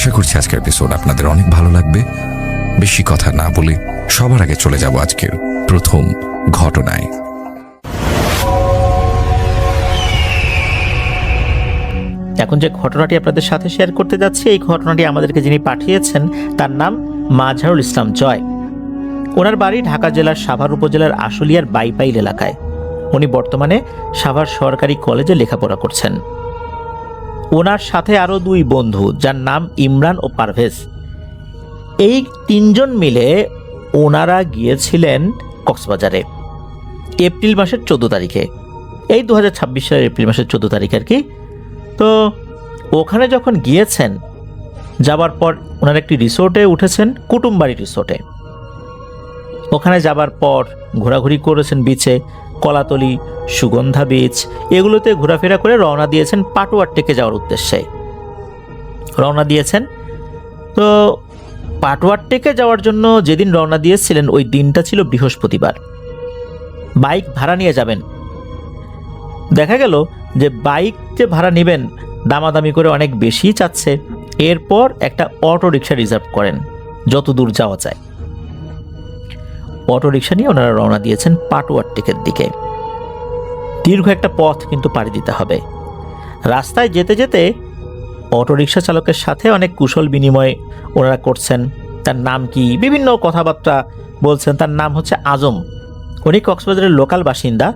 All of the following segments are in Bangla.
আশা করছি আজকের এপিসোড আপনাদের অনেক ভালো লাগবে। বেশি কথা না বলে সবার আগে চলে যাব আজকের প্রথম ঘটনায়। এখন যে ঘটনাটি আপনাদের সাথে শেয়ার করতে যাচ্ছি, এই ঘটনাটি আমাদেরকে যিনি পাঠিয়েছেন তার নাম মাঝহারুল ইসলাম জয়। ওনার বাড়ি ঢাকা জেলার সাভার উপজেলার আশুলিয়ার বাইপাইল এলাকায়। উনি বর্তমানে সাভার সরকারি কলেজে লেখাপড়া করছেন। ওনার সাথে আরও দুই বন্ধু, যার নাম ইমরান ও পারভেজ। এই তিনজন মিলে ওনারা গিয়েছিলেন কক্সবাজারে এপ্রিল মাসের 14 তারিখে, এই 2026 সালের এপ্রিল মাসের 14 তারিখ আর কি। তো ওখানে যখন গিয়েছেন, যাবার পর ওনারা একটি রিসোর্টে উঠেছেন, কুটুমবাড়ি রিসোর্টে। ওখানে যাবার পর ঘোরাঘুরি করেছেন বিচে, কলাতলি, সুগন্ধা বিচ, এগুলোতে ঘোরাফেরা করে রওনা দিয়েছেন পাটুয়ারটেকে যাওয়ার উদ্দেশ্যে। রওনা দিয়েছেন। তো পাটুয়ারটেকে যাওয়ার জন্য যেদিন রওনা দিয়েছিলেন ওই দিনটা ছিল বৃহস্পতিবার। বাইক ভাড়া নিয়ে যাবেন। দেখা গেল যে বাইক যে ভাড়া নেবেন দামাদামি করে অনেক বেশি চাচ্ছে। এরপর একটা অটো রিক্সা রিজার্ভ করেন যত দূর যাওয়া যায়। অটো রিক্সা নিয়ে ওনারা রওনা দিয়েছেন পাটুয়ারটেকের দিকে। দীর্ঘ একটা পথ কিন্তু পাড়ি দিতে হবে। রাস্তায় যেতে যেতে অটো রিক্সা চালকের সাথে অনেক কুশল বিনিময় ওনারা করছেন। তার নাম কি, বিভিন্ন কথাবার্তা বলছেন। তার নাম হচ্ছে আজম। উনি কক্সবাজারের লোকাল বাসিন্দা।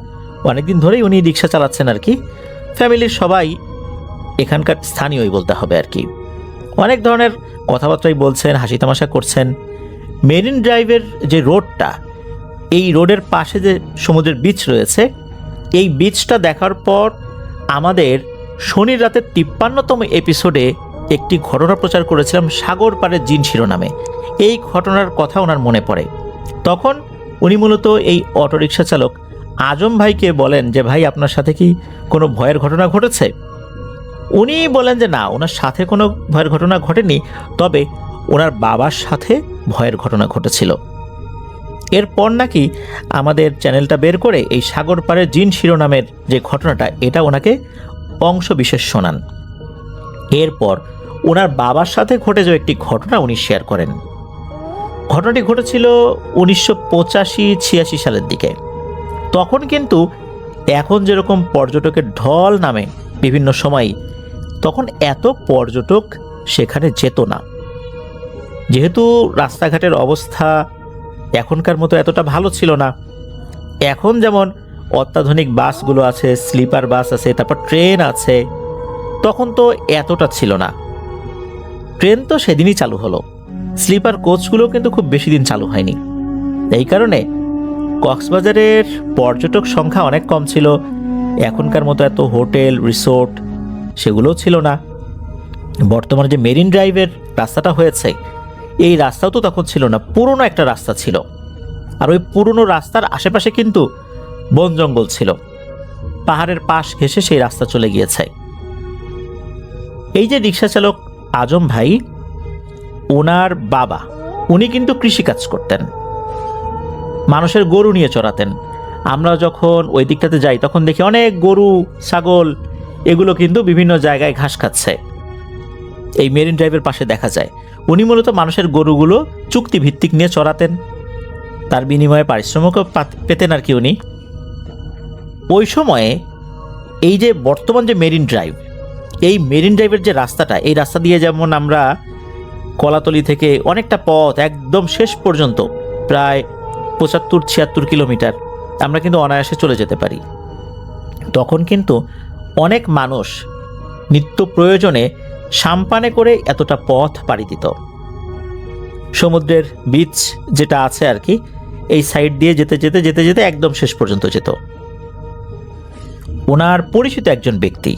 অনেকদিন ধরেই উনি রিক্সা চালাচ্ছেন আর কি। ফ্যামিলির সবাই এখানকার স্থানীয়ই বলতে হবে আর কি। অনেক ধরনের কথাবার্তাই বলছেন, হাসি তামাশা করছেন। মেরিন ড্রাইভের যে রোডটা, এই রোডের পাশে যে সমুদ্রের বিচ রয়েছে, এই বিচটা দেখার পর আমাদের শনির রাতের 53তম এপিসোডে একটি ঘটনা প্রচার করেছিলাম সাগর পাড়ের জিন শিরোনামে। এই ঘটনার কথা ওনার মনে পড়ে। তখন উনি মূলত এই অটোরিকশা চালক আজম ভাইকে বলেন যে, ভাই আপনার সাথে কি কোনো ভয়ের ঘটনা ঘটেছে? উনি বলেন যে না, ওনার সাথে কোনো ভয়ের ঘটনা ঘটেনি, তবে ওনার বাবার সাথে ভয়ের ঘটনা ঘটেছিল। এরপর নাকি আমাদের চ্যানেলটা বের করে এই সাগর পাড়ের জিন শিরোনামের যে ঘটনাটা, এটা ওনাকে অংশ বিশেষ শোনান। এরপর ওনার বাবার সাথে ঘটে যাওয়া একটি ঘটনা উনি শেয়ার করেন। ঘটনাটি ঘটেছিল 1985-86 সালের দিকে। তখন কিন্তু এখন যেরকম পর্যটকের ঢল নামে বিভিন্ন সময়, তখন এত পর্যটক সেখানে যেত না। যেহেতু রাস্তাঘাটের অবস্থা এখনকার মতো এতটা ভালো ছিল না। এখন যেমন অত্যাধুনিক বাসগুলো আছে, স্লিপার বাস আছে, তারপর ট্রেন আছে, তখন তো এতটা ছিল না। ট্রেন তো সেদিনই চালু হলো, স্লিপার কোচগুলো কিন্তু খুব বেশি দিন চালু হয়নি। এই কারণে কক্সবাজারের পর্যটক সংখ্যা অনেক কম ছিল। এখনকার মতো এত হোটেল, রিসোর্ট সেগুলোও ছিল না। বর্তমানে যে মেরিন ড্রাইভের রাস্তাটা হয়েছে, এই রাস্তাও তো তখন ছিল না, পুরনো একটা রাস্তা ছিল। আর ওই পুরনো রাস্তার আশেপাশে কিন্তু বন জঙ্গল ছিল, পাহাড়ের পাশ ঘেঁষে সেই রাস্তা চলে গিয়েছে। এই যে রিক্সা চালক আজম ভাই, ওনার বাবা, উনি কিন্তু কৃষিকাজ করতেন, মানুষের গরু নিয়ে চড়াতেন। আমরা যখন ওই দিকটাতে যাই তখন দেখি অনেক গরু, ছাগল, এগুলো কিন্তু বিভিন্ন জায়গায় ঘাস খাচ্ছে। এই মেরিন ড্রাইভের পাশে দেখা যায়। উনি মূলত মানুষের গরুগুলো চুক্তিভিত্তিক নিয়ে চড়াতেন, তার বিনিময়ে পারিশ্রমিকও পেতেন আর কি উনি। ওই সময়ে এই যে বর্তমান যে মেরিন ড্রাইভ, এই মেরিন ড্রাইভের যে রাস্তাটা, এই রাস্তা দিয়ে যেমন আমরা কলাতলি থেকে অনেকটা পথ একদম শেষ পর্যন্ত প্রায় 75-76 কিলোমিটার আমরা কিন্তু অনায়াসে চলে যেতে পারি। তখন কিন্তু অনেক মানুষ নিত্য প্রয়োজনে সাম্পানে করে এতটা পথ পাড়ি দিত। সমুদ্রের বিচ যেটা আছে আর কি, এই সাইড দিয়ে যেতে যেতে যেতে যেতে একদম শেষ পর্যন্ত যেত। ওনার পরিচিত একজন ব্যক্তি,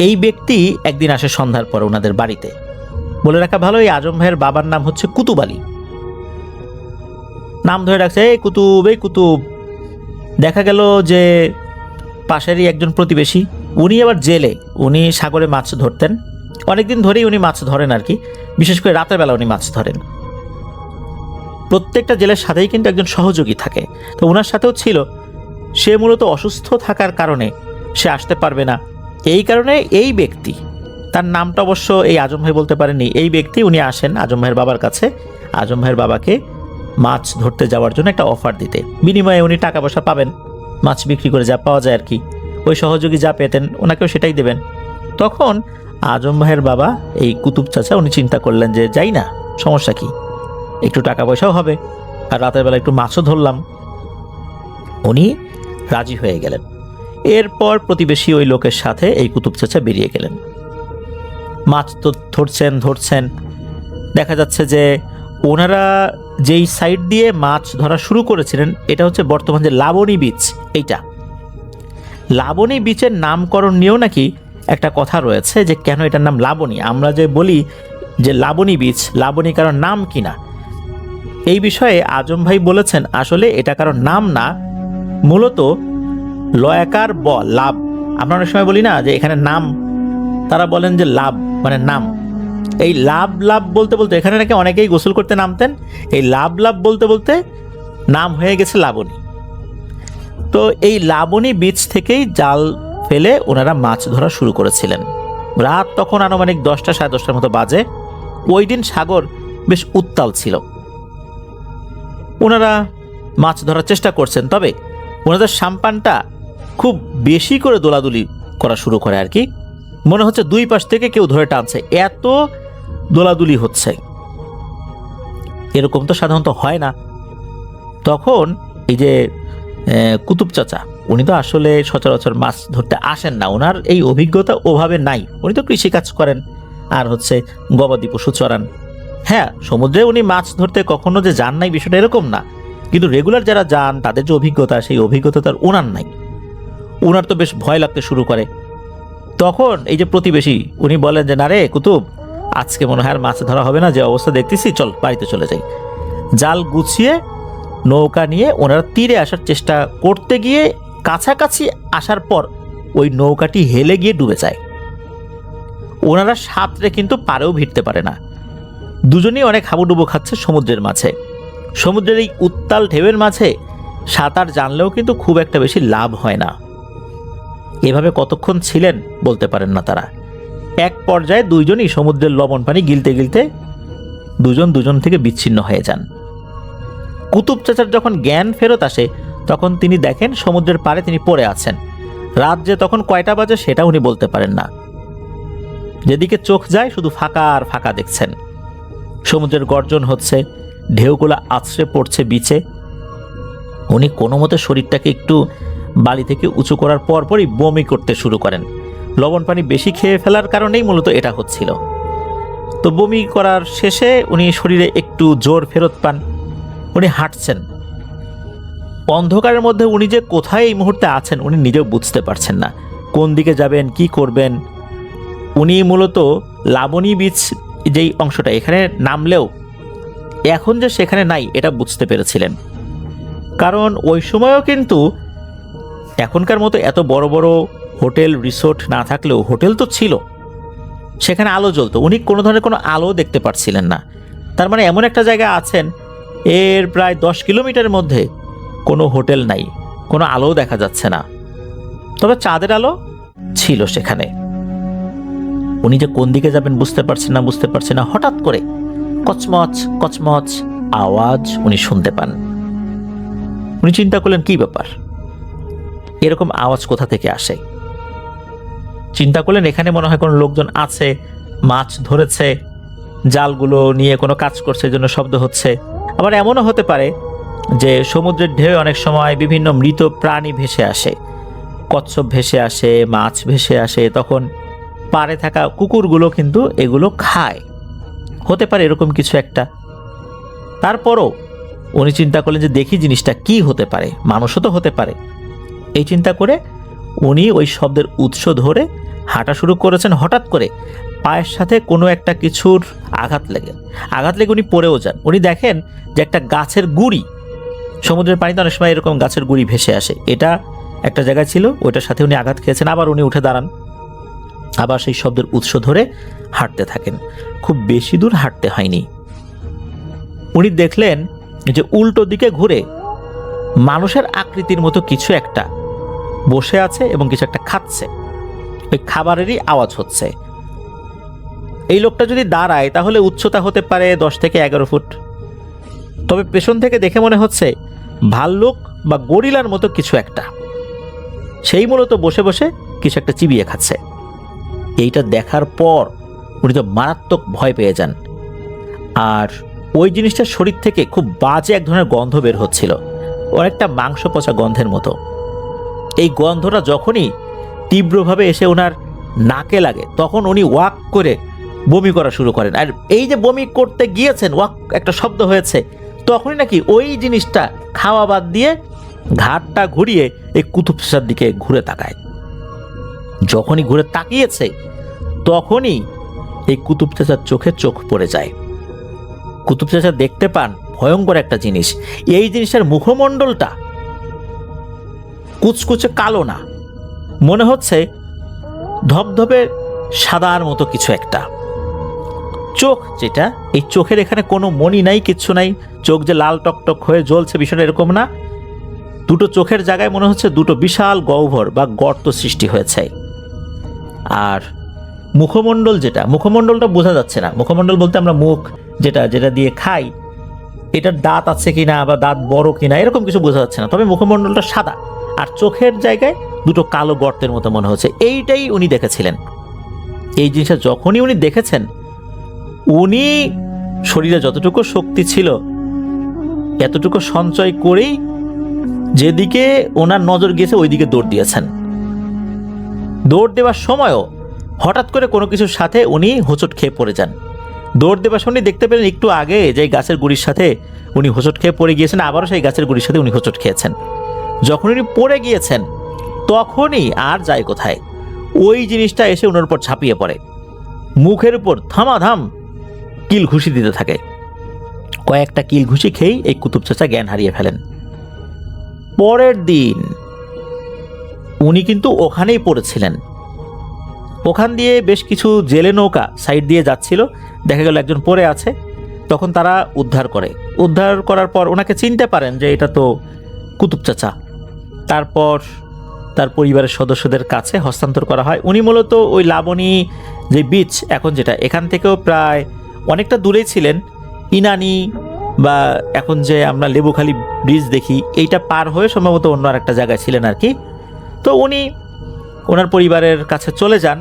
এই ব্যক্তি একদিন আসে সন্ধ্যার পর ওনাদের বাড়িতে। বলে রাখা ভালো, এই আজম ভাইয়ের বাবার নাম হচ্ছে কুতুব আলী। নাম ধরে রাখছে এই কুতুব, এই কুতুব। দেখা গেল যে পাশেরই একজন প্রতিবেশী, উনি আবার জেলে, উনি সাগরে মাছ ধরতেন। অনেকদিন ধরেই উনি মাছ ধরেন আর কি, বিশেষ করে রাতের বেলা উনি মাছ ধরেন। প্রত্যেকটা জেলের সাথেই কিন্তু একজন সহযোগী থাকে, তো ওনার সাথেও ছিল। সে মূলত অসুস্থ থাকার কারণে সে আসতে পারবে না। এই কারণে এই ব্যক্তি তার নামটা অবশ্য এই আজম ভাই বলতে পারেননি। এই ব্যক্তি উনি আসেন আজম ভাইয়ের বাবার কাছে, আজম ভাইয়ের বাবাকে মাছ ধরতে যাওয়ার জন্য একটা অফার দিতে। বিনিময়ে উনি টাকা পয়সা পাবেন, মাছ বিক্রি করে যা পাওয়া যায় আর কি, ওই সহযোগী যা পেতেন ওনাকেও সেটাই দেবেন। তখন আজম ভাইয়ের বাবা এই কুতুব চাচা উনি চিন্তা করলেন যে যাই না, সমস্যা কি, একটু টাকা পয়সাও হবে আর রাতের বেলা একটু মাছও ধরলাম। উনি রাজি হয়ে গেলেন। এরপর প্রতিবেশী ওই লোকের সাথে এই কুতুব চাচা বেরিয়ে গেলেন। মাছ তো ধরছেন, দেখা যাচ্ছে যে ওনারা যেই সাইড দিয়ে মাছ ধরা শুরু করেছিলেন এটা হচ্ছে বর্তমান যে লাবণী বীচ, এইটা লাবণী বীচের নামকরণ নিয়েও নাকি একটা কথা রয়েছে যে কেন এটার নাম লাবণী। আমরা যে বলি যে লাবণী বীচ, লাবণী কারণ নাম কিনা, এই বিষয়ে আজম ভাই বলেছেন আসলে এটা কারণ নাম না, মূলত লয়াকার ব লাভ। আমরা অনেক সময় বলি না যে এখানে নাম, তারা বলেন যে লাভ মানে নাম। এই লাভ লাভ বলতে বলতে এখানে নাকি অনেকেই গোসল করতে নামতেন, এই লাভ লাভ বলতে বলতে নাম হয়ে গেছে লাবণী। তো এই লাবণী বীচ থেকেই জাল ফেলে ওনারা মাছ ধরা শুরু করেছিলেন। রাত তখন আনুমানিক 10টা সাড়ে 10টার মতো বাজে। ওই দিন সাগর বেশ উত্তাল ছিল। ওনারা মাছ ধরার চেষ্টা করছেন, তবে ওনাদের সাম্পানটা খুব বেশি করে দোলাদুলি করা শুরু করে আর কি, মনে হচ্ছে দুই পাশ থেকে কেউ ধরে টানছে, এত দোলাদুলি হচ্ছে। এরকম তো সাধারণত হয় না। তখন এই যে কুতুব চাচা উনি তো আসলে সচরাচর মাছ ধরতে আসেন না, ওনার এই অভিজ্ঞতা ওভাবে নাই। উনি তো কৃষিকাজ করেন আর হচ্ছে গবাদি পশু চড়ান। হ্যাঁ, সমুদ্রে উনি মাছ ধরতে কখনো যে যান নাই বিষয়টা এরকম না, কিন্তু রেগুলার যারা যান তাদের যে অভিজ্ঞতা, সেই অভিজ্ঞতা তার ওনার নাই। ওনার তো বেশ ভয় লাগতে শুরু করে। তখন এই যে প্রতিবেশী উনি বলেন যে না রে কুতুব, আজকে মনে হয় আর মাছ ধরা হবে না, যে অবস্থা দেখতেছি, চল বাড়িতে চলে যাই। জাল গুছিয়ে নৌকা নিয়ে ওনারা তীরে আসার চেষ্টা করতে গিয়ে কাছাকাছি আসার পর ওই নৌকাটি হেলে গিয়ে ডুবে যায়। ওনারা সাঁতরে কিন্তু পারেও ভিড়তে পারে না। দুজনেই অনেক হাবুডুবু খাচ্ছে সমুদ্রের মাঝে। সমুদ্রের এই উত্তাল ঢেউয়ের মাঝে সাঁতার জানলেও কিন্তু খুব একটা বেশি লাভ হয় না। এভাবে কতক্ষণ ছিলেন বলতে পারেন না তারা। এক পর্যায়ে দুইজনই সমুদ্রের লবণ পানি গিলতে গিলতে দুজন থেকে বিচ্ছিন্ন হয়ে যান। কুতুব চাচার যখন জ্ঞান ফেরত আসে তখন তিনি দেখেন সমুদ্রের পাড়ে তিনি পড়ে আছেন। রাত যে তখন কয়টা বাজে সেটা উনি বলতে পারেন না। যেদিকে চোখ যায় শুধু ফাঁকা আর ফাঁকা দেখছেন। সমুদ্রের গর্জন হচ্ছে, ঢেউগুলো আছড়ে পড়ছে বিচে। উনি কোনো মতে শরীরটাকে একটু বালি থেকে উঁচু করার পরপরই বমি করতে শুরু করেন। লবণ পানি বেশি খেয়ে ফেলার কারণেই মূলত এটা হচ্ছিল। তো বমি করার শেষে উনি শরীরে একটু জোর ফেরত পান। উনি হাঁটছেন। অন্ধকারের মধ্যে উনি যে কোথায় এই মুহূর্তে আছেন উনি নিজেও বুঝতে পারছেন না, কোন দিকে যাবেন, কি করবেন। উনি মূলত লাবণী বীচ যেই অংশটা, এখানে নামলেও এখন যে সেখানে নাই এটা বুঝতে পেরেছিলেন। কারণ ওই সময়ও কিন্তু এখনকার মতো এত বড় বড় হোটেল রিসোর্ট না থাকলেও হোটেল তো ছিল, সেখানে আলো জ্বলতো। উনি কোনো ধরনের কোনো আলো দেখতে পাচ্ছিলেন না। তার মানে এমন একটা জায়গায় আছেন এর প্রায় 10 কিলোমিটারের মধ্যে কোনো হোটেল নাই, কোনো আলোও দেখা যাচ্ছে না, তবে চাঁদের আলো ছিল সেখানে। উনি যে কোন দিকে যাবেন বুঝতে পারছেন না। হঠাৎ করে কচমচ কচমচ আওয়াজ উনি শুনতে পান। উনি চিন্তা করলেন কি ব্যাপার, এরকম আওয়াজ কোথা থেকে আসে। চিন্তা করলেন এখানে মনে হয় কোনো লোকজন আছে, মাছ ধরেছে, জালগুলো নিয়ে কোনো কাজ করছে, এই জন্য শব্দ হচ্ছে। আবার এমনও হতে পারে যে সমুদ্রের ঢেউ অনেক সময় বিভিন্ন মৃত প্রাণী ভেসে আসে, কচ্ছপ ভেসে আসে, মাছ ভেসে আসে, তখন পাড়ে থাকা কুকুরগুলো কিন্তু এগুলো খায়। হতে পারে এরকম কিছু একটা। তারপরও উনি চিন্তা করলেন যে দেখি জিনিসটা কি হতে পারে, মানুষও তো হতে পারে। এই চিন্তা করে উনি ওই শব্দের উৎস ধরে হাঁটা শুরু করেছেন। হঠাৎ করে পায়ের সাথে কোনো একটা কিছুর আঘাত লেগে উনি পড়েও যান। উনি দেখেন যে একটা গাছের গুঁড়ি, সমুদ্রের পানিতে অনেক সময় এরকম গাছের গুঁড়ি ভেসে আসে, এটা একটা জায়গায় ছিল, ওইটার সাথে উনি আঘাত খেয়েছেন। আবার উনি উঠে দাঁড়ান, আবার সেই শব্দের উৎস ধরে হাঁটতে থাকেন। খুব বেশি দূর হাঁটতে হয়নি। উনি দেখলেন যে উল্টো দিকে ঘুরে মানুষের আকৃতির মতো কিছু একটা বসে আছে এবং কিছু একটা খাচ্ছে। ওই খাবারেরই আওয়াজ হচ্ছে। এই লোকটা যদি দাঁড়ায় তাহলে উচ্চতা হতে পারে 10 থেকে 11 ফুট, তবে পেছন থেকে দেখে মনে হচ্ছে ভাল্লুক বা গরিলার মতো কিছু একটা। সেই মূলত বসে বসে কিছু একটা চিবিয়ে খাচ্ছে। এইটা দেখার পর উনি তো মারাত্মক ভয় পেয়ে যান। আর ওই জিনিসটার শরীর থেকে খুব বাজে এক ধরনের গন্ধ বের হচ্ছিল, অনেকটা মাংস পচা গন্ধের মতো। এই গন্ধটা যখনই তীব্রভাবে এসে ওনার নাকে লাগে তখন উনি ওয়াক করে বমি করা শুরু করেন। আর এই যে বমি করতে গিয়েছেন, ওয়াক একটা শব্দ হয়েছে, তখনই নাকি ওই জিনিসটা খাওয়া বাদ দিয়ে ঘাটটা ঘুরিয়ে এই কুতুব চাচার দিকে ঘুরে তাকায়। যখনই ঘুরে তাকিয়েছে তখনই এই কুতুব চাচার চোখে চোখ পড়ে যায়। কুতুব চাচা দেখতে পান ভয়ঙ্কর একটা জিনিস। এই জিনিসের মুখমণ্ডলটা কুচকুচে কালো না, মনে হচ্ছে ধবধবে সাদার মতো কিছু একটা। চোখ যেটা, এই চোখের এখানে কোনো মণি নাই, কিচ্ছু নাই। চোখ যে লাল টকটক হয়ে জ্বলছে বিষয়টা এরকম না। দুটো চোখের জায়গায় মনে হচ্ছে দুটো বিশাল গহ্বর বা গর্ত সৃষ্টি হয়েছে। আর মুখমণ্ডল যেটা, মুখমণ্ডলটা বোঝা যাচ্ছে না। মুখমণ্ডল বলতে আমরা মুখ যেটা যেটা দিয়ে খাই, এটার দাঁত আছে কিনা বা দাঁত বড় কিনা এরকম কিছু বোঝা যাচ্ছে না। তবে মুখমণ্ডলটা সাদা আর চোখের জায়গায় দুটো কালো গর্তের মতো মনে হচ্ছে। এইটাই উনি দেখেছিলেন। এই জিনিসটা যখনই উনি দেখেছেন, উনি শরীরে যতটুকু শক্তি ছিল এতটুকু সঞ্চয় করেই যেদিকে ওনার নজর গিয়েছে ওই দিকে দৌড় দিয়েছেন। দৌড় দেওয়ার সময়ও হঠাৎ করে কোনো কিছুর সাথে উনি হোঁচট খেয়ে পড়ে যান। দৌড় দেওয়ার সময় দেখতে পেলেন একটু আগে যে গাছের গুড়ির সাথে উনি হোঁচট খেয়ে পড়ে গিয়েছেন, আবারও সেই গাছের গুড়ির সাথে উনি হোঁচট খেয়েছেন। যখন উনি পড়ে গিয়েছেন তখনই আর যায় কোথায়, ওই জিনিসটা এসে ওনার উপর ঝাঁপিয়ে পড়ে, মুখের উপর ধামাধাম কিল ঘুষি দিতে থাকে। কয়েকটা কিল ঘুষি খেয়েই এই কুতুব চাচা জ্ঞান হারিয়ে ফেলেন। পরের দিন উনি কিন্তু ওখানেই পড়েছিলেন। ওখান দিয়ে বেশ কিছু জেলে নৌকা সাইড দিয়ে যাচ্ছিল, দেখা গেল একজন পড়ে আছে। তখন তারা উদ্ধার করার পর ওনাকে চিনতে পারেন যে এটা তো কুতুব চাচা। তারপর তার পরিবারের সদস্যদের কাছে হস্তান্তর করা হয়। উনি মূলত ওই লাবণী যে বিচ এখন যেটা, এখান থেকেও প্রায় অনেকটা দূরেই ছিলেন। ইনানি বা এখন যে আমরা লেবুখালী ব্রিজ দেখি, এইটা পার হয়ে সম্ভবত অন্য আর একটা জায়গায় ছিলেন আর কি। তো উনি ওনার পরিবারের কাছে চলে যান।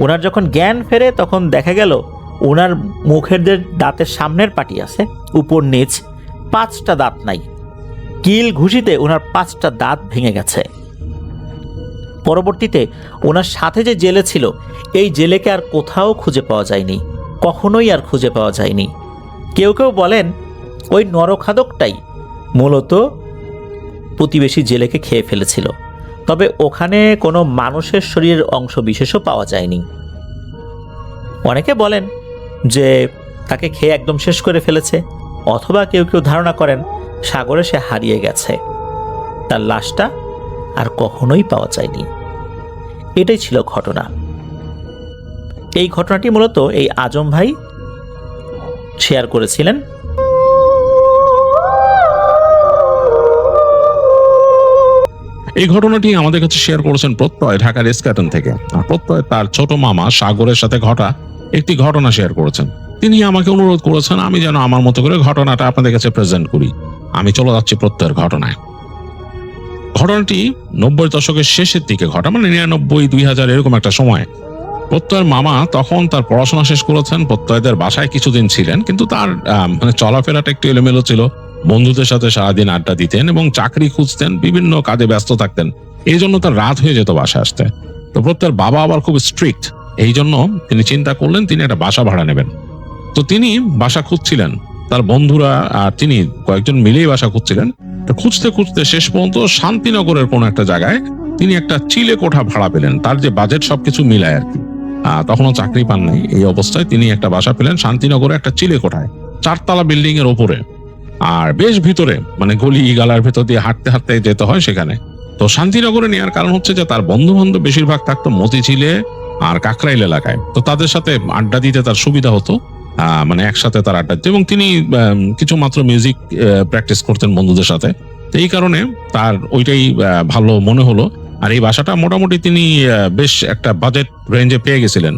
ওনার যখন জ্ঞান ফেরে তখন দেখা গেল ওনার মুখের যে দাঁতের সামনের পাটি আছে উপর নিচ 5টা দাঁত নাই। কিল ঘুষিতে ওনার 5টা দাঁত ভেঙে গেছে। পরবর্তীতে ওনার সাথে যে জেলে ছিল এই জেলেকে আর কোথাও খুঁজে পাওয়া যায়নি, কখনোই আর খুঁজে পাওয়া যায়নি। কেউ কেউ বলেন ওই নরখাদকটাই মূলত প্রতিবেশী জেলেকে খেয়ে ফেলেছিল। তবে ওখানে কোনো মানুষের শরীরের অংশ বিশেষও পাওয়া যায়নি। অনেকে বলেন যে তাকে খেয়ে একদম শেষ করে ফেলেছে, অথবা কেউ কেউ ধারণা করেন সাগরে সে হারিয়ে গেছে, তার লাশটা আর কখনোই পাওয়া যায়নি। এটাই ছিল ঘটনা। এই ঘটনাটি মূলত এই আজম ভাই শেয়ার করেছিলেন। এই ঘটনাটি আমাদের কাছে শেয়ার করেছেন প্রত্যয়, ঢাকার এসকাটন থেকে। আর প্রত্যয় তার ছোট মামা সাগরের সাথে ঘটা একটি ঘটনা শেয়ার করেছেন। তিনি আমাকে অনুরোধ করেছেন আমি যেন আমার মতো করে ঘটনাটা আপনাদের কাছে প্রেজেন্ট করি। আমি চলে যাচ্ছি প্রত্যয়ের ঘটনায়। ঘটনাটি 90 দশকের শেষের দিকে ঘটা, মানে 99, 2000 এরকম একটা সময়। প্রত্যয়ের মামা তখন তার পড়াশোনা শেষ করেছেন, প্রত্যয়দের বাসায় কিছুদিন ছিলেন, কিন্তু তার মানে চলাফেরাটা একটু এলোমেলো ছিল। বন্ধুদের সাথে সারাদিন আড্ডা দিতেন এবং চাকরি খুঁজতেন, বিভিন্ন কাজে ব্যস্ত থাকতেন। এই জন্য তার রাত হয়ে যেত বাসায় আসতে। তো প্রত্যয়ের বাবা আবার খুব স্ট্রিক্ট, এই জন্য তিনি চিন্তা করলেন তিনি একটা বাসা ভাড়া নেবেন। তো তিনি বাসা খুঁজছিলেন, তার বন্ধুরা আর তিনি কয়েকজন মিলেই বাসা খুঁজছিলেন। তো খুঁজতে খুঁজতে শেষ পর্যন্ত শান্তিনগরের কোনো একটা জায়গায় তিনি একটা চিলে কোঠা ভাড়া পেলেন, তার যে বাজেট সবকিছু মিলায় আর কি। তখনও চাকরি পান নাই, এই অবস্থায় তিনি একটা বাসা পেলেন শান্তিনগরে একটা চিলে কোঠায়, 4 তলা বিল্ডিং এর ওপরে, আর বেশ ভিতরে, মানে গলি গালার ভেতর দিয়ে হাঁটতে হাঁটতে যেতে হয় সেখানে। তো শান্তিনগরে নেওয়ার কারণ হচ্ছে যে তার বন্ধু বান্ধব বেশিরভাগ থাকতো মতিঝিলে আর কাকরাইল এলাকায়। তো তাদের সাথে আড্ডা দিতে তার সুবিধা হতো, মানে একসাথে তার আড্ডা দিতে, এবং তিনি কিছু মাত্র মিউজিক প্র্যাকটিস করতেন বন্ধুদের সাথে। তো এই কারণে তার ওইটাই ভালো মনে হলো। আর এই বাসাটা মোটামুটি তিনি বেশ একটা বাজেট রেঞ্জে পেয়ে গেছিলেন।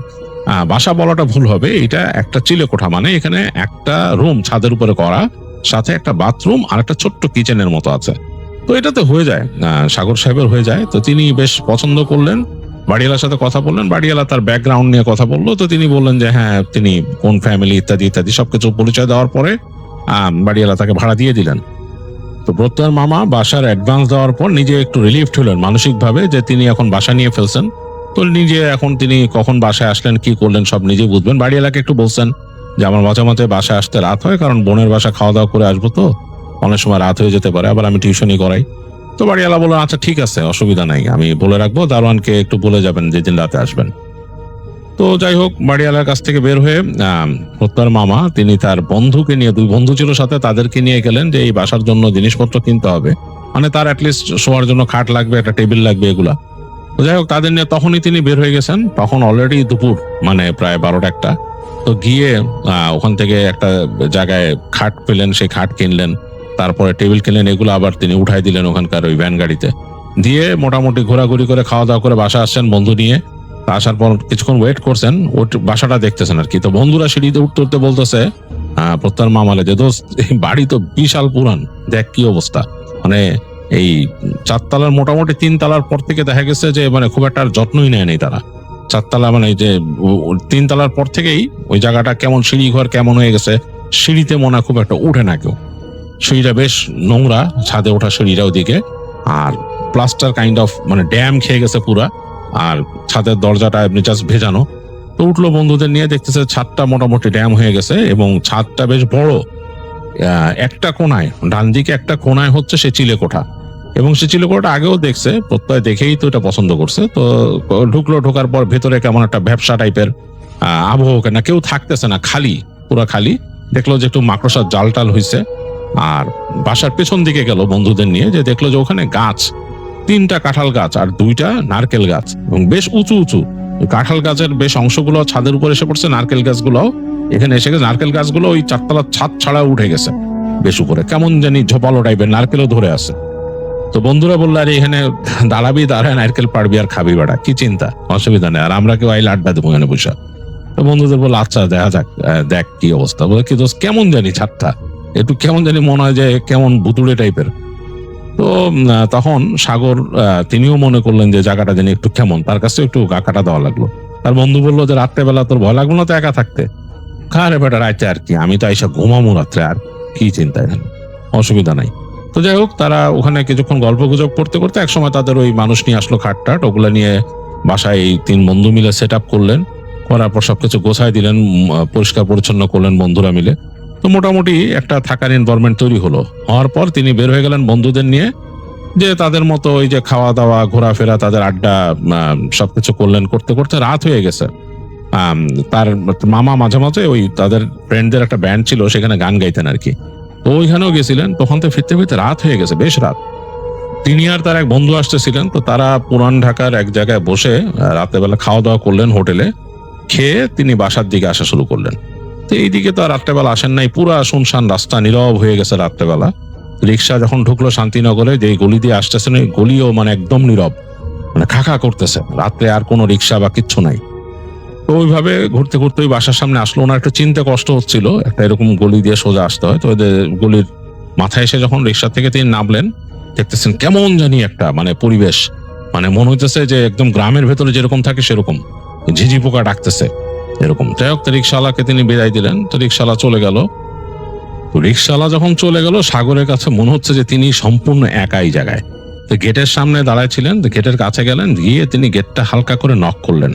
বাসা বলাটা ভুল হবে, এটা একটা চিলে কোঠা, মানে এখানে একটা রুম ছাদের উপরে করা, সাথে একটা বাথরুম আর একটা ছোট্ট কিচেনের মতো আছে। তো এটাতে হয়ে যায়, সাগর সাহেবের হয়ে যায়। তো তিনি বেশ পছন্দ করলেন, বাড়িওয়ালার সাথে কথা বললেন, বাড়িওয়ালা তার ব্যাকগ্রাউন্ড নিয়ে কথা বললো। তো তিনি বললেন যে হ্যাঁ তিনি কোন ফ্যামিলি ইত্যাদি ইত্যাদি সবকিছু পরিচয় দেওয়ার পরে বাড়িওয়ালা তাকে ভাড়া দিয়ে দিলেন। তো প্রত্যয়ের মামা বাসার অ্যাডভান্স দেওয়ার পর নিজে একটু রিলিফড হলেন মানসিকভাবে, যে তিনি এখন বাসা নিয়ে ফেলছেন। তো নিজে এখন তিনি কখন বাসায় আসলেন, কি করলেন সব নিজে বুঝবেন। বাড়িওয়ালাকে একটু বলছেন যে আমার মাঝে মাঝে বাসায় আসতে রাত হয়, কারণ বোনের বাসা খাওয়া দাওয়া করে আসবো, তো অনেক সময় রাত হয়ে যেতে পারে, আবার আমি টিউশনই করাই। তো বাড়িওয়ালা বললেন আচ্ছা ঠিক আছে, অসুবিধা নাই, আমি বলে রাখবো, দারোয়ানকে একটু বলে যাবেন যেদিন রাতে আসবেন। তো যাই হোক, বাড়িওয়ালার কাছ থেকে বের হয়ে প্রত্যয়ের মামা তিনি তার বন্ধুকে নিয়ে, দুই বন্ধু ছিল সাথে, তাদেরকে নিয়ে গেলেন যে এই বাসার জন্য জিনিসপত্র কিনতে হবে, মানে তার অ্যাটলিস্ট শোয়ার জন্য খাট লাগবে, একটা টেবিল লাগবে, এগুলা। তো যাই হোক, তাদের নিয়ে তখনই তিনি বের হয়ে গেছেন। তখন অলরেডি দুপুর, মানে প্রায় 12টা 1টা। তো গিয়ে ওখান থেকে একটা জায়গায় খাট পেলেন, সেই খাট কিনলেন, তারপরে টেবিল কিনলেন, এগুলো আবার তিনি উঠাই দিলেন ওখানকার ওই ভ্যান গাড়িতে দিয়ে। মোটামুটি ঘোরাঘুরি করে খাওয়া দাওয়া করে বাসা আসছেন বন্ধু নিয়ে। তা আসার পর কিছুক্ষণ ওয়েট করছেন, ওই বাসাটা দেখতেছেন আর কি। তো বন্ধুরা সিঁড়িতে উঠতে উঠতে বলতেছে প্রত্যয়ের মামালে যে দোস্ত এই বাড়ি তো বিশাল পুরান, দেখ কি অবস্থা। মানে এই 4 তলার মোটামুটি 3 তলার পর থেকে দেখা গেছে যে মানে খুব একটা আর যত্নই নেয়নি তারা। 4 তলা মানে এই যে 3 তলার পর থেকেই ওই জায়গাটা কেমন, সিঁড়ি ঘর কেমন হয়ে গেছে, সিঁড়িতে মনে হয় খুব একটা উঠে না কেউ, সিঁড়িটা বেশ নোংরা, ছাদে ওঠা সিঁড়িটা ওদিকে, আর প্লাস্টার কাইন্ড অফ মানে ড্যাম খেয়ে গেছে পুরা, আর ছাদের দরজাটা এমনি জাস্ট ভেজানো। তো উঠলো বন্ধুদের নিয়ে, দেখতেছে ছাদটা মোটামুটি ড্যাম হয়ে গেছে এবং ছাদটা বেশ বড়। একটা কোনায়, ডান দিকে একটা কোনায় হচ্ছে সে চিলে কোঠা, এবং সে চিলে কোঠাটা আগেও দেখছে, প্রত্যয় দেখেই তো এটা পছন্দ করছে। তো ঢুকলো, ঢোকার পর ভেতরে কেমন একটা ব্যবসা টাইপের আবহ, কেন কেউ থাকতেছে না, খালি, পুরা খালি। দেখলো যে একটু মাকড়সার জাল টাল হয়েছে। আর বাসার পেছন দিকে গেল বন্ধুদের নিয়ে, যে দেখলো যে ওখানে গাছ, 3টা কাঁঠাল গাছ আর 2টা নারকেল গাছ, এবং বেশ উঁচু উঁচু। কাঁঠাল গাছের বেশ অংশগুলো ছাদের উপর এসে পড়ছে, নারকেল গাছগুলো এখানে এসে গেছে। নারকেল গাছগুলো ওই 4 তলার ছাদ ছাড়া উঠে গেছে বেশ উপরে, কেমন জানি ঝোপালো টাইপের, নারকেলও ধরে আছে। তো বন্ধুরা বললো আরে এখানে দাঁড়াবি, দাঁড়ায় নারকেল পাড়বি আর খাবি, বেড়া কি চিন্তা, অসুবিধা নেই, আর আমরা কেউ আইলে আড্ডা দেবো এখানে বসে। তো বন্ধুদের বললো আচ্ছা দেখা যাক, দেখ কি অবস্থা। বলে কি দোস্ত কেমন জানি ছাদটা, একটু কেমন জানি মনে হয় যে কেমন ভুতুড়ে টাইপের। তো তখন সাগর তিনিও মনে করলেন যে জায়গাটা জানি একটু কেমন, তার কাছে একটু গা কাটা দেওয়া লাগলো। তার বন্ধু বললো যে রাত্রেবেলা তোর ভয় লাগলো না তো একা থাকতে? কারে বেটা রাইতে আর কি, আমি তো আইসা ঘুমামো রাত্রে, আর কি চিন্তা এখানে, অসুবিধা নাই। তো যাই হোক, তারা ওখানে কিছুক্ষণ গল্প গুজব করতে করতে একসময় তাদের ওই মানুষ নিয়ে আসলো খাটটাট, ওগুলা নিয়ে বাসায় এই 3 বন্ধু মিলে সেট আপ করলেন, করার পর সবকিছু গোছায় দিলেন, পরিষ্কার পরিচ্ছন্ন করলেন বন্ধুরা মিলে। তো মোটামুটি একটা থাকার এনভায়রনমেন্ট তৈরি হলো। হওয়ার পর তিনি বের হয়ে গেলেন বন্ধুদের নিয়ে, যে তাদের মতো ওই যে খাওয়া দাওয়া, ঘোরাফেরা, তাদের আড্ডা সবকিছু করলেন। করতে করতে রাত হয়ে গেছে। তার মামা মাঝে মাঝে ওই তাদের ফ্রেন্ডদের একটা ব্যান্ড ছিল, সেখানে গান গাইতেন আর কি। তো ওইখানেও গেছিলেন। তখন তো ফিরতে ফিরতে রাত হয়ে গেছে, বেশ রাত। তিনি আর তার এক বন্ধু আসতেছিলেন। তো তারা পুরান ঢাকার এক জায়গায় বসে রাত্রেবেলা খাওয়া দাওয়া করলেন হোটেলে, খেয়ে তিনি বাসার দিকে আসা শুরু করলেন। তো এইদিকে তো আর রাত্রেবেলা আসেন নাই, পুরা শুনশান রাস্তা, নীরব হয়ে গেছে রাত্রেবেলা। রিক্সা যখন ঢুকলো শান্তিনগরে, যে গলি দিয়ে আসতেছেন ওই গলিও মানে একদম নীরব, মানে খাখা করতেছে, রাত্রে আর কোনো রিক্সা বা কিচ্ছু নাই। তো ওইভাবে ঘুরতে ঘুরতে ওই বাসার সামনে আসলো। ওনার একটু চিনতে কষ্ট হচ্ছিল, একটা এরকম গলি দিয়ে সোজা আসতে হয়। তো গলির মাথায় এসে যখন রিক্সা থেকে তিনি নামলেন, দেখতেছেন কেমন জানি একটা মানে পরিবেশ, মানে মনে হইতেছে যে একদম গ্রামের ভেতরে যেরকম থাকে সেরকম, ঝিঝি পোকা ডাকতেছে এরকম। যাই হোক, রিক্সাওয়ালাকে তিনি বিদায় দিলেন। তো রিক্সাওয়ালা চলে গেল। তো রিক্সাওয়ালা যখন চলে গেল, সাগরের কাছে মনে হচ্ছে যে তিনি সম্পূর্ণ একাই জায়গায়। তো গেটের সামনে দাঁড়ায় ছিলেন, গেটের কাছে গেলেন, গিয়ে তিনি গেটটা হালকা করে নক করলেন,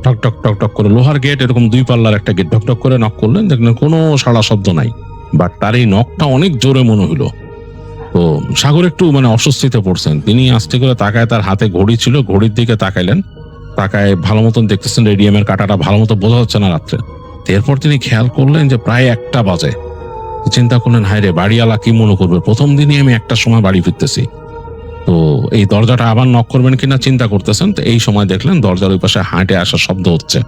টক টক টক টক করে। লোহার গেট, এরকম 2 পাল্লার একটা গেট, ঢক টক করে নক করলেন। দেখলেন কোনো সাড়া শব্দ নাই, বাট তার এই নকটা অনেক জোরে মনে হলো। তো সাগর একটু মানে অস্বস্তিতে পড়ছেন। তিনি আস্তে করে তাকায়, তার হাতে ঘড়ি ছিল, ঘড়ির দিকে তাকাইলেন। তাকায় ভালো মতন দেখতেছেন রেডিয়ামের কাঁটাটা ভালো মতো বোঝা হচ্ছে না রাত্রে। এরপর তিনি খেয়াল করলেন যে প্রায় 1টা বাজে। চিন্তা করলেন হায় রে, বাড়িওয়ালা কি মনে করবে, প্রথম দিনই আমি 1টার সময় বাড়ি ফিরতেছি। তো এই দরজাটা আবার নক করবেন কিনা চিন্তা করতেছেন। তো এই সময় দেখলেন দরজার ওই পাশে হাঁটে আসার শব্দ হচ্ছে।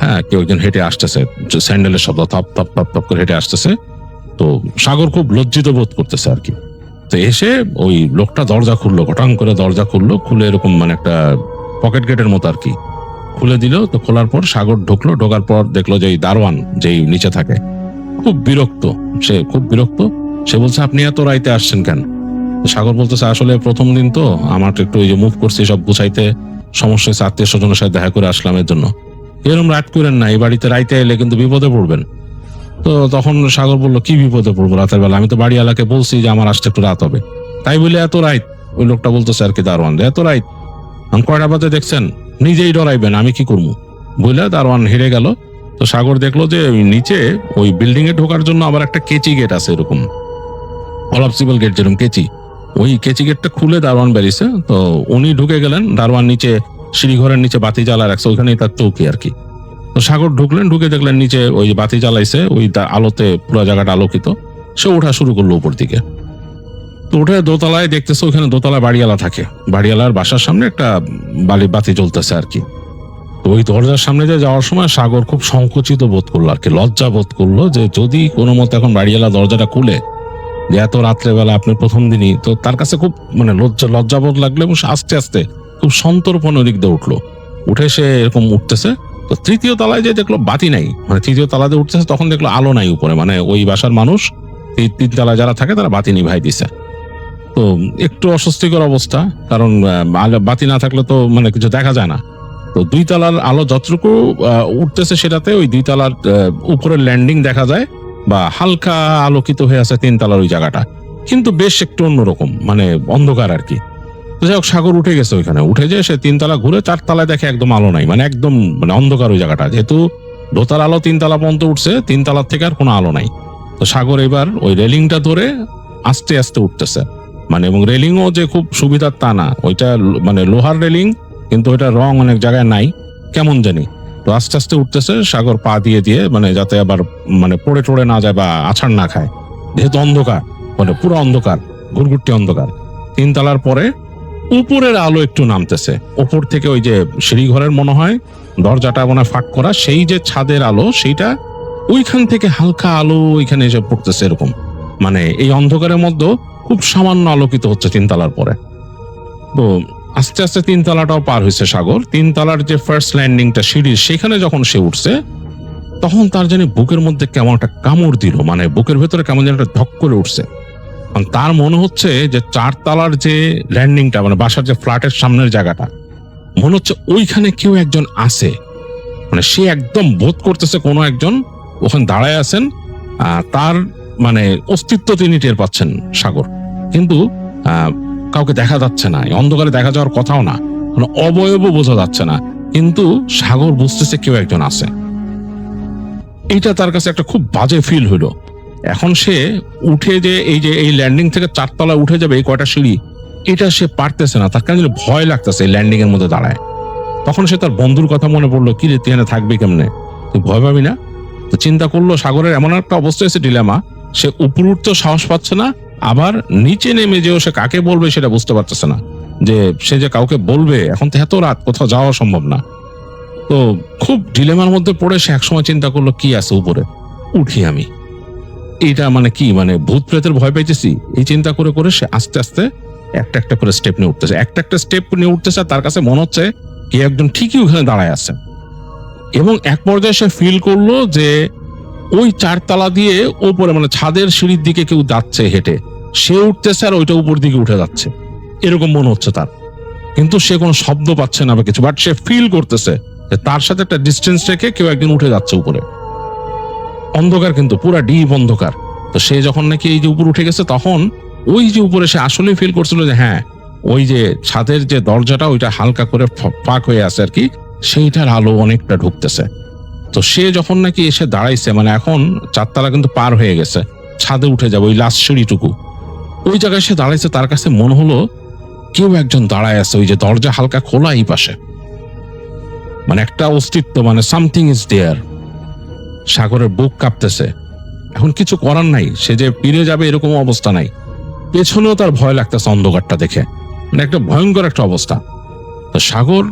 হ্যাঁ, কেউ একজন হেঁটে আসতেছে, স্যান্ডেলের শব্দ, থপ থপ থপ থপ করে হেঁটে আসতেছে। তো সাগর খুব লজ্জিত বোধ করতেছে আর কি। তো এসে ওই লোকটা দরজা খুললো, ঘটাং করে দরজা খুললো, খুলে এরকম মানে একটা পকেট গেটের মতো আর কি খুলে দিল। তো খোলার পর সাগর ঢুকলো, ঢোকার পর দেখলো যে এই দারোয়ান যেই নিচে থাকে খুব বিরক্ত, সে খুব বিরক্ত। সে বলছে আপনি এত রাইতে আসছেন কেন? সাগর বলতেছে আসলে প্রথম দিন তো আমার একটু ওই যে মুভ করছি সব গুছাইতে, সমস্যা হচ্ছে, আত্মীয় স্বজনের সাথে দেখা করে আসলাম, এর জন্য। এরকম রাত করেন না, এই বাড়িতে রাইতে এলে কিন্তু বিপদে পড়বেন। তো তখন সাগর বলল কি বিপদে পড়বো রাতের বেলা? আমি তো বাড়িওয়ালাকে বলছি যে আমার আসতে একটু রাত হবে, তাই বলে এত রাইত? ওই লোকটা বলতেছে আর কি, দারোয়ান, এত রাইত আমি কয়টা বাজে দেখছেন? নিজেই ডরাইবেন, আমি কি করবো? বুঝলে দারোয়ান হেরে গেল। তো সাগর দেখলো যে ওই নিচে ওই বিল্ডিং এ ঢোকার জন্য আবার একটা কেচি গেট আছে, এরকম কলাপসিবল গেট, যেরকম কেচি, ওই কেচি গেটটা খুলে দারোয়ান বেরিয়েছে। তো উনি ঢুকে গেলেন, দারোয়ান নিচে সিঁড়িঘরের নিচে বাতি জ্বালা রাখছে, ওইখানেই তার চৌকি আর কি। তো সাগর ঢুকলেন, ঢুকে দেখলেন নিচে ওই বাতি জ্বালাইছে, ওই আলোতে পুরো জায়গাটা আলোকিত। সে ওঠা শুরু করলো উপর দিকে। তো উঠে দোতলায় দেখতেছে ওইখানে দোতলায় বাড়িওয়ালা থাকে, বাড়িওয়ালার বাসার সামনে একটা বাতি জ্বলতেছে আর কি। তো ওই দরজার সামনে দিয়ে যাওয়ার সময় সাগর খুব সংকুচিত বোধ করলো আর কি, লজ্জা বোধ করলো যে যদি কোনো মতে এখন বাড়িওয়ালা দরজাটা খুলে, যে এত রাত্রেবেলা আপনি প্রথম দিনই, তো তার কাছে খুব মানে লজ্জাবোধ লাগলো এবং আস্তে আস্তে খুব সন্তর্পণে ওদিক দিয়ে উঠলো। উঠে সে এরকম উঠতেছে। তো তৃতীয় তলায় যে দেখলো বাতি নাই, মানে তৃতীয় তলাতে উঠতেছে, তখন দেখলো আলো নাই উপরে, মানে ওই বাসার মানুষ তিন তলায় যারা থাকে তারা বাতি নিভাই দিছে। তো একটু অস্বস্তিকর অবস্থা, কারণ বাতি না থাকলে তো মানে কিছু দেখা যায় না। তো দুই তলার আলো যতটুকু উঠতেছে সেটাতে ওই দুই তলার উপরের ল্যান্ডিং দেখা যায়, বা হালকা আলোকিত হয়ে আছে তিন তলার ওই জায়গাটা, কিন্তু বেশ একটু অন্যরকম, মানে অন্ধকার আর কি। তো যাই হোক, সাগর উঠে গেছে ওইখানে, উঠে যে সে তিনতলা ঘুরে চারতলায় দেখে একদম আলো নাই, মানে একদম মানে অন্ধকার ওই জায়গাটা, যেহেতু দোতার আলো তিনতলা পর্যন্ত উঠছে, তিনতলার থেকে আর কোনো আলো নাই। তো সাগর এবার ওই রেলিংটা ধরে আস্তে আস্তে উঠতেছে, মানে এবং রেলিংও যে খুব সুবিধার তা না, ওইটা মানে লোহার রেলিং, কিন্তু ওইটা রং অনেক জায়গায় নাই, কেমন জানি। তো আস্তে আস্তে উঠতেছে সাগর পা দিয়ে দিয়ে, মানে যাতে আবার মানে পড়ে টড়ে না যায় বা আছাড় না খায়, যেহেতু অন্ধকার, মানে পুরো অন্ধকার, ঘুরঘুরটি অন্ধকার। তিনতলার পরে উপরের আলো একটু নামতেছে, উপর থেকে ওই যে সিঁড়িঘরের মনে হয় দরজাটা মনে ফাঁক করা, সেই যে ছাদের আলো, সেইটা ওইখান থেকে হালকা আলো ওইখানে এসে পড়তেছে এরকম, মানে এই অন্ধকারের মধ্যে খুব সামান্য আলোকিত হচ্ছে তিনতলার পরে। তো আস্তে আস্তে তিনতলাটাও পার হয়েছে সাগর। তিনতলার যে ফার্স্ট ল্যান্ডিংটা সিঁড়ির, সেখানে যখন সে উঠছে, তখন তার জানি বুকের মধ্যে কেমন একটা কামড় দিল, মানে বুকের ভেতরে কেমন যেন একটা ধক করে উঠছে। তার মনে হচ্ছে যে চারতলার যে ল্যান্ডিংটা, মানে বাসার যে ফ্ল্যাটের সামনের জায়গাটা, মনে হচ্ছে ওইখানে কেউ একজন আছে, মানে সে একদম বোধ করতেছে কোনো একজন ওখানে দাঁড়ায় আছেন, তার মানে অস্তিত্ব তিনি টের পাচ্ছেন সাগর, কিন্তু কাউকে দেখা যাচ্ছে না, অন্ধকারে দেখা যাওয়ার কথাও না, মানে অবয়বও বোঝা যাচ্ছে না, কিন্তু সাগর বুঝতেছে কেউ একজন আছে। এইটা তার কাছে একটা খুব বাজে ফিল হইলো। এখন সে উঠে যে এই ল্যান্ডিং থেকে চারতলা উঠে যাবে, এই কয়টা সিঁড়ি, এটা সে পারতেছে না, তার কাছে ভয় লাগতেছে এই ল্যান্ডিং এর মধ্যে দাঁড়ায়। তখন সে তার বন্ধুর কথা মনে পড়লো, কি রে তুই এখানে থাকবি কেমনে, তুই ভয় পাবি না? তো চিন্তা করলো সাগরের এমন একটা অবস্থা এসে ডিলেমা, সে উপর উঠতেও সাহস পাচ্ছে না, আবার নিচে নেমে যেও সে কাকে বলবে সেটা বুঝতে পারতেছে না, যে সে যে কাউকে বলবে, এখন তো এত রাত, কোথাও যাওয়া সম্ভব না। তো খুব ডিলেমার মধ্যে পড়ে সে একসময় চিন্তা করলো, কি আছে উপরে, উঠি আমি। এইটা মানে কি, মানে ভূত প্রেতের ভয় পাইতেছি, এই চিন্তা করে করে সে আস্তে আস্তে একটা একটা করে স্টেপ নিয়ে উঠতেছে, একটা একটা স্টেপ নিয়ে উঠতেছে। তার কাছে মনে হচ্ছে কি একজন ঠিকই ওখানে দাঁড়ায় আছে, এবং এক পর্যায়ে সে ফিল করলো যে ওই চারতলা দিয়ে ওপরে, মানে ছাদের সিঁড়ির দিকে কেউ যাচ্ছে হেঁটে, সে উঠতেছে আর ওইটা উপর দিকে উঠে যাচ্ছে, এরকম মনে হচ্ছে তার। কিন্তু সে কোনো শব্দ পাচ্ছে না বা কিছু, বাট সে ফিল করতেছে যে তার সাথে একটা ডিস্টেন্স রেখে কেউ একজন উঠে যাচ্ছে উপরে। অন্ধকার, কিন্তু পুরা ডিপ অন্ধকার। তো সে যখন নাকি এই যে উপর উঠে গেছে, তখন ওই যে উপরে সে আসলে ফিল করছিল যে হ্যাঁ, ওই যে ছাদের যে দরজাটা, ওইটা হালকা করে ফাঁক হয়ে আছে আর কি, সেইটার আলো অনেকটা ঢুকতেছে। তো সে যখন নাকি এসে দাঁড়াইছে, মানে এখন চারতলা কিন্তু পার হয়ে গেছে, ছাদে উঠে যাবে, ওই লাস্ট সিঁড়িটুকু, ওই জায়গায় সে দাঁড়াইছে। তার কাছে মনে হলো কেউ একজন দাঁড়ায় আছে, ওই যে দরজা হালকা খোলা এই পাশে, মানে একটা অস্তিত্ব, মানে সামথিং ইজ দেয়ার। সাগরের বুক কাঁপতেছে। এখন কিছু করার নাই, সে যে ফিরে যাবে এরকম অবস্থা নাই, পেছনেও তার ভয় লাগতেছে অন্ধকারটা দেখে, মানে একটা ভয়ঙ্কর একটা অবস্থা। তো সাগর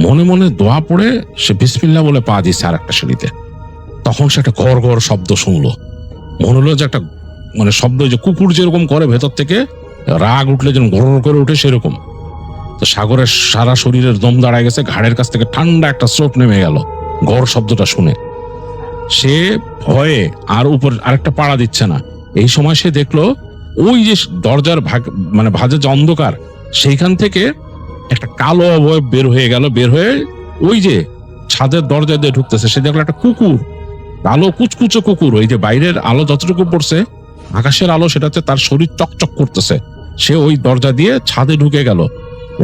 মনে মনে দোয়া পড়ে সে বিসমিল্লাহ বলে পা দিচ্ছে আর একটা সিঁড়িতে। তখন সে একটা ঘর ঘর শব্দ শুনলো, মনে হলো যে একটা মানে শব্দ, যে কুকুর যেরকম করে ভেতর থেকে রাগ উঠলে যেন ঘর করে উঠে সেরকম। তো তো সাগরের সারা শরীরের দম দাঁড়ায় গেছে, ঘাড়ের কাছ থেকে ঠান্ডা একটা স্রোত নেমে গেল গড় শব্দটা শুনে। সে ভয়ে আর উপর আরেকটা পাড়া দিচ্ছে না। এই সময় সে দেখলো ওই যে দরজার মানে ভাঁজে যে অন্ধকার, সেইখান থেকে একটা কালো অবয়ব বের হয়ে গেল, বের হয়ে ওই যে ছাদের দরজা দিয়ে ঢুকতেছে। সে দেখলো একটা কুকুর, কালো কুচকুচে কুকুর। ওই যে বাইরের আলো যতটুকু পড়ছে, আকাশের আলো, সেটাতে তার শরীর চকচক করতেছে। সে ওই দরজা দিয়ে ছাদে ঢুকে গেল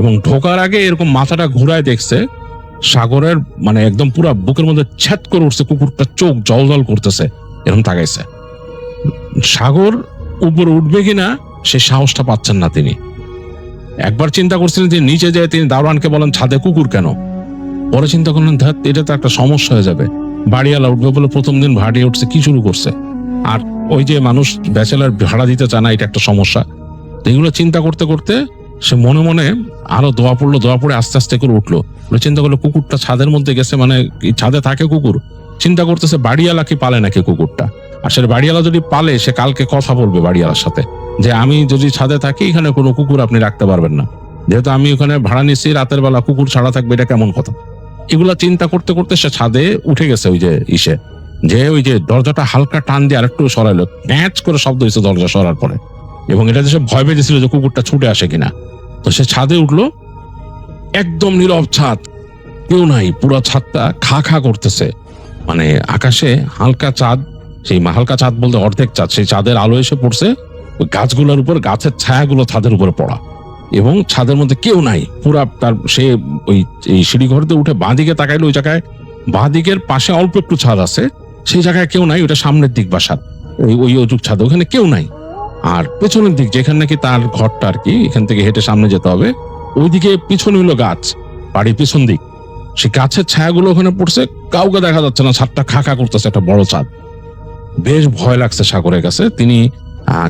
এবং ঢোকার আগে এরকম মাথাটা ঘুরায় দেখছে সাগরের মানে একদম পুরা বুকের মধ্যে ছ্যাদ করে উঠছে, কুকুরটা চোখ জল জল করতেছে, এরকম তাকাইছে। সাগর উপরে উঠবে কিনা সে সাহসটা পাচ্ছেন না। তিনি একবার চিন্তা করছিলেন যে নিচে যায় তিনি দারোয়ানকে বলেন ছাদে কুকুর কেন। পরে চিন্তা করলেন ধ্যাত, এটা তো একটা সমস্যা হয়ে যাবে। বাড়িওয়ালা উঠবে বলে প্রথম দিন ভাড়িয়ে উঠছে, কি শুরু করছে, আর ওই যে মানুষ ব্যাচেলার ভাড়া দিতে চায় না, এটা একটা সমস্যা। তো এগুলো চিন্তা করতে করতে সে মনে মনে আরো দোয়া পড়লো, দোয়া পড়ে আস্তে আস্তে করে উঠলো। চিন্তা করলো কুকুরটা ছাদের মধ্যে গেছে, মানে ছাদে থাকে কুকুর। চিন্তা করতেছে বাড়িওয়ালা কি পালে নাকি কুকুরটা। আসলে বাড়িওয়ালা যদি পালে সে কালকে কথা বলবে বাড়িওয়ালার সাথে যে আমি যদি ছাদে থাকি এখানে কোনো কুকুর আপনি রাখতে পারবেন না, যেহেতু আমি ওখানে ভাড়া নিচ্ছি, রাতের বেলা কুকুর ছাড়া থাকবে, এটা কেমন কথা। এগুলা চিন্তা করতে করতে সে ছাদে উঠে গেছে। ওই যে ওই যে দরজাটা হালকা টান দিয়ে আরেকটু সরাইলো, প্যাঁচ করে শব্দ হয়েছে দরজা সরার পরে, এবং এটা সে ভয় পেয়েছিল যে কুকুরটা ছুটে আসে কিনা। তো সে ছাদে উঠলো, একদম নীরব ছাদ, কেউ নাই, পুরো ছাদটা খা খা করতেছে। মানে আকাশে হালকা চাঁদ, সেই হালকা চাঁদ বলতে অর্ধেক চাঁদ, সেই চাঁদের আলো এসে পড়ছে ওই গাছগুলোর উপর, গাছের ছায়াগুলো ছাদের উপরে পড়া, এবং ছাদের মধ্যে কেউ নাই। পুরা তার সে ওই সিঁড়ি ঘরতে উঠে বাঁ দিকে তাকাইলো, ওই জায়গায় বাঁ দিকের পাশে অল্প একটু ছাদ আছে, সেই জায়গায় কেউ নাই। ওটা সামনের দিক বাসার ওই অজুক ছাদ, ওখানে কেউ নাই। আর পেছনের দিক যেখানে নাকি তার ঘরটা আর কি, এখান থেকে হেঁটে সামনে যেতে হবে, ওইদিকে পিছনে হলো গাছ, বাড়ির পিছন দিক, সেই গাছের ছায়াগুলো ওখানে পড়ছে, কাউকে দেখা যাচ্ছে না, ছাদটা খা খা করতেছে, একটা বড় ছাদ। বেশ ভয় লাগছে সাগরের কাছে। তিনি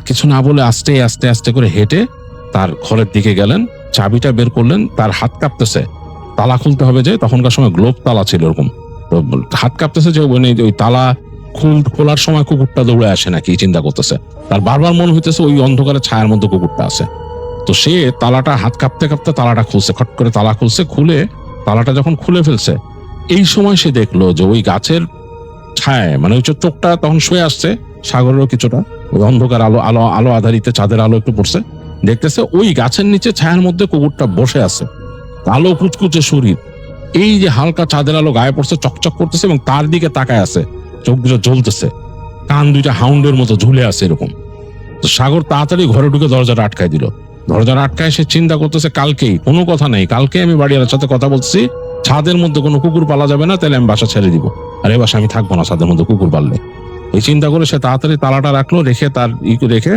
কিছু না বলে আস্তে আস্তে আস্তে করে হেঁটে তার ঘরের দিকে গেলেন, চাবিটা বের করলেন, তার হাত কাঁপতেছে, তালা খুলতে হবে যে, তখনকার সময় গ্লোব তালা ছিল এরকম, তো হাত কাঁপতেছে যে ওই তালা খোলার সময় কুকুরটা দৌড়ে আসে নাকি চিন্তা করতেছে। তার বারবার মনে হইতেছে ওই অন্ধকারে ছায়ার মধ্যে কুকুরটা আছে। তো সে তালাটা হাত কাঁপতে কাঁপতে তালাটা খুলছে, খট করে তালা খুলছে, খুলে তালাটা যখন খুলে ফেলছে, এই সময় সে দেখলো যে ওই গাছের ছায়, মানে ওই চোখটা তখন শুয়ে আসছে সাগরেরও কিছুটা, ওই অন্ধকার আলো আলো আলো আধারিতে চাঁদের আলো একটু পড়ছে, দেখতেছে ওই গাছের নিচে ছায়ার মধ্যে কুকুরটা বসে আছে, কালো কুচকুচে শরীর, এই যে হালকা চাঁদের আলো গায়ে পড়ছে, চকচক করতেছে, এবং তার দিকে তাকায় আছে, চোখ দুটো জ্বলতেছে, কান দুইটা হাউন্ডের মতো ঝুলে আছে এরকম। তো সাগর তাড়াতাড়ি ঘরে ঢুকে দরজাটা আটকায় দিল। দরজাটা আটকায় সে চিন্তা করতেছে কালকেই, কোনো কথা নেই, কালকে আমি বাড়িওয়ালার সাথে কথা বলছি, ছাদের মধ্যে কোনো কুকুর পালা যাবে না, তাহলে আমি বাসা ছেড়ে দিব, আর এ বাসা আমি থাকবো না ছাদের মধ্যে কুকুর পাললে। এই চিন্তা করে সে তাড়াতাড়ি তালাটা রাখলো, রেখে তার রেখে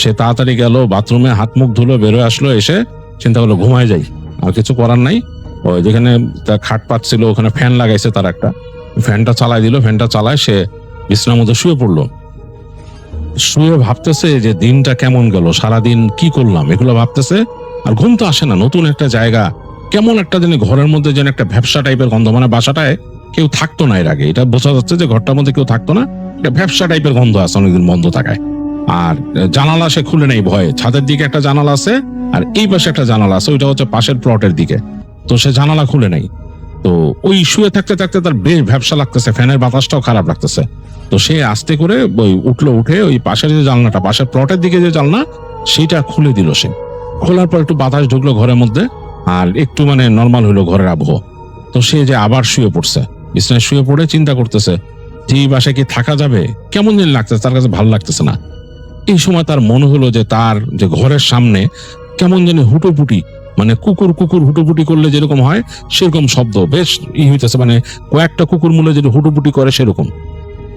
সে তাড়াতাড়ি গেল বাথরুমে, হাত মুখ ধুলো, বেরোয় আসলো, এসে চিন্তা করলো ঘুমায় যাই, আর কিছু করার নাই। ওই যেখানে তার খাট পাচ্ছিল ওখানে ফ্যান লাগাইছে, তার একটা ফ্যানটা চালাই দিল, ফ্যানটা চালায় সে বিছানার মধ্যে শুয়ে পড়লো। শুয়ে ভাবতেছে যে দিনটা কেমন গেল, সারাদিন কি করলাম, এগুলো ভাবতেছে, আর ঘুম তো আসে না। নতুন একটা জায়গা, কেমন একটা জানি ঘরের মধ্যে যেন একটা ভ্যাপসা টাইপের গন্ধ, মানে বাসাটায় কেউ থাকতো না এর আগে, এটা বোঝা যাচ্ছে যে ঘরটার মধ্যে কেউ থাকতো না, একটা ভ্যাপসা টাইপের গন্ধ আছে, অনেকদিন বন্ধ থাকায়। আর জানালা সে খুলে নেই ভয়ে, ছাদের দিকে একটা জানালা আছে আর এই পাশে একটা জানালা আছে, ওইটা হচ্ছে পাশের প্লটের দিকে, তো সে জানালা খুলে নেই। তো ওই শুয়ে থাকতে থাকতে তার বেশ ভ্যাপসা লাগতেছে, ফ্যানের বাতাসটাও খারাপ লাগতেছে। তো সে আস্তে করে ওই উঠে ওই পাশের যে জানলাটা, পাশের প্লটের দিকে যে জানলা, সেটা খুলে দিল। সে খোলার পর একটু বাতাস ঢুকলো ঘরের মধ্যে, আর একটু মানে নর্মাল হইলো ঘরের আবহাওয়া। তো সে যে আবার শুয়ে পড়ছে, বিছানায় শুয়ে পড়ে চিন্তা করতেছে যে এই বাসায় কি থাকা যাবে, কেমন দিন লাগতেছে, তার কাছে ভালো লাগতেছে না। এই সময় তার মনে হলো যে তার যে ঘরের সামনে কেমন জানি হুটোপুটি, মানে কুকুর হুটোপুটি করলে যেরকম হয় সেরকম শব্দ বেশ হইতেছে, মানে কয়েকটা কুকুর মূলে যদি হুটোপুটি করে সেরকম।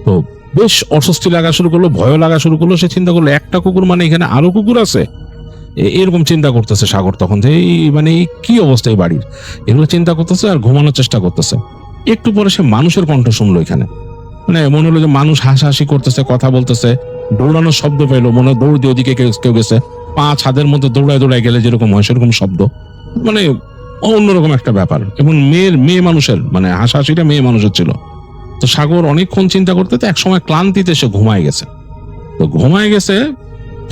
তো বেশ অস্বস্তি লাগা শুরু করলো, ভয় লাগা শুরু করলো। সে চিন্তা করলো একটা কুকুর মানে এখানে আরো কুকুর আছে, এরকম চিন্তা করতেছে সাগর তখন, যে মানে কি অবস্থা এই বাড়ির, এগুলো চিন্তা করতেছে আর ঘুমানোর চেষ্টা করতেছে। একটু পরে সে মানুষের কণ্ঠ শুনলো এখানে, মানে মনে হলো যে মানুষ হাসাহাসি করতেছে, কথা বলতেছে, দৌড়ানোর শব্দ পেলো, মনে হয় দৌড় দিয়ে ওদিকে কেউ গেছে, পা ছাদের মধ্যে দৌড়ায় গেলে যেরকম হয় সেরকম শব্দ, মানে অন্যরকম একটা ব্যাপার। এবং মেয়ে মানুষের, মানে হাসাহাসিটা মেয়ে মানুষের ছিল। তো সাগর অনেকক্ষণ চিন্তা করতে এক সময় ক্লান্তিতে সে ঘুমায় গেছে। তো ঘুমায় গেছে,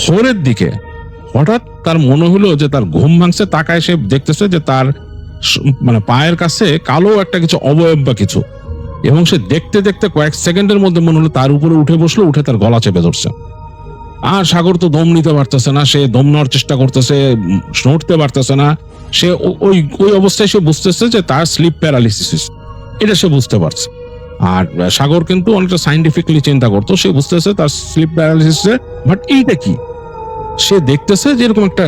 ভোরের দিকে হঠাৎ তার মনে হলো যে তার ঘুম ভাঙছে, তাকায় সে দেখতেছে যে তার মানে পায়ের কাছে কালো একটা কিছু অবয়ব বা কিছু, এবং সে দেখতে দেখতে কয়েক সেকেন্ডের মধ্যে মনে হলো তার উপরে উঠে বসলো, উঠে তার গলা চেপে ধরছে। আর সাগর তো দম নিতে পারতেছে না, সে দম নেওয়ার চেষ্টা করতেছে, নড়তে পারতেছে না। সে ওই ওই অবস্থায় সে বুঝতেছে যে তার স্লিপ প্যারালিসিস, এটা সে বুঝতে পারছে। আর সাগর কিন্তু অনেকটা সাইন্টিফিকলি চিন্তা করতো, সে বুঝতেছে তার স্লিপ প্যারালিসিস, বাট এইটা কি, সে দেখতেছে যে এরকম একটা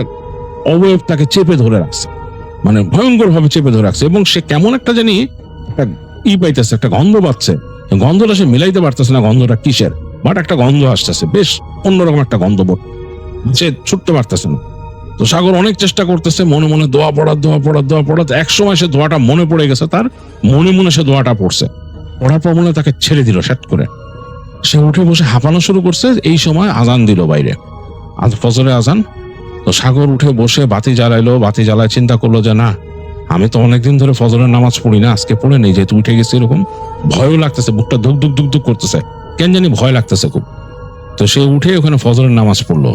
অবয়ব তাকে চেপে ধরে রাখছে, মানে ভয়ঙ্কর ভাবে চেপে ধরে রাখছে, এবং সে কেমন একটা জানি একটা পাইতেছে, একটা গন্ধ পাচ্ছে। গন্ধটা সে মিলাইতে পারতেছে না গন্ধটা কিসের, বাট একটা গন্ধ আসতেছে, বেশ অন্যরকম একটা গন্ধ, সে ছুটতে পারতেছে না। তো সাগর অনেক চেষ্টা করতেছে, মনে মনে দোয়া পড়া। এক সময় সে দোয়াটা মনে পড়ে গেছে, তার মনে মনে সে দোয়াটা পড়ছে, পড়ার পর মনে তাকে ছেড়ে দিল সেট করে। সে উঠে বসে হাঁপানো শুরু করছে। এই সময় আজান দিল বাইরে, আজ ফজরের আজান। তো সাগর উঠে বসে বাতি জ্বালাইলো, বাতি জ্বালায় চিন্তা করলো যে না, আমি তো অনেকদিন ধরে ফজরের নামাজ পড়ি না, আজকে পড়ে নেই, যেহেতু উঠে গেছে। এরকম ভয়ও লাগতেছে, বুকটা ধুক ধুক ধুক ধুক করতেছে, কেন জানি ভয় লাগতেছে খুব। তো সে উঠে ওখানে ফজরের নামাজ পড়লো,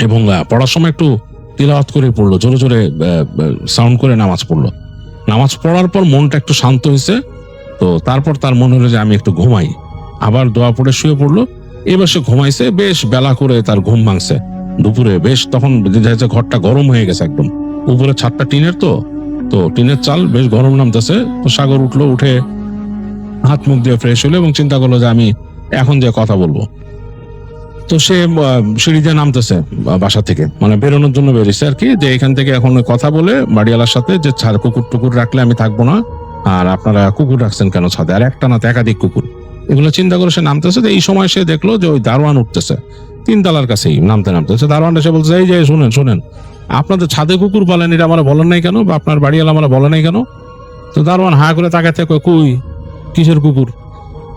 এবং পড়ার সময় একটু তিলাওয়াত করে পড়লো, জোরে জোরে সাউন্ড করে নামাজ পড়লো। নামাজ পড়ার পর মনটা একটু শান্ত হয়েছে। তো তারপর তার মনে হলো যে আমি একটু ঘুমাই, আবার দোয়া পড়ে শুয়ে পড়লো। এবার সে ঘুমাইছে, বেশ বেলা করে তার ঘুম ভাঙছে দুপুরে। বেশ তখন ঘরটা গরম হয়ে গেছে একদম, উপরে ছাদটা টিনের, তো টিনের চাল, বেশ গরম নামতেছে। তো সাগর উঠলো, উঠে হাত মুখ দিয়ে ফ্রেশ হলো এবং চিন্তা করলো যে আমি এখন যে কথা বলবো। তো সে সিঁড়ি দিয়ে নামতেছে বাসা থেকে, মানে বেরোনোর জন্য বেরিয়েছে আর কি, যে এখান থেকে এখন কথা বলে বাড়িওয়ালার সাথে যে কুকুর টুকুর রাখলে আমি থাকবো না, আর আপনারা কুকুর রাখছেন কেন ছাদে, আর একটা না তো একাধিক কুকুর, এগুলো চিন্তা করে সে নামতেছে। এই সময় সে দেখলো যে ওই দারোয়ান উঠতেছে 3 তলার কাছেই, নামতেছে দারোয়ানটা। সে বলছে, এই যে শুনেন, আপনাদের ছাদে কুকুর পালেন, এটা আমরা বলেন নাই কেন, বা আপনার বাড়িওয়ালা আমরা বলে নাই কেন? তো দারোয়ান হা করে তাকাতে, কই কিসের কুকুর?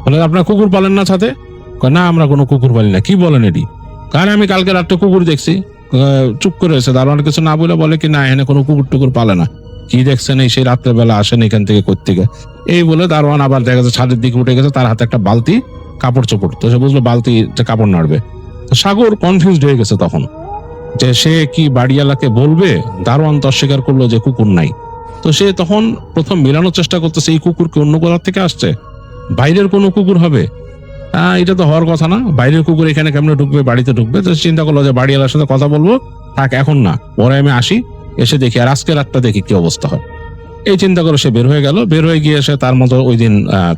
বলে, আপনার কুকুর পালেন না ছাদে? না, আমরা কোনো কুকুর পালি না। কি বলেন এটি? কারণ আমি কালকে রাত্রে কুকুর দেখছি। চুপ করে এসে দারোয়ান কিছু না বলে বলে কি, না এখানে কোনো কুকুর টুকুর পালে না। কি দেখছেন? এই সেই রাত্রেবেলা আসেন এখান থেকে কোত্থেকে? এই বলে দারোয়ান আবার দেখা যাচ্ছে ছাদের দিকে উঠে গেছে, তার হাতে একটা বালতি, কাপড় চোপড়। তো সে বুঝলো বালতি কাপড় নাড়বে। তো সাগর কনফিউজড হয়ে গেছে তখন, যে সে কি বাড়িওয়ালাকে বলবে? দারোয়ান তো অস্বীকার করলো যে কুকুর নাই। তো সে তখন প্রথম মেলানোর চেষ্টা করতেছে, এই কুকুর কি অন্য কোথাও থেকে আসছে, বাইরের কোনো কুকুর হবে? এটা তো হওয়ার কথা না, বাইরের কুকুর এখানে কেমনে ঢুকবে, বাড়িতে ঢুকবে? তো চিন্তা করলো যে বাড়িওয়ালার সাথে কথা বলবো, থাক এখন না, পরে আমি আসি, এসে দেখি, আর আজকে রাতটা দেখি কি অবস্থা হয়। এই চিন্তা করে সে বের হয়ে গেল। বের হয়ে গিয়ে সে তার মতো ওই দিন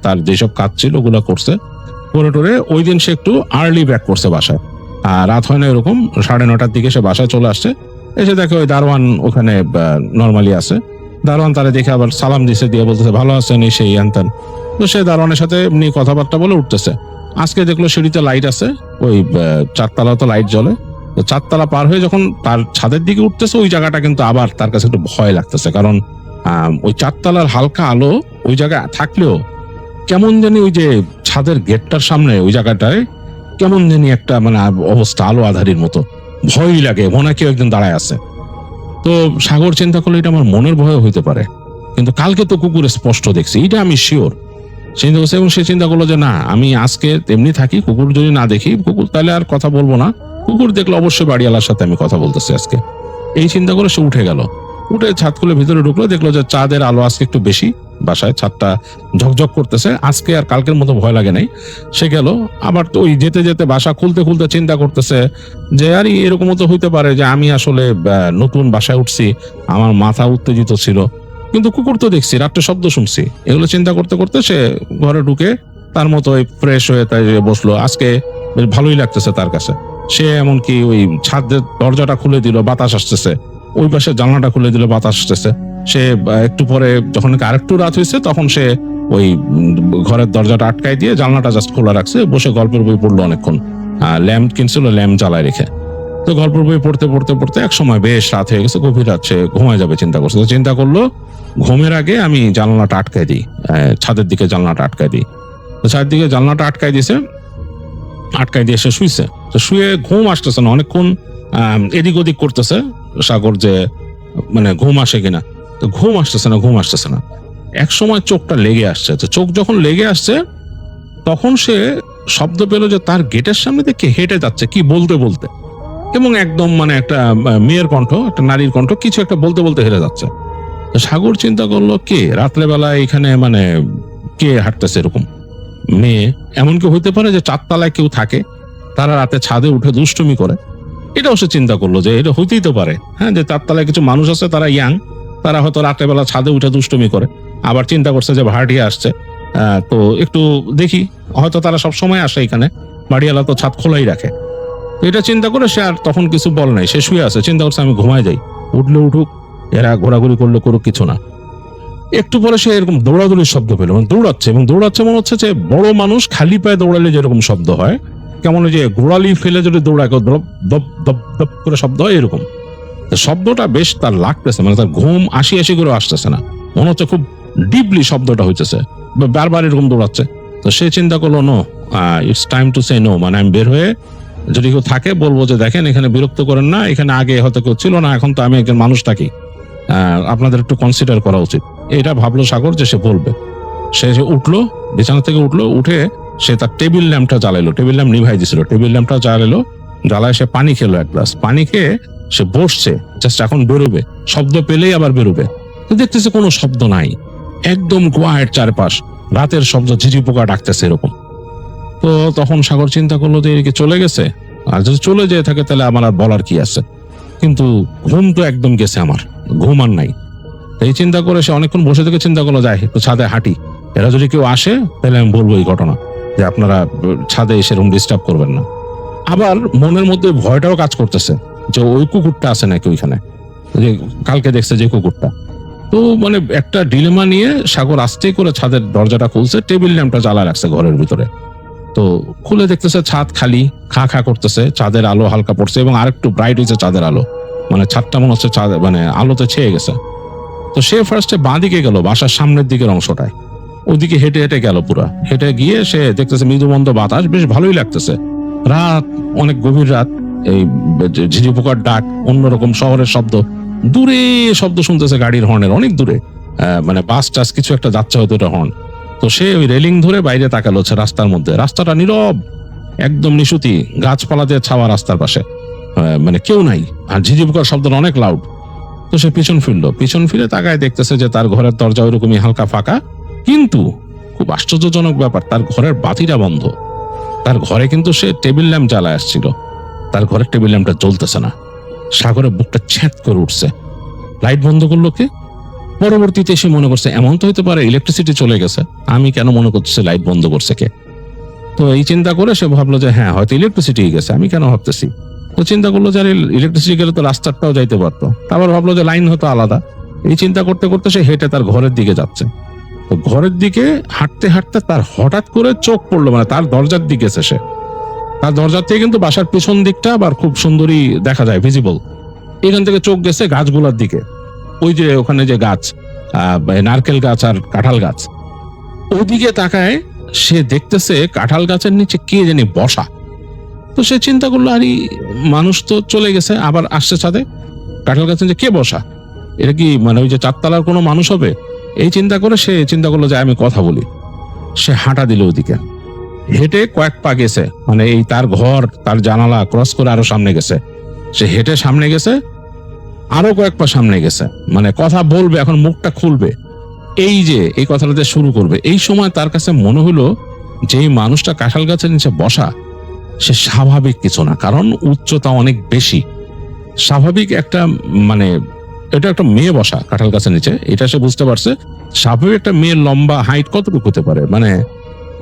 তার যেসব কাজ ছিল ওগুলো করছে, করে টোরে ওই দিন সে একটু আর্লি ব্যাক করছে বাসায়। রাত হয় না, এরকম 9:30টার দিকে সে বাসায় চলে আসছে। এসে দেখে ওই দারোয়ান ওখানে নর্মালি আছে। দারোয়ান তারা দেখে আবার সালাম দিছে, দিয়ে বলতেছে, ভালো আছেন, এই সেই আনতেন। তো সে দারোয়ানের সাথে এমনি কথাবার্তা বলে উঠতেছে। আজকে দেখলো সিঁড়িতে লাইট আছে, ওই 4 তলা তো লাইট জ্বলে। তো 4 তলা পার হয়ে যখন তার ছাদের দিকে উঠতেছে, ওই জায়গাটা কিন্তু আবার তার কাছে একটু ভয় লাগতেছে, কারণ ওই 4 তলার হালকা আলো ওই জায়গায় থাকলেও কেমন জানি ওই যে ছাদের গেটটার সামনে ওই জায়গাটায় কেমন জানি একটা মানে অবস্থা, আলো আধারির মতো, ভয়ই লাগে, মনে কেউ একজন দাঁড়ায় আছে। তো সাগর চিন্তা করলে এটা আমার মনের ভয় হইতে পারে, কিন্তু কালকে তো কুকুর স্পষ্ট দেখছি, এটা আমি শিওর। চিন্তা করছে, এবং সে চিন্তা করলো যে না, আমি আজকে এমনি থাকি, কুকুর যদি না দেখি, কুকুর তাহলে আর কথা বলবো না, কুকুর দেখলে অবশ্যই বাড়িওয়ালার সাথে আমি কথা বলতেছি আজকে। এই চিন্তা করে সে উঠে গেল, উঠে ছাদ খুলে ভিতরে ঢুকলো, দেখলো যে চাঁদের আলো আজকে একটু বেশি, বাসায় ছাদটা ঝকঝক করতেছে, আজকে আর কালকের মতো ভয় লাগে নাই। সে গেল, আবার ওই যেতে যেতে বাসা খুলতে খুলতে চিন্তা করতেছে যে আরে এরকমও তো হইতে পারে যে আমি আসলে নতুন বাসায় উঠছি, আমার মাথা উত্তেজিত ছিল, কিন্তু কুকুর তো দেখছি, রাত্রে শব্দ শুনছি। এগুলো চিন্তা করতে করতে সে ঘরে ঢুকে তার মতো ফ্রেশ হয়ে তাই বসলো। আজকে বেশ ভালোই লাগতেছে তার কাছে। সে এমনকি ওই ছাদের দরজাটা খুলে দিল, বাতাস আসতেছে, ওই পাশে জানলাটা খুলে দিল, বাতাস আসতেছে। সে একটু পরে যখন আরেকটু রাত হয়েছে, তখন সে ওই ঘরের দরজাটা আটকাই দিয়ে জানলাটা জাস্ট খোলা রাখছে, বসে গল্পের বই পড়লো অনেকক্ষণ। ল্যাম্প কিনছিল, ল্যাম্প জ্বালায় রেখে। তো গল্পের বই পড়তে পড়তে পড়তে এক সময় বেশ রাত হয়ে গেছে, গভীর রাত, সে ঘুমায় যাবে চিন্তা করছে। তো চিন্তা করলো, ঘুমের আগে আমি জানলাটা আটকাই দিই, ছাদের দিকে জানলাটা আটকাই দিই। তো ছাদের দিকে জানলাটা আটকাই দিয়েছে, আটকাই দিয়ে সে শুইছে। তো শুয়ে ঘুম আসতেছে না, অনেকক্ষণ এদিক ওদিক করতেছে সাগর, যে মানে ঘুম আসে কিনা। তো ঘুম আসতেছে না। এক সময় চোখটা লেগে আসছে। তো চোখ যখন লেগে আসছে, তখন সে শব্দ পেল যে তার গেটের সামনে থেকে হেঁটে যাচ্ছে, কি বলতে বলতে। এবং একদম মানে একটা মেয়ের কণ্ঠ, একটা নারীর কণ্ঠ কিছু একটা বলতে বলতে হেরে যাচ্ছে। তো সাগর চিন্তা করলো কে রাত্রেবেলা এখানে মানে কে হাঁটতেছে এরকম মেয়ে, এমনকি হইতে পারে যে 4 তলায় কেউ থাকে, তারা রাতে ছাদে উঠে দুষ্টুমি করে। এটাও সে চিন্তা করলো যে এটা হইতেই তো পারে, হ্যাঁ, যে 4 তলায় কিছু মানুষ আছে, তারা ইয়াং, তারা হয়তো রাত্রেবেলা ছাদে উঠে দুষ্টুমি করে। আবার চিন্তা করছে যে ভাড়াটিয়া আসছে, তো একটু দেখি, হয়তো তারা সব সময় আসে এখানে, বাড়িওয়ালা তো ছাদ খোলাই রাখে। তো এটা চিন্তা করে সে আর তখন কিছু বলে নাই, সে শুয়ে আছে, চিন্তা করছে আমি ঘুমায় যাই, উঠলে উঠুক, এরা ঘোরাঘুরি করলে করুক, কিছু না। একটু পরে সে এরকম দৌড়াদৌড়ির শব্দ পেল, মানে দৌড়াচ্ছে, এবং দৌড়াচ্ছে মনে হচ্ছে যে বড় মানুষ খালি পায়ে দৌড়ালে যেরকম শব্দ হয়, কেমন যে গোড়ালি ফেলে যদি দৌড়ায় দপ দপ দপ দপ করে শব্দ হয় এরকম। শব্দটা বেশ তার লাগতেছে, মানে তার ঘুম আসি আসি করে আসতেছে না, মনে হচ্ছে খুব ডিপলি শব্দটা হইতেছে, বারবার এরকম দৌড়াচ্ছে। তো সে চিন্তা করলো no, it's time to say no, মানে আমি বের হয়ে যদি কেউ থাকে বলবো যে দেখেন এখানে বিরক্ত করেন না, এখানে আগে হয়তো কেউ ছিল না, এখন তো আমি একজন মানুষ থাকি, আপনাদের একটু কনসিডার করা উচিত। এটা ভাবলো সাগর যে সে বলবে। সে উঠলো, বিছানা থেকে উঠলো, উঠে সে তার টেবিল ল্যাম্পটা জ্বালাইলো, টেবিল ল্যাম্প নিভাই দিছিল, টেবিল ল্যাম্পটা জ্বালাইলো, জ্বালায় সে পানি খেলো এক গ্লাস, পানি খেয়ে সে বসছে, জাস্ট এখন বেরোবে, শব্দ পেলেই আবার বেরোবে। তো দেখতেছে কোনো শব্দ নাই, একদম কোয়াইট চারপাশ, রাতের শব্দ, ঝিঝি পোকা ডাকতেছে এরকম। তো তখন সাগর চিন্তা করলো যে এদিকে চলে গেছে, আর যদি চলে যেয়ে থাকে তাহলে আমার আর বলার কি আছে, কিন্তু ঘুম তো একদম গেছে, আমার ঘুম আর নাই। এই চিন্তা করে সে অনেকক্ষণ বসে থেকে চিন্তা করলো যাই একটু ছাদে হাঁটি, এরা যদি কেউ আসে তাহলে আমি বলবো এই ঘটনা, যে আপনারা ছাদে এসে এরকম ডিস্টার্ব করবেন না। আবার মনের মধ্যে ভয়টাও কাজ করতেছে যে ওই কুকুরটা আছে নাকি ওইখানে, যে কালকে দেখছে যে কুকুরটা। তো মানে একটা ডিলেমা নিয়ে সাগর আস্তে করে ছাদের দরজাটা খুলছে, টেবিল ল্যাম্পটা জ্বালা রাখছে ঘরের ভিতরে। তো খুলে দেখতেছে ছাদ খালি, খা খা করতেছে, চাঁদের আলো হালকা পড়ছে এবং আরেকটু ব্রাইট হয়েছে চাঁদের আলো, মানে ছাদটা মনে হচ্ছে চাঁদ মানে আলোতে ছেয়ে গেছে। তো সে ফার্স্টে বাঁ দিকে গেল, বাসার সামনের দিকের অংশটায়, ওইদিকে হেঁটে হেঁটে গেল, পুরা হেঁটে গিয়ে সে দেখতেছে মৃদুমন্দ বাতাস, বেশ ভালোই লাগতেছে, রাত, অনেক গভীর রাত, এই ঝিঝি পোকার ডাক, অন্যরকম শহরের শব্দ, দূরে শব্দ শুনতেছে গাড়ির হর্নের, অনেক দূরে, মানে বাস টাস কিছু একটা যাচ্ছে হয়তো এটা হর্ন। তো সে ওই রেলিং ধরে বাইরে তাকালো, হচ্ছে রাস্তার মধ্যে, রাস্তাটা নীরব, একদম নিশুতি, গাছপালা দিয়ে ছাওয়া রাস্তার পাশে, মানে কেউ নাই, আর ঝিঝি পোকার শব্দটা অনেক লাউড। তো সে পিছন ফিরলো, পিছন ফিরে তাকায় দেখতেছে যে তার ঘরের দরজা ওইরকমই হালকা ফাঁকা, কিন্তু খুব আশ্চর্যজনক ব্যাপার, তার ঘরের বাতিটা বন্ধ। তার ঘরে কিন্তু সে টেবিল ল্যাম্প জ্বালায় আসছিল, তার ঘরের টেবিল ল্যাম্পটা জ্বলতেছে না। সাগরের বুকটা ছ্যাঁত করে উঠছে, লাইট বন্ধ করলো কে? পরবর্তীতে সে মনে করছে এমন তো হতে পারে ইলেকট্রিসিটি চলে গেছে, আমি কেন মনে করতেছি লাইট বন্ধ করছে কে? তো এই চিন্তা করে সে ভাবলো যে হ্যাঁ হয়তো ইলেকট্রিসিটি গেছে, আমি কেন ভাবতেছি। তো চিন্তা করলো যে ইলেকট্রিসিটি গেলে তো রাস্তাটাও যাইতে পারতো, তারপর ভাবলো যে লাইন হয়তো আলাদা। এই চিন্তা করতে করতে সে হেঁটে তার ঘরের দিকে যাচ্ছে। তো ঘরের দিকে হাঁটতে হাঁটতে তার হঠাৎ করে চোখ পড়লো, মানে তার দরজার দিকে এসে সে, তার দরজার থেকে কিন্তু বাসার পিছন দিকটা আবার খুব সুন্দরই দেখা যায়, ভিজিবল। এখান থেকে চোখ গেছে গাছগুলোর দিকে, ওই যে ওখানে যে গাছ, নারকেল গাছ আর কাঁঠাল গাছ, ওদিকে তাকায় সে দেখতেছে কাঁঠাল গাছের নিচে কে জানি বসা। তো সে চিন্তা করলো আরে মানুষ তো চলে গেছে, আবার আসছে ছাদে, কাঁঠাল গাছের নিচে কে বসা, এটা কি মানে ওই যে 4 তলার কোনো মানুষ হবে? এই চিন্তা করে সে চিন্তা করলো যে আমি কথা বলি। সে হাঁটা দিল ওদিকে, হেঁটে কয়েক পা গেছে, মানে এই তার ঘর, তার জানালা ক্রস করে আরো সামনে গেছে। সে হেঁটে সামনে গেছে, আরো কয়েক পা সামনে গেছে, মানে কথা বলবে, এখন মুখটা খুলবে, এই যে এই কথাটাতে শুরু করবে। এই সময় তার কাছে মনে হলো যে এই মানুষটা কাঁঠাল গাছের নিচে বসা, সে স্বাভাবিক কিছু না, কারণ উচ্চতা অনেক বেশি। স্বাভাবিক একটা মানে এটা একটা মেয়ে বসা কাঁঠাল গাছের নিচে, এটা সে বুঝতে পারছে। স্বাভাবিক একটা মেয়ের লম্বা হাইট কতটুকু হতে পারে, মানে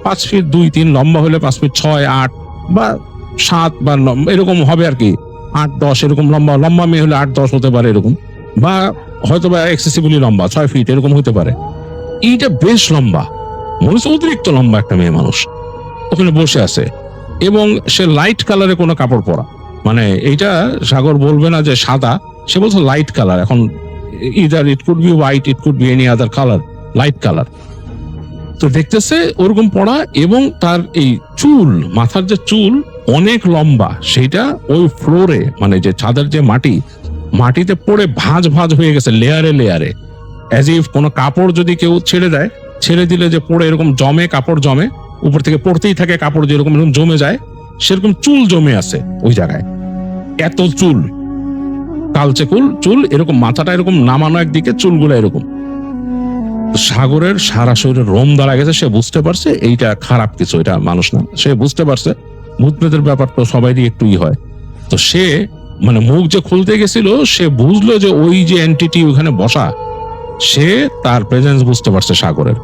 5 ফিট 2-3, লম্বা হলে 5 ফিট 6, 8 বা 7 বা এরকম হবে আর কি, 8-10 এরকম লম্বা, লম্বা মেয়ে হলে 8-10 হতে পারে এরকম, বা হয়তো বা এক্সেসিভলি লম্বা 6 ফিট এরকম হতে পারে। এইটা বেশ লম্বা, মনে হচ্ছে অতিরিক্ত লম্বা একটা মেয়ে মানুষ ওখানে বসে আছে, এবং সে লাইট কালারে কোনো কাপড় পরা, মানে এইটা সাগর বলবে না যে সাদা, সে বলছে লাইট কালার। এখন either it could be white, it could be any other colour, light colour. তো দেখতেছে ওরকম পড়া, এবং তার এই চুল, মাথার যে চুল অনেক লম্বা, সেইটা ওই ফ্লোরে, মানে যে ছাদের যে মাটিতে পড়ে ভাঁজ ভাঁজ হয়ে গেছে, লেয়ারে লেয়ারে, অ্যাজ ইফ কোনো কাপড় যদি কেউ ছেড়ে দেয়, ছেড়ে দিলে যে পড়ে এরকম জমে, কাপড় জমে, উপর থেকে পড়তেই থাকে কাপড়, যেরকম এরকম জমে যায়, সেরকম চুল জমে আছে ওই জায়গায়। এত চুল, কালচে চুল, এরকম মাথাটা এরকম নামানো একদিকে, চুলগুলো এরকম। সাগরের সারা শরীরে রোম দাঁড়া গেছে, সে বুঝতে পারছে এইটা খারাপ কিছু, এটা মানুষ না। সে বুঝতে পারছে ভূত প্রেতের ব্যাপার তো সবাইরই একটু হয়। তো সে মানে মুখ যে খুলতে গেছিল, সে বুঝলো যে ওই যে এন্টিটি ওখানে বসা, সে তার প্রেজেন্স বুঝতে পারছে সাগরের।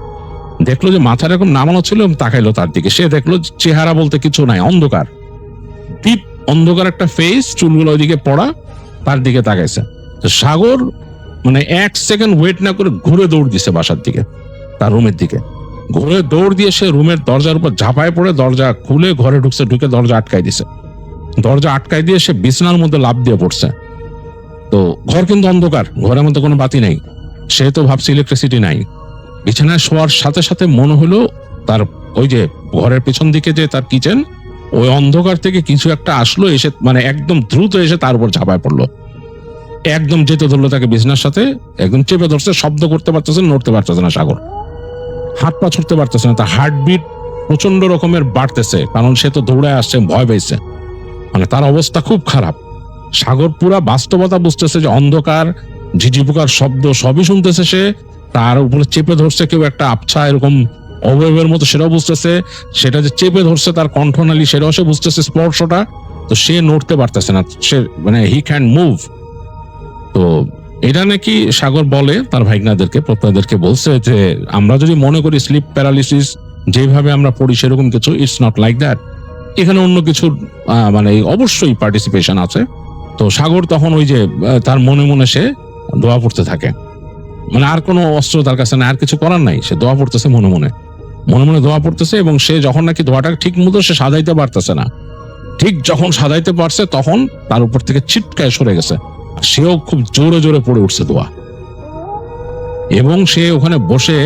দেখলো যে মাথা এরকম নামানো ছিল, তাকাইলো তার দিকে, সে দেখলো চেহারা বলতে কিছু নাই, অন্ধকার, ডিপ অন্ধকার একটা ফেস, চুলগুলো ওইদিকে পড়া, তার দিকে তাকাইছে। তো সাগর মানে 1 সেকেন্ড ওয়েট না করে ঘুরে দৌড় দিছে বাসার দিকে, তার রুমের দিকে ঘুরে দৌড় দিয়ে সে রুমের দরজার উপর ঝাঁপায় পড়ে দরজা খুলে ঘরে ঢুকছে, ঢুকে দরজা আটকাই দিছে। দরজা আটকাই দিয়ে সে বিছানার মধ্যে লাফ দিয়ে পড়ছে। তো ঘর কিন্তু অন্ধকার, ঘরের মধ্যে কোনো বাতি নাই, সে তো ভাবছে ইলেকট্রিসিটি নাই। বিছানায় শোয়ার সাথে সাথে মনে হলো তার ওই যে ঘরের পেছন দিকে যে তার কিচেন, ওই অন্ধকার থেকে কিছু একটা আসলো, এসে মানে একদম দ্রুত এসে তার উপর ঝাঁপায় পড়লো, একদম যেতে ধরলো তাকে বিছানার সাথে, একদম চেপে ধরছে। শব্দ করতে পারতেছে না, নড়তে পারতেছে না সাগর, হাত পা ছুটতে পারতেছে না, তার হার্টবিট প্রচন্ড রকমের বাড়তেছে, কারণ সে তো দৌড়ে আসছে, ভয় পেয়েছে, মানে তার অবস্থা খুব খারাপ। সাগর পুরা বাস্তবতা বুঝতেছে যে অন্ধকার, ঝিঝি পোকার শব্দ সবই শুনতেছে সে, তার উপরে চেপে ধরছে কেউ একটা আবছা এরকম অবয়বের মতো, সেটাও বুঝতেছে, সেটা যে চেপে ধরছে তার কণ্ঠনালী সেটাও সে বুঝতেছে, স্পর্শটা। তো সে নড়তে পারতেছে না, সে মানে হি ক্যান মুভ। তো এটা নাকি সাগর বলে তার ভাইগনাদেরকে, প্রত্যয়দেরকে বলছে যে আমরা যদি মনে করি স্লিপ প্যারালিসিস যেভাবে আমরা পড়ি সেরকম কিছু, ইটস নট লাইক দ্যাট, এখানে অন্য কিছুর মানে অবশ্যই পার্টিসিপেশন আছে। তো সাগর তখন ওই যে তার মনে মনে সে দোয়া পড়তে থাকে, মানে আর কোনো অস্ত্র তার কাছে না, আর কিছু করার নাই, সে দোয়া পড়তেছে মনে মনে, মনে মনে দোয়া পড়তেছে। এবং সে যখন নাকি দোয়াটা ঠিক মতো সে সাজাইতে পারতেছে না, ঠিক যখন সাজাইতে পারছে তখন তার উপর থেকে ছিটকায় সরে গেছে, সেও খুব জোরে জোরে পড়ে উঠছে দোয়া। এবং সে ওখানে বসে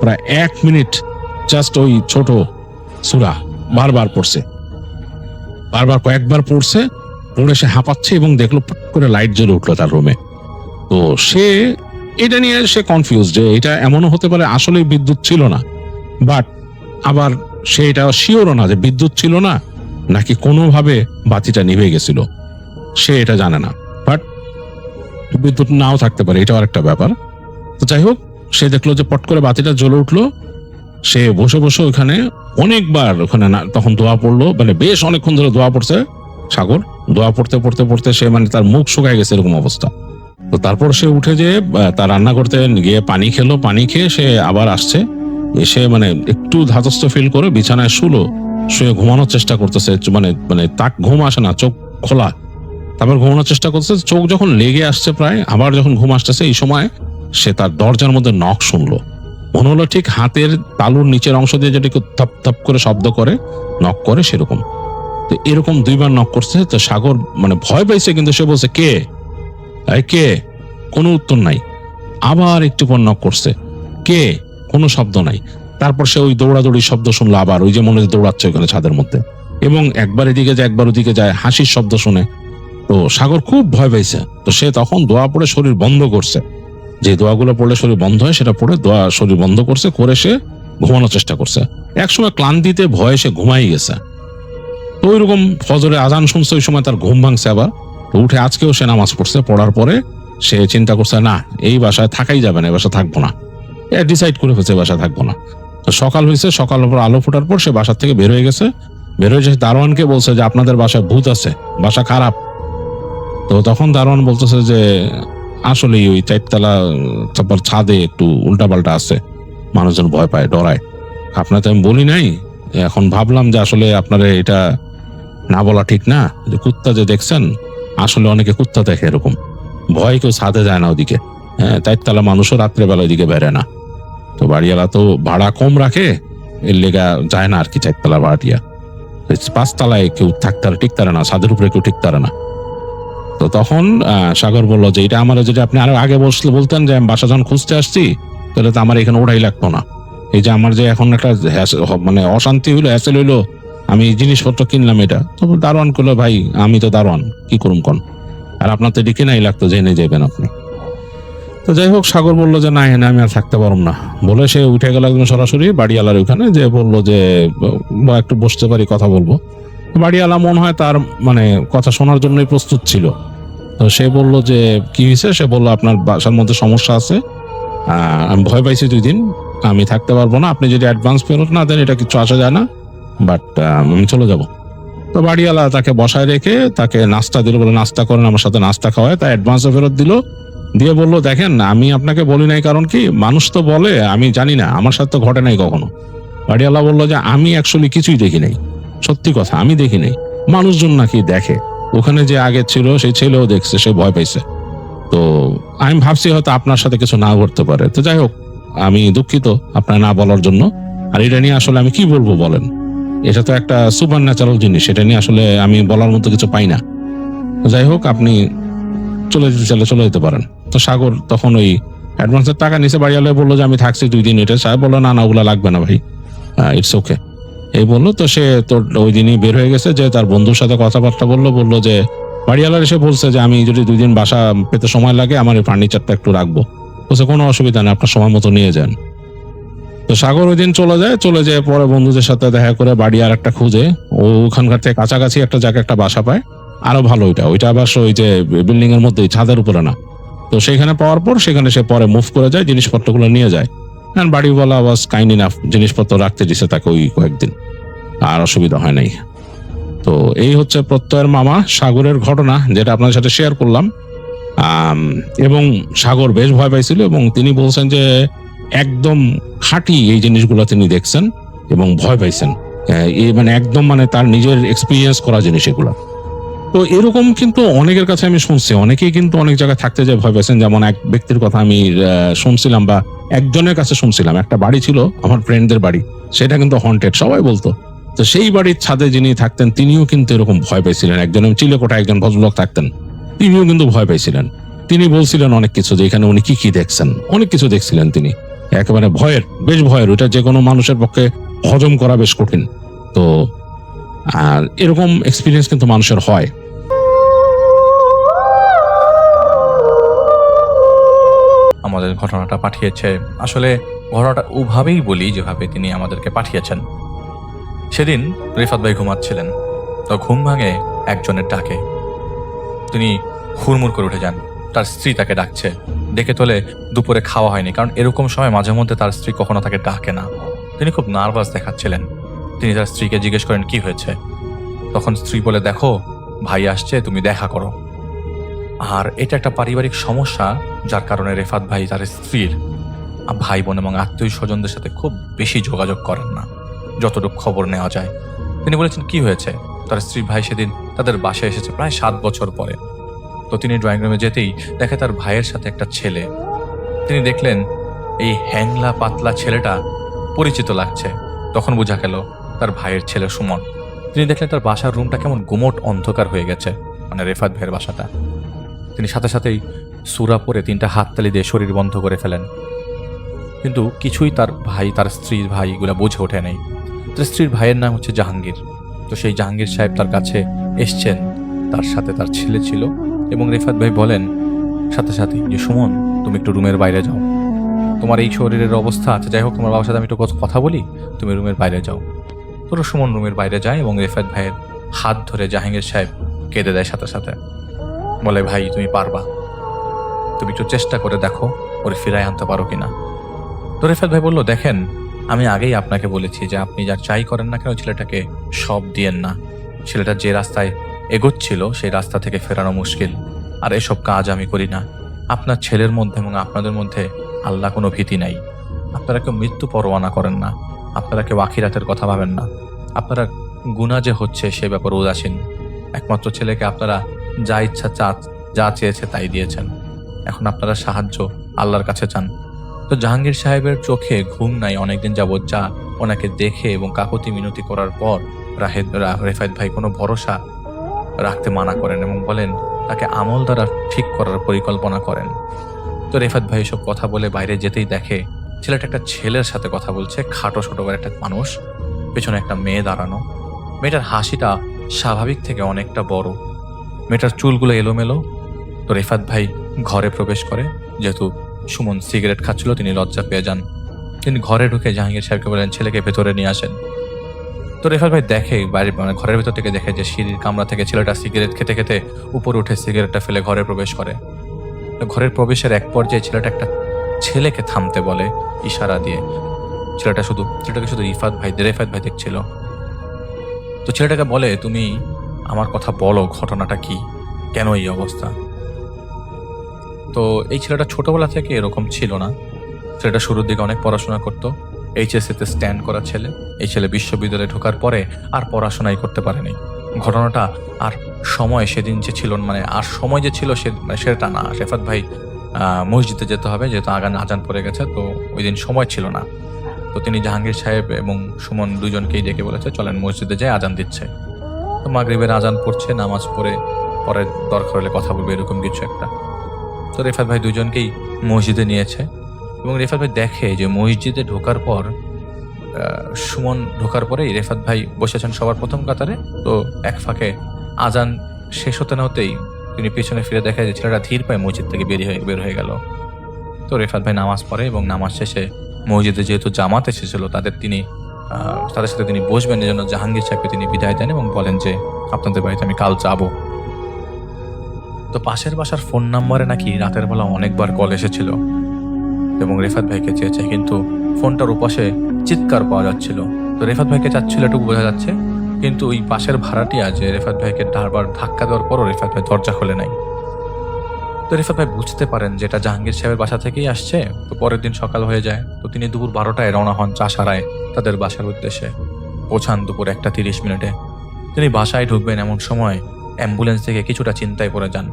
প্রায় 1 মিনিট জাস্ট ওই ছোট সূরা বারবার পড়ছে, বারবার কয়েকবার পড়ছে, পড়ে সে হাঁপাচ্ছে এবং দেখলো পট করে লাইট জ্বলে উঠলো তার রুমে। তো সে এটা নিয়ে সে কনফিউজ যে এটা এমনও হতে পারে আসলে বিদ্যুৎ ছিল না, বাট আবার সে এটা শিওরও না যে বিদ্যুৎ ছিল না নাকি কোনোভাবে বাতিটা নিভে গেছিল, সে এটা জানে না। বাট বিদ্যুৎ নাও থাকতে পারে, এটাও আরেকটা ব্যাপার। তো যাই হোক, সে দেখলো যে পট করে বাতিটা জ্বলে উঠলো। সে বসে বসে ওখানে অনেকবার ওখানে তখন দোয়া পড়লো, মানে বেশ অনেকক্ষণ ধরে দোয়া পড়ছে সাগর। দোয়া পড়তে পড়তে পড়তে সে মানে তার মুখ শুকায় গেছে এরকম অবস্থা। তো তারপর সে উঠে যে তার রান্না করতে গিয়ে পানি খেলো, পানি খেয়ে সে আবার আসছে, এসে মানে একটু ধাতস্থ ফিল করে বিছানায় শুয়ে ঘুমানোর চেষ্টা করতেছে, মানে মানে তাক ঘুম আসে না, চোখ খোলা, তারপর ঘুমানোর চেষ্টা করতেছে। চোখ যখন লেগে আসছে প্রায়, আবার যখন ঘুম আসতেছে, এই সময় সে তার দরজার মধ্যে নখ শুনলো। মনে হলো ঠিক হাতের তালুর নিচের অংশ দিয়ে যেটা থপ থপ করে শব্দ করে নখ করে সেরকম। তো এরকম 2 বার নখ করছে। তো সাগর মানে ভয় পাইছে, কিন্তু সে বলছে কে, কে, কোনো উত্তর নাই। আবার একটু পর নখ করছে, কে, কোনো শব্দ নাই। তারপর সে ওই দৌড়াদৌড়ি শব্দ শুনলো, আবার ওই যে মনে দৌড়াচ্ছে ওখানে ছাদের মধ্যে, এবং একবার এদিকে যায় একবার ওদিকে যায়, হাসির শব্দ শুনে। তো সাগর খুব ভয় পাইছে। তো সে তখন দোয়া পড়ে শরীর বন্ধ করছে, যে দোয়াগুলো পড়লে শরীর বন্ধ হয় সেটা পড়ে দোয়া শরীর বন্ধ করছে, করে সে ঘুমানোর চেষ্টা করছে। একসময় ক্লান্তিতে ভয়ে সে ঘুমাই গেছে। তো ওইরকম ফজরে আজান শুনছে, ওই সময় তার ঘুম ভাঙছে আবার। তো উঠে আজকেও সে নামাজ পড়ছে, পড়ার পরে সে চিন্তা করছে না, এই বাসায় থাকাই যাবে না, এই বাসা থাকবো না, ডিসাইড করে ফেলছে বাসা থাকবো না। তো সকাল হয়েছে, সকাল পর আলো ফোটার পর সে বাসার থেকে বের হয়ে গেছে। বের হয়ে দারোয়ানকে বলছে যে আপনাদের বাসায় ভূত আছে, বাসা খারাপ। তো তখন দারোয়ান বলতেছে যে আসলে ওই 4 তলা তারপর ছাদে একটু উল্টাপাল্টা আছে, মানুষজন ভয় পায়, ডরায়। আপনার তো আমি বলি নাই, এখন ভাবলাম যে আসলে আপনারা এটা না বলা ঠিক না, যে কুত্তা যে দেখছেন, আসলে অনেকে কুত্তা দেখে এরকম, ভয় কেউ ছাদে যায় না ওদিকে। 4 তলা মানুষও রাত্রেবেলা ওইদিকে বেড়ে না। তো বাড়িওয়ালা তো ভাড়া কম রাখে, এর লেগা যায় না আর কি 4 তলা ভাড়াটিয়া। 5 তলায় কেউ টিকতারে না, ছাদের উপরে কেউ টিকতারে না। তো তখন সাগর বললো যে এটা আমার, যদি আপনি আরো আগে বলতেন যে আমি বাসা যখন খুঁজতে আসছি, তাহলে তো আমার এখানে ওটাই লাগতো না। এই যে আমার যে এখন একটা মানে অশান্তি হইলো, হ্যাসেল হইলো, আমি জিনিসপত্র কিনলাম এটা। তখন দারোয়ান করলো, ভাই আমি তো দারোয়ান, কি করুম কোন, আর আপনার তো এদিকে নাই লাগতো, জেনে যাবেন আপনি। তো যাই হোক, সাগর বললো যে না, এখানে আমি আর থাকতে পারবো না, বলে সে উঠে গেল একদম সরাসরি বাড়িওয়ালার ওখানে, যে বললো যে একটু বসতে পারি, কথা বলবো। বাড়িওয়ালা মনে হয় তার মানে কথা শোনার জন্যই প্রস্তুত ছিল। তো সে বলল যে কি হয়েছে, সে বলল আপনার বাসার মধ্যে সমস্যা আছে, আমি ভয় পাইছি 2 দিন, আমি থাকতে পারবো না, আপনি যদি অ্যাডভান্স ফেরত না দেন এটা কিছু আসা যায় না, বাট আমি চলে যাব। তো বাড়িওয়ালা তাকে বসায় রেখে তাকে নাস্তা দিল, বলে নাস্তা করেন, আমার সাথে নাস্তা খাওয়ায়, তাই অ্যাডভান্সও ফেরত দিল, দিয়ে বললো দেখেন আমি আপনাকে বলি নাই, কারণ কি মানুষ তো বলে আমি জানি না, আমার সাথে তো ঘটে নাই কখনো। বাড়িওয়ালা বললো যে আমি অ্যাকচুয়ালি কিছুই দেখি নাই, সত্যি কথা আমি দেখি নাই, মানুষজন নাকি দেখে, ওখানে যে আগে ছিল সেই ছেলেও দেখছে, সে ভয় পাইছে। তো আমি ভাবছি হয়তো আপনার সাথে কিছু না ঘটতে পারে। তো যাই হোক, আমি দুঃখিত আপনার না বলার জন্য। আর এটা নিয়ে আসলে আমি কি বলবো বলেন, এটা তো একটা সুপার ন্যাচারাল জিনিস, এটা নিয়ে আসলে আমি বলার মতো কিছু পাই না। তো যাই হোক, আপনি চলে যেতে চাইলে চলে যেতে পারেন। তো সাগর তখন ওই অ্যাডভান্সের টাকা নিচে বাড়িওয়ালা বললো যে আমি থাকছি 2 দিন, এটা সাহেব বললো না না ওগুলা লাগবে না ভাই, ইটস ওকে এই বললো। তো সে তোর ওই দিনই বের হয়ে গেছে, যে তার বন্ধুর সাথে কথাবার্তা বললো যে বাড়িওয়ালার এসে বলছে যে আমি যদি 2 দিন বাসা পেতে সময় লাগে আমার এই ফার্নিচারটা একটু রাখবো, বলছে কোনো অসুবিধা নেই, আপনার সময় মতো নিয়ে যান। তো সাগর ওই দিন চলে যায় পরে বন্ধুদের সাথে দেখা করে বাড়ি আর একটা খুঁজে, ও ওখানকার থেকে কাছাকাছি একটা জায়গায় একটা বাসা পায়, আরো ভালো ওইটা আবার ওই যে বিল্ডিং এর মধ্যেই, ছাদের উপরে না। তো সেখানে পাওয়ার পর সেখানে সে পরে মুভ করে যায়, জিনিসপত্রগুলো নিয়ে যায়। আর বাড়িওয়ালা ওয়াজ কাইন্ড ইনাফ, জিনিসপত্র রাখতে দিছে তাকে ওই কয়েকদিন, আর অসুবিধা হয় নাই। তো এই হচ্ছে প্রত্যয়ের মামা সাগরের ঘটনা, যেটা আপনাদের সাথে শেয়ার করলাম। এবং সাগর বেশ ভয় পাইছিল, এবং তিনি বলছেন যে একদম খাঁটি এই জিনিসগুলো তিনি দেখছেন এবং ভয় পাইছেন, এই মানে একদম মানে তার নিজের এক্সপিরিয়েন্স করা জিনিস এগুলো। তো এরকম কিন্তু অনেকের কাছে আমি শুনছি, অনেকেই কিন্তু অনেক জায়গায় থাকতে যায় ভয় পাইছেন। যেমন এক ব্যক্তির কথা আমি শুনছিলাম, বা একজনের কাছে শুনছিলাম, একটা বাড়ি ছিল আমার ফ্রেন্ডদের বাড়ি, সেটা কিন্তু হন্টেড সবাই বলতো। তো সেই বাড়ির ছাদে যিনি থাকতেন তিনিও কিন্তু এরকম ভয় পাইছিলেন। একজন চিলেকোঠা একজন ভদ্রলোক থাকতেন, তিনিও কিন্তু ভয় পাইছিলেন। তিনি বলছিলেন অনেক কিছু, যে এখানে উনি কি দেখছেন, অনেক কিছু দেখছিলেন তিনি, একেবারে বেশ ভয়ের, ওইটা যে কোনো মানুষের পক্ষে হজম করা বেশ কঠিন। তো আর এরকম এক্সপিরিয়েন্স কিন্তু মানুষের হয়। আমাদের ঘটনাটা পাঠিয়েছে, আসলে ঘটনাটা ওভাবেই বলি যেভাবে তিনি আমাদেরকে পাঠিয়েছেন। সেদিন রিফাত ভাই ঘুমাচ্ছিলেন, তো ঘুম ভাঙে একজনের ডাকে। তিনি হুড়মুড় করে উঠে যান, তার স্ত্রী তাকে ডাকছে, ডেকে তোলে। দুপুরে খাওয়া হয়নি, কারণ এরকম সময় মাঝে মধ্যে তার স্ত্রী কখনো তাকে ডাকে না। তিনি খুব নার্ভাস দেখাচ্ছিলেন। তিনি তার স্ত্রীকে জিজ্ঞেস করেন কি হয়েছে। তখন স্ত্রী বলে, দেখো ভাই আসছে, তুমি দেখা করো। আর এটা একটা পারিবারিক সমস্যা, যার কারণে রেফাত ভাই তার স্ত্রীর ভাই বোন এবং আত্মীয় স্বজনদের সাথে খুব বেশি যোগাযোগ করেন না, যতটুকু খবর নেওয়া যায়। তিনি বলেছেন কি হয়েছে। তার স্ত্রী ভাই সেদিন তাদের বাসায় এসেছে প্রায় 7 বছর পরে। তো তিনি ড্রয়িং রুমে যেতেই দেখে তার ভাইয়ের সাথে একটা ছেলে। তিনি দেখলেন এই হ্যাংলা পাতলা ছেলেটা পরিচিত লাগছে। তখন বোঝা গেল তার ভাইয়ের ছেলে সুমন। তিনি দেখলেন তার বাসার রুমটা কেমন গুমোট অন্ধকার হয়ে গেছে, মানে রেফাত ভাইয়ের বাসাটা। তিনি সাথে সাথেই সূরা পরে 3টা হাততালি দিয়ে শরীর বন্ধ করে ফেলেন, কিন্তু কিছুই তার স্ত্রীর ভাই এগুলা বুঝে ওঠে নাই। তার স্ত্রীর ভাইয়ের নাম হচ্ছে জাহাঙ্গীর। তো সেই জাহাঙ্গীর সাহেব তার কাছে এসছেন, তার সাথে তার ছেলে ছিল। এবং রেফাত ভাই বলেন সাথে সাথে যে সুমন, তুমি একটু রুমের বাইরে যাও, তোমার এই শরীরের অবস্থা আছে, যাই হোক তোমার বাবার সাথে আমি একটু কথা বলি, তুমি রুমের বাইরে যাও। তো সুমন রুমের বাইরে যায় এবং রেফাত ভাইয়ের হাত ধরে জাহাঙ্গীর সাহেব কেঁদে দেয় সাথে সাথে, বলে ভাই তুমি পারবা, তুমি একটু চেষ্টা করে দেখো ওরে ফিরায় আনতে পারো কিনা। তো রেফাত ভাই বলল, দেখেন আমি আগেই আপনাকে বলেছি যে আপনি যা চাই করেন না কেন ছেলেটাকে সব দিয়েন না। ছেলেটা যে রাস্তায় এগোচ্ছিল সেই রাস্তা থেকে ফেরানো মুশকিল, আর এসব কাজ আমি করি না। আপনার ছেলের মধ্যে এবং আপনাদের মধ্যে আল্লাহ কোনো ভীতি নাই। আপনারা কেউ মৃত্যু পরোয়ানা করেন না, আপনারা কেউ আখিরাতের কথা ভাবেন না, আপনারা গুনাহ যে হচ্ছে সে ব্যাপারে উদাসীন। একমাত্র ছেলেকে আপনারা যা ইচ্ছা যা চেয়েছে তাই দিয়েছেন, এখন আপনারা সাহায্য আল্লাহর কাছে চান। তো জাহাঙ্গীর সাহেবের চোখে ঘুম নাই অনেকদিন যাবৎ, যা ওনাকে দেখে এবং কাকুতি মিনতি করার পর রেফাত ভাই কোনো ভরসা রাখতে মানা করেন এবং বলেন তাকে আমল দ্বারা ঠিক করার পরিকল্পনা করেন। তো রেফাত ভাই এসব কথা বলে বাইরে যেতেই দেখে ছেলেটা একটা ছেলের সাথে কথা বলছে, খাটো ছোট করে একটা মানুষ, পেছনে একটা মেয়ে দাঁড়ানো। মেয়েটার হাসিটা স্বাভাবিক থেকে অনেকটা বড়, মেয়েটার চুলগুলো এলোমেলো। তো রেফাত ভাই ঘরে প্রবেশ করে, যেহেতু সুমন সিগারেট খাচ্ছিল তিনি লজ্জা পেয়ে যান। তিনি ঘরে ঢুকে জাহাঙ্গীর সাহেবকে বলেন ছেলেকে ভেতরে নিয়ে আসেন। তো তো রেফাত ভাই দেখে বাড়ির মানে ঘরের ভেতর থেকে দেখে যে সিঁড়ির কামরা থেকে ছেলেটা সিগারেট খেতে খেতে উপরে উঠে সিগারেটটা ফেলে ঘরে প্রবেশ করে। তো ঘরের প্রবেশের এক পর্যায়ে ছেলেটা একটা ছেলেকে থামতে বলে ইশারা দিয়ে। ছেলেটাকে শুধু রেফাত ভাই দেখছিল। তো ছেলেটাকে বলে, তুমি আমার কথা বলো, ঘটনাটা কি, কেন এই অবস্থা? তো এই ছেলেটা ছোটবেলা থেকে এরকম ছিল না। ছেলেটা শুরুর দিকে অনেক পড়াশোনা করতো। এইচএসসিতে স্ট্যান্ড করা ছেলে। এই ছেলে বিশ্ববিদ্যালয়ে ঢোকার পরে আর পড়াশোনাই করতে পারেনি। ঘটনাটা আর সময় সেদিন যে ছিল, মানে আর সময় যে ছিল সেটা না। রেফাত ভাই মসজিদে যেতে হবে, যেহেতু আজান পড়ে গেছে, তো ওই দিন সময় ছিল না। তো তিনি জাহাঙ্গীর সাহেব এবং সুমন দুজনকেই ডেকে বলেছে, চলেন মসজিদে যাই, আজান দিচ্ছে। তো মাগরিবের আজান পড়ছে, নামাজ পড়ে পরে দরকার হলে কথা বলবে, এরকম কিছু একটা। তো রেফাত ভাই দুজনকেই মসজিদে নিয়েছে এবং রেফাত ভাই দেখে যে মসজিদে ঢোকার পর সুমন ঢোকার পরেই রেফাত ভাই বসেছেন সবার প্রথম কাতারে। তো এক ফাঁকে আজান শেষ হতে না হতেই তিনি পেছনে ফিরে দেখে যে ছেলেটা ধীর পায়ে মসজিদ থেকে বের হয়ে গেল। তো রেফাত ভাই নামাজ পড়ে এবং নামাজ শেষে মসজিদে যেহেতু জামাত এসেছিল তাদের সাথে তিনি বসবেন, এজন্য জাহাঙ্গীর সাহেবকে তিনি বিদায় দেন এবং বলেন যে আপনাদের বাড়িতে আমি কাল যাব। তো পাশের বাসার ফোন নাম্বারে নাকি রাতের বেলা অনেকবার কল এসেছিল এবং রেফাত ভাইকে চেয়েছে, কিন্তু ফোনটার উপাশে চিৎকার পাওয়া যাচ্ছিল। তো রেফাত ভাইকে চাচ্ছিল, এটুকু বোঝা যাচ্ছে, কিন্তু ওই পাশের ভাড়াটিয়া যে রেফাত ভাইকে বারবার ধাক্কা দেওয়ার পরও রেফাত ভাই দরজা খোলে নাই। তো রেফাত ভাই বুঝতে পারেন যে এটা জাহাঙ্গীর সাহেবের বাসা থেকেই আসছে। তো পরের দিন সকাল হয়ে যায়। তো তিনি দুপুর 12টায় রওনা হন চাষারায় তাদের বাসার উদ্দেশ্যে। পৌঁছান দুপুর 1:30। তিনি বাসায় ঢুকবেন এমন সময় অ্যাম্বুলেন্স থেকে কিছুটা চিন্তায় পড়ে যান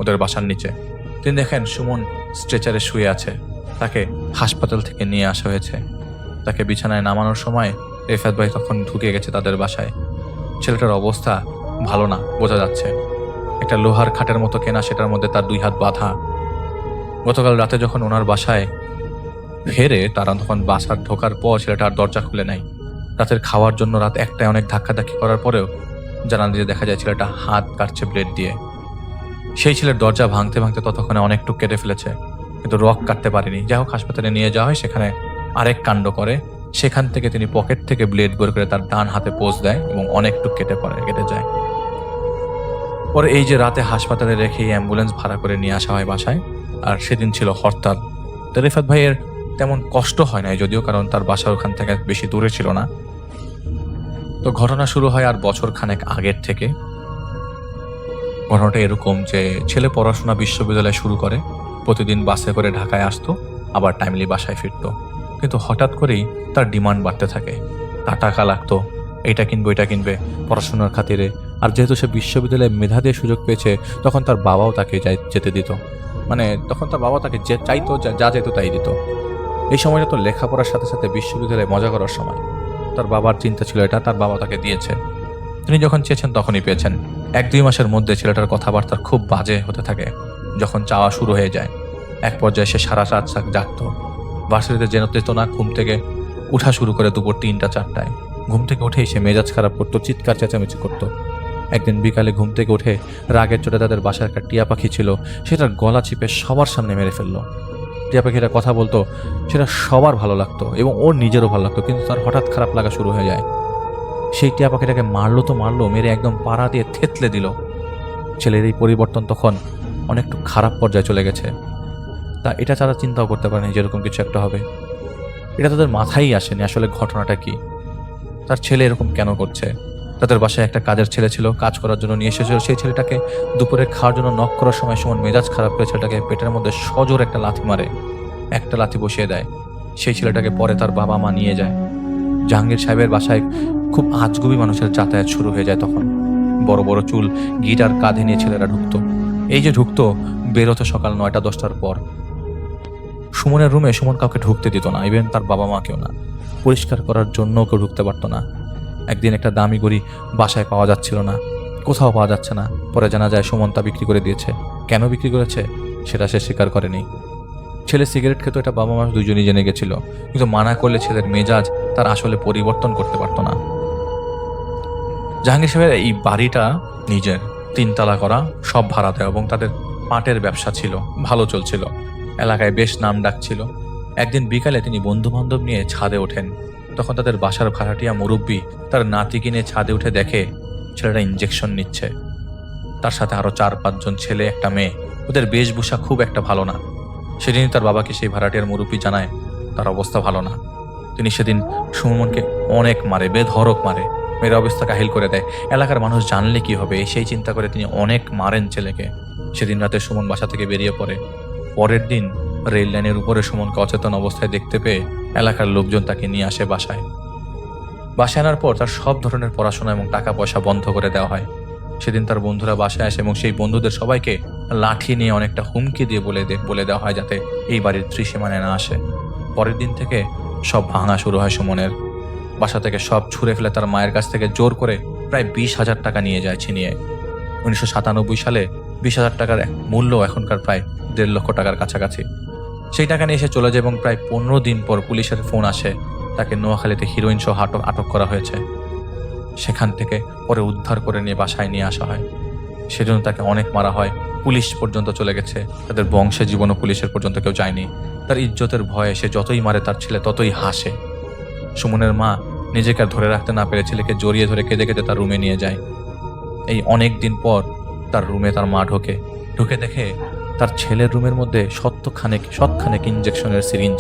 ওদের বাসার নিচে। তিনি দেখেন সুমন স্ট্রেচারে শুয়ে আছে, তাকে হাসপাতাল থেকে নিয়ে আসা হয়েছে। তাকে বিছানায় নামানোর সময় রেফাত ভাই তখন ঢুকে গেছে তাদের বাসায়। ছেলেটার অবস্থা ভালো না, বোঝা যাচ্ছে। একটা লোহার খাটের মতো কেনা, সেটার মধ্যে তার 2 হাত বাঁধা। গতকাল রাতে যখন ওনার বাসায় ফেরে তারা, তখন বাসার ঢোকার পর ছেলেটা আর দরজা খুলে নাই। রাতের খাওয়ার জন্য রাত 1টায় অনেক ধাক্কাধাক্কি করার পরেও জানালা দিয়ে দেখা যায় ছেলেটা হাত কাটছে ব্লেড দিয়ে। সেই ছেলের দরজা ভাঙতে ভাঙতে ততক্ষণে অনেকটুক কেটে ফেলেছে, কিন্তু রক কাটতে পারেনি। যাই হোক, হাসপাতালে নিয়ে যাওয়া হয়, সেখানে আরেক কাণ্ড করে। সেখান থেকে তিনি পকেট থেকে ব্লেড বের করে তার ডান হাতে পোজ দেয় এবং অনেকটুক কেটে যায়। পরে এই যে রাতে হাসপাতালে রেখে অ্যাম্বুলেন্স ভাড়া করে নিয়ে আসা হয় বাসায়। আর সেদিন ছিল হরতাল। তো রেফাত ভাইয়ের তেমন কষ্ট হয় নাই যদিও, কারণ তার বাসা ওখান থেকে বেশি দূরে ছিল না। তো ঘটনা শুরু হয় আর বছর খানেক আগের থেকে। ঘটনাটা এরকম যে ছেলে পড়াশোনা বিশ্ববিদ্যালয়ে শুরু করে, প্রতিদিন বাসে করে ঢাকায় আসতো, আবার টাইমলি বাসায় ফিরতো। কিন্তু হঠাৎ করেই তার ডিমান্ড বাড়তে থাকে। তার টাকা লাগতো, এটা কিনবো ওইটা কিনবে পড়াশোনার খাতিরে। আর যেহেতু সে বিশ্ববিদ্যালয়ে মেধা দিয়ে সুযোগ পেয়েছে, তখন তার বাবাও তাকে যেতে দিত। মানে তখন তার বাবা তাকে যে চাইতো, যা যেত তাই দিত। এই সময়টা তো লেখাপড়ার সাথে সাথে বিশ্ববিদ্যালয়ে মজা করার সময়। তার বাবার চিন্তা ছিল এটা, তার বাবা তাকে দিয়েছে। তিনি যখন চেয়েছেন তখনই পেয়েছেন। 1-2 মাসের মধ্যে ছেলেটার কথাবার্তা খুব বাজে হতে থাকে। যখন চাওয়া শুরু হয়ে যায়, এক পর্যায়ে সে সারা রাত জাগতো। ভার্সিটিতে যেত না, ঘুম থেকে উঠা শুরু করে দুপুর 3টা-4টায়। ঘুম থেকে উঠেই সে মেজাজ খারাপ করতো, চিৎকার চেঁচামেচি করতো। একদিন বিকালে ঘুম থেকে উঠে রাগের চোটে তাদের বাসায় একটা টিয়া পাখি ছিল, সেটার গলা চিপে সবার সামনে মেরে ফেললো। টিয়া পাখিটা কথা বলতো, সেটা সবার ভালো লাগতো এবং ওর নিজেরও ভালো লাগতো, কিন্তু তার হঠাৎ খারাপ লাগা শুরু হয়ে যায়। সেই টিয়া পাখিটাকে মারলো, মেরে একদম পাড়া দিয়ে থেতলে দিল। ছেলের এই পরিবর্তন তখন অনেকটু খারাপ পর্যায়ে চলে গেছে। তা এটা তারা চিন্তাও করতে পারেনি যেরকম কিছু একটা হবে। এটা তাদের মাথায় আসেনি আসলে ঘটনাটা কি, তার ছেলে এরকম কেন করছে। তাদের বাসায় একটা কাজের ছেলে ছিল, কাজ করার জন্য নিয়ে এসেছিল। সেই ছেলেটাকে দুপুরে খাওয়ার জন্য নক করার সময় সুমন মেজাজ খারাপ করে ছেলেটাকে পেটের মধ্যে সজোর একটা লাথি মারে, একটা লাথি বসিয়ে দেয়। সেই ছেলেটাকে পরে তার বাবা মা নিয়ে যায়। জাহাঙ্গীর সাহেবের বাসায় খুব আজগুবি মানুষের যাতায়াত শুরু হয়ে যায়। তখন বড় বড় চুল, গিটার কাঁধে নিয়ে ছেলেরা ঢুকতো। এই যে ঢুকতো, বেরোতো সকাল 9টা-10টার পর। সুমনের রুমে সুমন কাউকে ঢুকতে দিত না, ইভেন তার বাবা মাকেও না। পরিষ্কার করার জন্য কেউ ঢুকতে পারতো না। একদিন একটা দামি ঘড়ি বাসায় পাওয়া যাচ্ছিল না, কোথাও পাওয়া যাচ্ছে না। পরে জানা যায় সুমন তা বিক্রি করে দিয়েছে। কেন বিক্রি করেছে সেটা সে স্বীকার করেনি। ছেলে সিগারেট খেত, এটা বাবা মা দুজনই জেনে গেছিল, কিন্তু মানা করলে ছেলের মেজাজ তার আসলে পরিবর্তন করতে পারতো না। জাহাঙ্গীর সাহেবের এই বাড়িটা নিজের, 3 তলা করা, সব ভাড়া দেওয়া, এবং তাদের পাটের ব্যবসা ছিল, ভালো চলছিল, এলাকায় বেশ নাম ডাক ছিল। একদিন বিকালে তিনি বন্ধু বান্ধব নিয়ে ছাদে ওঠেন। তখন তাদের বাসার ভাড়াটিয়া মুরব্বি তার নাতি কিনে ছাদে উঠে দেখে ছেলেটা ইঞ্জেকশন নিচ্ছে। তার সাথে আরো 4-5 জন ছেলে, একটা মেয়ে। ওদের বেশভূষা খুব একটা ভালো না। সেদিনই তার বাবাকে সেই ভাড়াটিয়ার মুরব্বি জানায় তার অবস্থা ভালো না। তিনি সেদিন সুমনকে অনেক মারে, বেধড়ক মারে, মেয়ের অবস্থা কাহিল করে দেয়। এলাকার মানুষ জানলে কি হবে সেই চিন্তা করে তিনি অনেক মারেন ছেলেকে। সেদিন রাতে সুমন বাসা থেকে বেরিয়ে পড়ে। পরের দিন রেল লাইনের উপরে সুমনকে অচেতন অবস্থায় দেখতে পেয়ে এলাকার লোকজন তাকে নিয়ে আসে বাসায়। বাসায় আনার পর তার সব ধরনের পড়াশোনা এবং টাকা পয়সা বন্ধ করে দেওয়া হয়। সেদিন তার বন্ধুরা বাসায় আসে এবং সেই বন্ধুদের সবাইকে লাঠি নিয়ে অনেকটা হুমকি দিয়ে বলে দেওয়া হয় যাতে এই বাড়ির ত্রিসীমানায় না আসে। পরের দিন থেকে সব ভাঙা শুরু হয় সুমনের। বাসা থেকে সব ছুঁড়ে ফেলে তার মায়ের কাছ থেকে জোর করে প্রায় 20,000 টাকা নিয়ে যায় ছিনিয়ে। 1997 সালে 20,000 টাকার মূল্য এখনকার প্রায় 1.5 লক্ষ টাকার কাছাকাছি। সেই টাকা নিয়ে এসে চলে যায় এবং প্রায় 15 দিন পর পুলিশের ফোন আসে তাকে নোয়াখালীতে হিরোইন সহ আটক করা হয়েছে। সেখান থেকে পরে উদ্ধার করে নিয়ে বাসায় নিয়ে আসা হয়। সেজন্য তাকে অনেক মারা হয়, পুলিশ পর্যন্ত চলে গেছে। তাদের বংশে জীবনও পুলিশের পর্যন্ত কেউ যায়নি। তার ইজ্জতের ভয়ে সে যতই মারে তার ছেলে ততই হাসে। সুমনের মা নিজেকে আর ধরে রাখতে না পেরে ছেলেকে জড়িয়ে ধরে কেঁদে কেঁদে তার রুমে নিয়ে যায়। এই অনেক দিন পর তার রুমে তার মা ঢুকে দেখে তার ছেলের রুমের মধ্যে শতখানেক ইঞ্জেকশনের সিরিঞ্জ,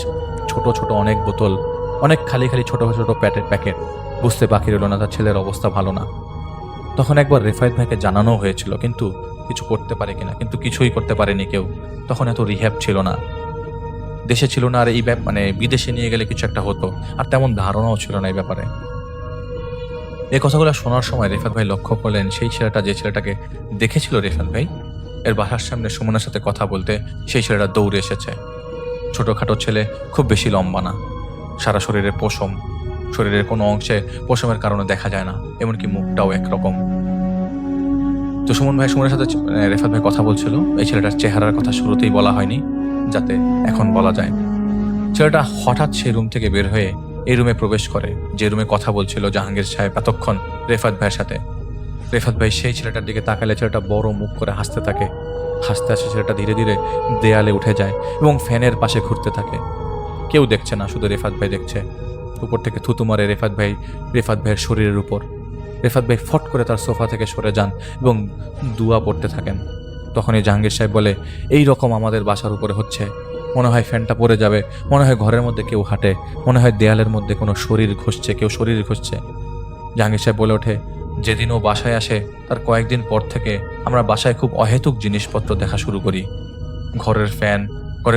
ছোট ছোট অনেক বোতল, অনেক খালি ছোট ছোট প্যাকেট। বুঝতে বাকি রইল না তার ছেলের অবস্থা ভালো না। তখন একবার রেফায়েত ভাইকে জানানো হয়েছিল কিন্তু কিছু করতে পারে কিনা, কিন্তু কিছুই করতে পারেনি কেউ। তখন এত রিহ্যাব ছিল না, দেশে ছিল না, আর এই বিদেশে নিয়ে গেলে কিছু একটা হতো, আর তেমন ধারণাও ছিল না এই ব্যাপারে। এই কথাগুলো শোনার সময় রেফাত ভাই লক্ষ্য করলেন সেই ছেলেটা, যে ছেলেটাকে দেখেছিল রেফাত ভাই এর বাসার সামনে সুমনের সাথে কথা বলতে, সেই ছেলেটা দৌড়ে এসেছে। ছোটখাটো ছেলে, খুব বেশি লম্বা না, সারা শরীরে পশম, শরীরের কোনো অংশে পশমের কারণে দেখা যায় না, এমনকি মুখটাও একরকম। তো সুমনের সাথে রেফাত ভাই কথা বলছিল। এই ছেলেটার চেহারার কথা শুরুতেই বলা হয়নি, যাতে এখন বলা যায়। ছেলেটা হঠাৎ সেই রুম থেকে বের হয়ে এই রুমে প্রবেশ করে, যে রুমে কথা বলছিল জাহাঙ্গীর সাহেব এতক্ষণ রেফাত ভাইয়ের সাথে। রেফাত ভাই সেই ছেলেটার দিকে তাকালে ছেলেটা বড় মুখ করে হাসতে থাকে। হাসতে হাসতে ছেলেটা ধীরে ধীরে দেয়ালে উঠে যায় এবং ফ্যানের পাশে ঘুরতে থাকে। কেউ দেখছে না, শুধু রেফাত ভাই দেখছে। উপর থেকে থুতু মারে রেফাত ভাইয়ের শরীরের উপর। রেফাত ভাই ফট করে তার সোফা থেকে সরে যান এবং দুয়া পড়তে থাকেন। তখনই জাহাঙ্গীর সাহেব বলে, এই রকম আমাদের বাসার উপরে হচ্ছে, মনে হয় ফ্যানটা পড়ে যাবে, মনে হয় ঘরের মধ্যে কেউ হাঁটে, মনে হয় দেয়ালের মধ্যে কোনো কেউ শরীর ঘষছে। জাহাঙ্গীর সাহেব বলে ওঠে, যেদিন ও বাসায় আসে তার কয়েকদিন পর থেকে আমরা বাসায় খুব অহেতুক জিনিসপত্র দেখা শুরু করি। ঘরের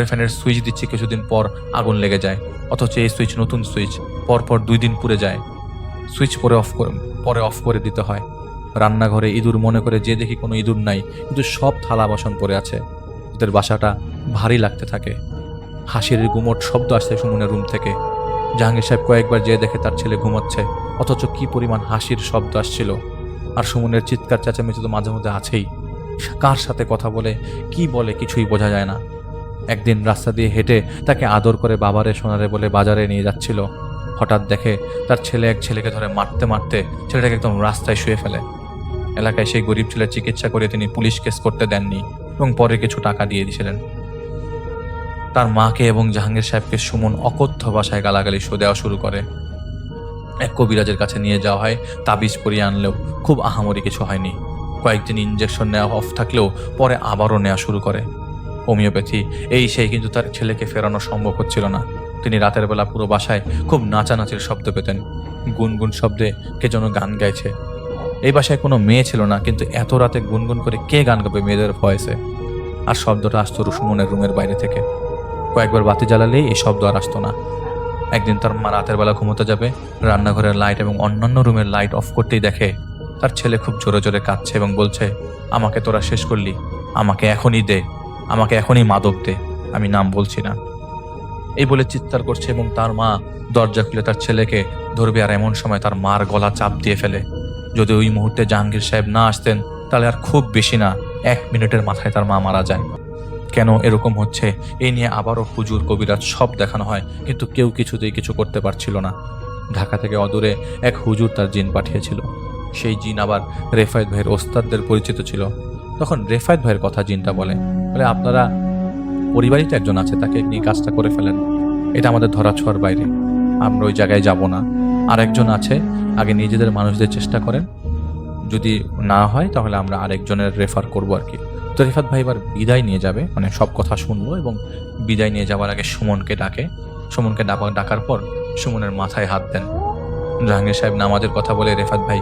ফ্যানের সুইচ দিচ্ছি, কিছুদিন পর আগুন লেগে যায়, অথচ এই সুইচ নতুন সুইচ, পরপর 2 দিন পুড়ে যায়। সুইচ পরে অফ করে দিতে হয়। রান্নাঘরে ইঁদুর মনে করে যে দেখি কোনো ইঁদুর নাই, কিন্তু সব থালা বাসন পড়ে আছে। ওদের বাসাটা ভারী লাগতে থাকে। হাসির গুমট শব্দ আসছে সুমনের রুম থেকে। জাহাঙ্গীর সাহেব কয়েকবার যেয়ে দেখে তার ছেলে ঘুমাচ্ছে, অথচ কি পরিমাণ হাসির শব্দ আসছিল। আর সুমনের চিৎকার চেঁচামেচি তো মাঝে মধ্যে আছেই। কার সাথে কথা বলে, কি বলে, কিছুই বোঝা যায় না। একদিন রাস্তা দিয়ে হেঁটে তাকে আদর করে বাবারে সোনারে বলে বাজারে নিয়ে যাচ্ছিল। হঠাৎ দেখে তার ছেলে এক ছেলেকে ধরে মারতে মারতে ছেলেটাকে একদম রাস্তায় শুয়ে ফেলে। এলাকায় সেই গরিব ছেলের চিকিৎসা করে তিনি পুলিশ কেস করতে দেননি এবং পরে কিছু টাকা দিয়ে দিয়েছিলেন। তার মাকে এবং জাহাঙ্গীর সাহেবকে সুমন অকথ্য ভাষায় গালাগালি দেওয়া শুরু করে। এক কবিরাজের কাছে নিয়ে যাওয়া হয়, তাবিজ পরিয়ে আনলেও খুব আহামরি কিছু হয়নি। কয়েকদিন ইঞ্জেকশন নেওয়া অফ থাকলেও পরে আবারও নেওয়া শুরু করে। হোমিওপ্যাথি সেই, কিন্তু তার ছেলেকে ফেরানো সম্ভব হচ্ছিল না। তিনি রাতের বেলা পুরো বাসায় খুব নাচানাচির শব্দ পেতেন। গুনগুন শব্দে কে যেন গান গাইছে। এই বাসায় কোনো মেয়ে ছিল না, কিন্তু এত রাতে গুনগুন করে কে গান গাবে মেয়েদের ভয়েসে? আর শব্দটা আসতো সুমনের রুমের বাইরে থেকে। কয়েকবার বাতি জ্বালালেই এই শব্দ আর আসতো না। একদিন তার মা রাতের বেলা ঘুমোতে যাবে, রান্নাঘরের লাইট এবং অন্যান্য রুমের লাইট অফ করতেই দেখে তার ছেলে খুব জোরে জোরে কাঁদছে এবং বলছে, আমাকে তোরা শেষ করলি, আমাকে এখনই দে, আমাকে এখনই মাদক দে, আমি নাম বলছি না। এই বলে চিৎকার করছে এবং তার মা দরজা খুলে তার ছেলেকে ধরবে, আর এমন সময় তার মার গলা চাপ দিয়ে ফেলে। যদি ওই মুহূর্তে জাহাঙ্গীর সাহেব না আসতেন তাহলে আর খুব বেশি না 1 মিনিটের মাথায় তার মা মারা যায়। কেন এরকম হচ্ছে এই নিয়ে আবারও হুজুর কবিরাজ সব দেখানো হয়, কিন্তু কেউ কিছুতেই কিছু করতে পারছিল না। ঢাকা থেকে অদূরে এক হুজুর তার জিন পাঠিয়েছিল। সেই জিন আবার রেফায়েত ভাইয়ের ওস্তাদদের পরিচিত ছিল। তখন রেফায়েত ভাইয়ের কথা জিনটা বলে, আপনারা পরিবারই তো একজন আছে, তাকে নিয়ে কাজটা করে ফেলেন, এটা আমাদের ধরা ছোঁয়ার বাইরে। আমরা ওই জায়গায় যাব না, আরেকজন আছে, আগে নিজেদের মানুষদের চেষ্টা করেন, যদি না হয় তাহলে আমরা আরেকজনের রেফার করবো আর কি। তো রিফাত ভাই এবার বিদায় নিয়ে যাবে, মানে সব কথা শুনলো এবং বিদায় নিয়ে যাওয়ার আগে সুমনকে ডাকে। সুমনকে ডাকার পর সুমনের মাথায় হাত দেন। জাহাঙ্গীর সাহেব নামাজের কথা বলে রেফাত ভাই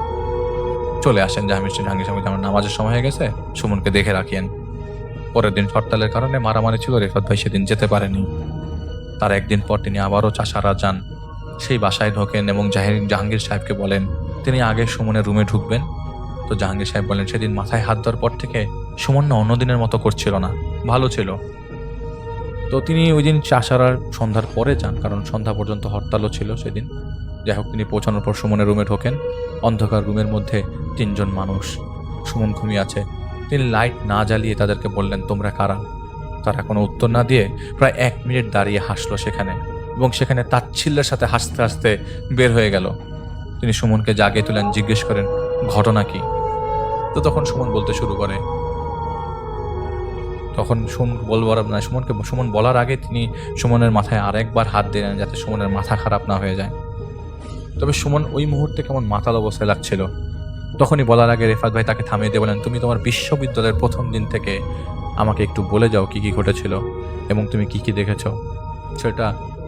চলে আসেন। জাহাঙ্গীর সাহেব আমার নামাজের সময় হয়ে গেছে, সুমনকে দেখে রাখিয়েন। পরের দিন হরতালের কারণে মারামারি ছিল, রেফাত ভাই সেদিন যেতে পারেনি। তার একদিন পর তিনি আবারও চাষারা যান, সেই বাসায় ঢোকেন এবং জাহাঙ্গীর সাহেবকে বলেন তিনি আগে সুমনের রুমে ঢুকবেন। তো জাহাঙ্গীর সাহেব বলেন সেদিন মাথায় হাত দেওয়ার পর থেকে সুমন না অন্যদিনের মতো করছিল না, ভালো ছিল। তো তিনি ওই দিন চাষারার সন্ধ্যার পরে যান, কারণ সন্ধ্যা পর্যন্ত হরতালও ছিল সেদিন। যাই হোক, তিনি পৌঁছানোর পর সুমনের রুমে ঢোকেন। অন্ধকার রুমের মধ্যে 3 জন মানুষ, সুমন ঘুমিয়ে আছে। তিনি লাইট না জ্বালিয়ে তাদেরকে বললেন তোমরা কারা। তারা কোনো উত্তর না দিয়ে প্রায় 1 মিনিট দাঁড়িয়ে হাসলো সেখানে, এবং সেখানে তাচ্ছিল্যের সাথে হাসতে হাসতে বের হয়ে গেল। তিনি সুমনকে জাগিয়ে তুলেন, জিজ্ঞেস করেন ঘটনা কি। তো তখন সুমন বলতে শুরু করে। তখন সুমন বলার আগে তিনি সুমনের মাথায় আরেকবার হাত দিলেন যাতে সুমনের মাথা খারাপ না হয়ে যায়। তবে সুমন ওই মুহূর্তে কেমন মাতাল অবস্থায় লাগছিল। তখনই বলার আগে রেফাত ভাই তাকে থামিয়ে দিয়ে বলেন তুমি তোমার বিশ্ববিদ্যালয়ের প্রথম দিন থেকে আমাকে একটু বলে যাও কি কি ঘটেছিল এবং তুমি কি কি দেখেছো। সেটা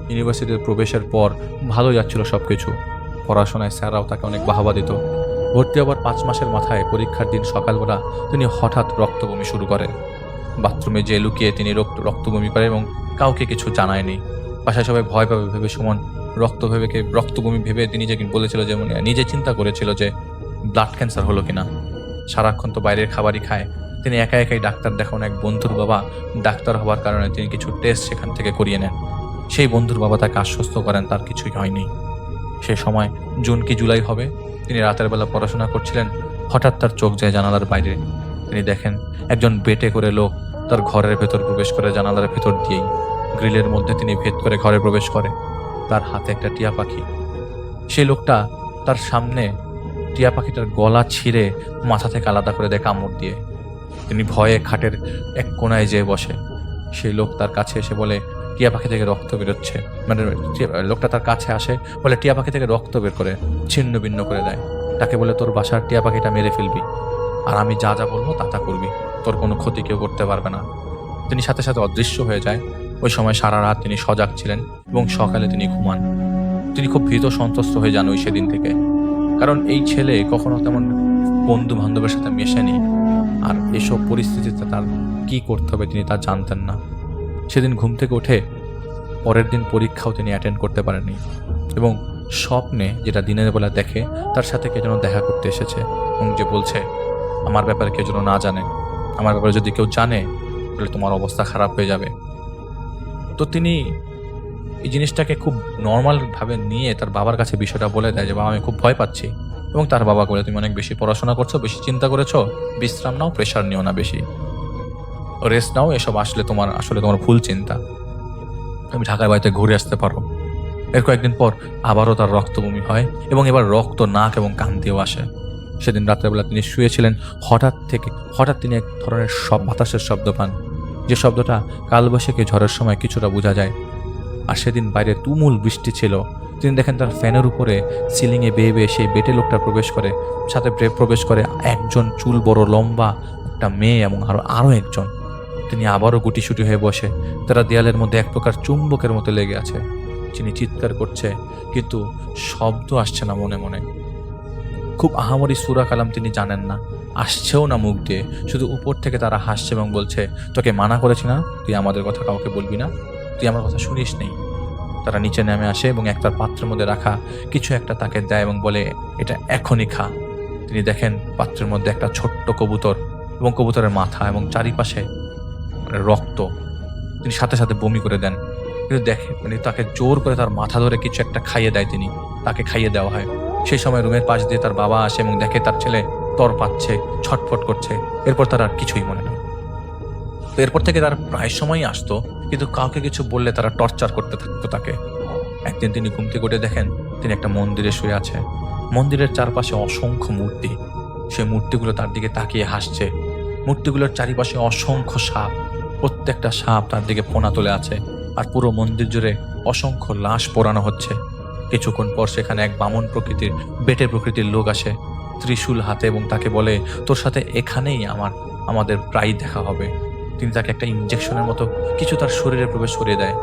ইউনিভার্সিটিতে প্রবেশের পর ভালো যাচ্ছিল সব কিছু, পড়াশোনায় স্যাররাও তাকে অনেক বাহবা দিত। ভর্তি হবার 5 মাসের মাথায় পরীক্ষার দিন সকালবেলা তিনি হঠাৎ রক্তবমি শুরু করে। বাথরুমে যে লুকিয়ে তিনি রক্তবমি করে এবং কাউকে কিছু জানায়নি। বাসায় সবাই ভয় পাবে ভেবে সুমন রক্তবমি ভেবে তিনি যে বলেছিল, যে নিজে চিন্তা করেছিল যে ব্লাড ক্যান্সার হলো কিনা। সারাক্ষণ তো বাইরের খাবারই খায়। তিনি একাই ডাক্তার দেখান। এক বন্ধুর বাবা ডাক্তার হওয়ার কারণে তিনি কিছু টেস্ট সেখান থেকে করিয়ে নেন। সেই বন্ধুর বাবা তাকে আশ্বস্ত করেন তার কিছুই হয়নি। সে সময় জুন কি জুলাই হবে, তিনি রাতের বেলা পড়াশোনা করছিলেন। হঠাৎ তার চোখ যায় জানালার বাইরে। তিনি দেখেন একজন বেটে করে লোক তার ঘরের ভেতর প্রবেশ করে, জানালার ভেতর দিয়েই গ্রিলের মধ্যে তিনি ভেদ করে ঘরে প্রবেশ করে। তার হাতে একটা টিয়া পাখি। সেই লোকটা তার সামনে টিয়া পাখিটার গলা ছিঁড়ে মাথা থেকে আলাদা করে দেয় কামড় দিয়ে। তিনি ভয়ে খাটের এক কোনায় যেয়ে বসে। সেই লোক তার কাছে এসে বলে টিয়া পাখি থেকে রক্ত বেরোচ্ছে। মানে লোকটা তার কাছে আসে, বলে টিয়া পাখি থেকে রক্ত বের করে ছিন্ন ভিন্ন করে দেয়। তাকে বলে তোর বাসার টিয়া পাখিটা মেরে ফেলবি, আর আমি যা যা বলবো তা করবি, তোর কোনো ক্ষতি কেউ করতে পারবে না। তিনি সাথে সাথে অদৃশ্য হয়ে যায়। ওই সময় সারা রাত তিনি সজাগ ছিলেন এবং সকালে তিনি ঘুমান। তিনি খুব ভীত সন্ত্রস্ত হয়ে যান ওই সেদিন থেকে, কারণ এই ছেলে কখনো তেমন বন্ধু বান্ধবের সাথে মেশেনি, আর এসব পরিস্থিতিতে তার কি করতে হবে তিনি তা জানতেন না। সেদিন ঘুম থেকে উঠে পরের দিন পরীক্ষাও তিনি অ্যাটেন্ড করতে পারেননি, এবং স্বপ্নে যেটা দিনের বেলা দেখে তার সাথে কে যেন দেখা করতে এসেছে এবং যে বলছে আমার ব্যাপারে কেউ যেন না জানে, আমার ব্যাপারে যদি কেউ জানে তাহলে তোমার অবস্থা খারাপ হয়ে যাবে। তো তিনি এই জিনিসটাকে খুব নর্মালভাবে নিয়ে তার বাবার কাছে বিষয়টা বলে দেয় যে বাবা আমি খুব ভয় পাচ্ছি। এবং তার বাবা বলে তুমি অনেক বেশি পড়াশোনা করছো, বেশি চিন্তা করেছো, বিশ্রাম নাও, প্রেশার নিও না, বেশি রেস্ট নাও, এসব আসলে তোমার ভুল চিন্তা, তুমি ঢাকার বাড়িতে ঘুরে আসতে পারো। এর কয়েকদিন পর আবারও তার রক্তবমি হয় এবং এবার রক্ত নাক এবং কান দিয়েও আসে। সেদিন রাত্রেবেলা তিনি শুয়েছিলেন, হঠাৎ তিনি এক ধরনের বাতাসের শব্দ পান, যে শব্দটা কালবৈশাখী ঝড়ের সময় কিছুটা বোঝা যায়। আর সেদিন বাইরে তুমুল বৃষ্টি ছিল। তিনি দেখেন তার ফ্যানের উপরে সিলিংয়ে বেয়ে বেয়ে সেই বেটে লোকটা প্রবেশ করে, সাথে প্রবেশ করে একজন চুল বড় লম্বা একটা মেয়ে এবং আরো একজন। তিনি আবারও গুটিসুটি হয়ে বসে, তারা দেয়ালের মধ্যে এক প্রকার চুম্বকের মতো লেগে আছে। তিনি চিৎকার করছে কিন্তু শব্দ আসছে না মনে মনে। খুব আহামরি সূরা কালাম তিনি জানেন না, আসছেও না মুখ দিয়ে, শুধু উপর থেকে তারা হাসছে এবং বলছে তোকে মানা করেছি না তুই আমাদের কথা কাউকে বলবি না, তুই আমার কথা শুনিস নেই। তারা নিচে নেমে আসে এবং একটার পাত্রের মধ্যে রাখা কিছু একটা তাকে দেয় এবং বলে এটা এখনই খা। তিনি দেখেন পাত্রের মধ্যে একটা ছোট্ট কবুতর এবং কবুতরের মাথা এবং চারিপাশে রক্ত। তিনি সাথে সাথে বমি করে দেন, কিন্তু দেখেন তাকে জোর করে তার মাথা ধরে কিছু একটা খাইয়ে দেয়, তাকে খাইয়ে দেওয়া হয়। সেই সময় রুমের পাশ দিয়ে তার বাবা আসে এবং দেখে তার ছেলে তর পাচ্ছে, ছটফট করছে। এরপর তার আর কিছুই মনে নেই। তো এরপর থেকে তার প্রায় সময়ই আসতো, কিন্তু কাউকে কিছু বললে তারা টর্চার করতে থাকতো তাকে। একদিন তিনি ঘুম থেকে উঠে দেখেন তিনি একটা মন্দিরে শুয়ে আছে। মন্দিরের চারপাশে অসংখ্য মূর্তি, সেই মূর্তিগুলো তার দিকে তাকিয়ে হাসছে। মূর্তিগুলোর চারিপাশে অসংখ্য সাপ, প্রত্যেকটা সাপ তার দিকে পোনা তুলে আছে, আর পুরো মন্দির জুড়ে অসংখ্য লাশ পোড়ানো হচ্ছে। কিছুক্ষণ পর সেখানে এক বামন প্রকৃতির বেটে প্রকৃতির লোক আসে ত্রিশূল হাতে এবং তাকে বলে, তোর সাথে এখানেই আমাদের প্রায় দেখা হবে। তিনি তাকে একটা ইনজেকশনের মতো কিছু তার শরীরে প্রবেশ করিয়ে দেয়।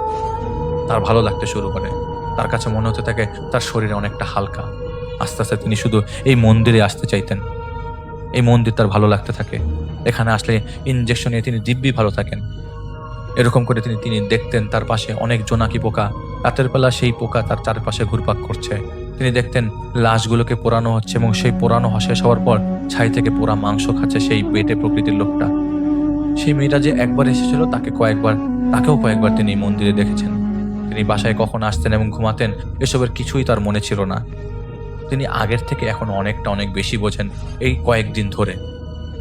তার ভালো লাগতে শুরু করে, তার কাছে মনে হতে থাকে তার শরীরে অনেকটা হালকা। আস্তে আস্তে তিনি শুধু এই মন্দিরে আসতে চাইতেন, এই মন্দির তার ভালো লাগতে থাকে। এখানে আসলে ইনজেকশন নিয়ে তিনি দিব্যি ভালো থাকেন। এরকম করে তিনি দেখতেন তার পাশে অনেক জোনাকি পোকা, রাতের বেলা সেই পোকা তার চারপাশে ঘুরপাক করছে। তিনি দেখতেন লাশগুলোকে পোড়ানো হচ্ছে এবং সেই পোড়ানো শেষ হওয়ার পর ছাই থেকে পোড়া মাংস খাচ্ছে সেই বেটে প্রকৃতির লোকটা। সেই মেয়েটা যে একবার এসেছিল তাকেও কয়েকবার তিনি এই মন্দিরে দেখেছেন। তিনি বাসায় কখন আসতেন এবং ঘুমাতেন এসবের কিছুই তার মনে ছিল না। তিনি আগের থেকে এখন অনেক বেশি বোঝেন এই কয়েকদিন ধরে।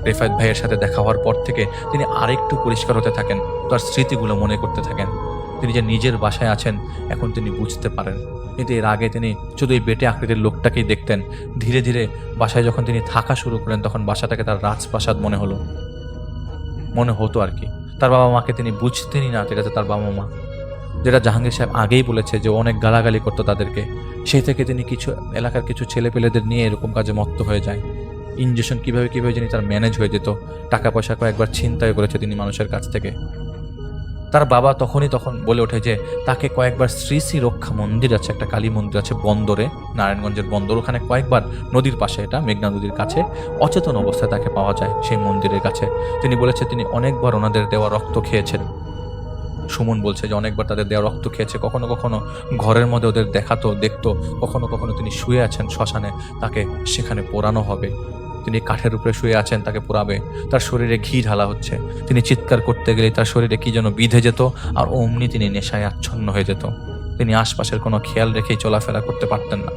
রেফায়েত ভাইয়ের সাথে দেখা হওয়ার পর থেকে তিনি আরেকটু পরিষ্কার হতে থাকেন, তার স্মৃতিগুলো মনে করতে থাকেন। তিনি যে নিজের বাসায় আছেন এখন তিনি বুঝতে পারেন, কিন্তু এর আগে তিনি শুধু এই বেটে আকৃতির লোকটাকেই দেখতেন। ধীরে ধীরে বাসায় যখন তিনি থাকা শুরু করেন তখন বাসাটাকে তার রাজপ্রাসাদ মনে হতো আর কি। তার বাবা মাকে তিনি বুঝতেনই না যেটা তার বাবা মা, যেটা জাহাঙ্গীর সাহেব আগেই বলেছে যে অনেক গালাগালি করতো তাদেরকে। সেই থেকে তিনি কিছু এলাকার কিছু ছেলেপেলেদের নিয়ে এরকম কাজে মত্ত হয়ে যায়। ইনজেকশন কিভাবে যিনি তার ম্যানেজ হয়ে যেত। টাকা পয়সা কয়েকবার ছিনতাই করেছে তিনি মানুষের কাছ থেকে। তার বাবা তখন বলে ওঠে যে তাকে কয়েকবার শ্রী শ্রী রক্ষা মন্দির আছে, একটা কালী মন্দির আছে বন্দরে, নারায়ণগঞ্জের বন্দর, ওখানে কয়েকবার নদীর পাশে, এটা মেঘনা নদীর কাছে, অচেতন অবস্থায় তাকে পাওয়া যায় সেই মন্দিরের কাছে। তিনি বলেছে তিনি অনেকবার ওনাদের দেওয়া রক্ত খেয়েছেন। সুমন বলছে যে অনেকবার তাদের দেওয়া রক্ত খেয়েছে। কখনো কখনো ঘরের মধ্যে ওদের দেখতো। কখনো কখনো তিনি শুয়ে আছেন শ্মশানে, তাকে সেখানে পোড়ানো হবে। তিনি কাঠের উপরে শুয়ে আছেন, তাকে পোড়াবে। তার শরীরে ঘি ঢালা হচ্ছে। তিনি চিৎকার করতে গেলে তার শরীরে কি যেন বিঁধে যেত, আর অমনি তিনি নেশায় আচ্ছন্ন হয়ে যেত। তিনি আশপাশের কোনো খেয়াল রেখেই চলাফেরা করতে পারতেন না।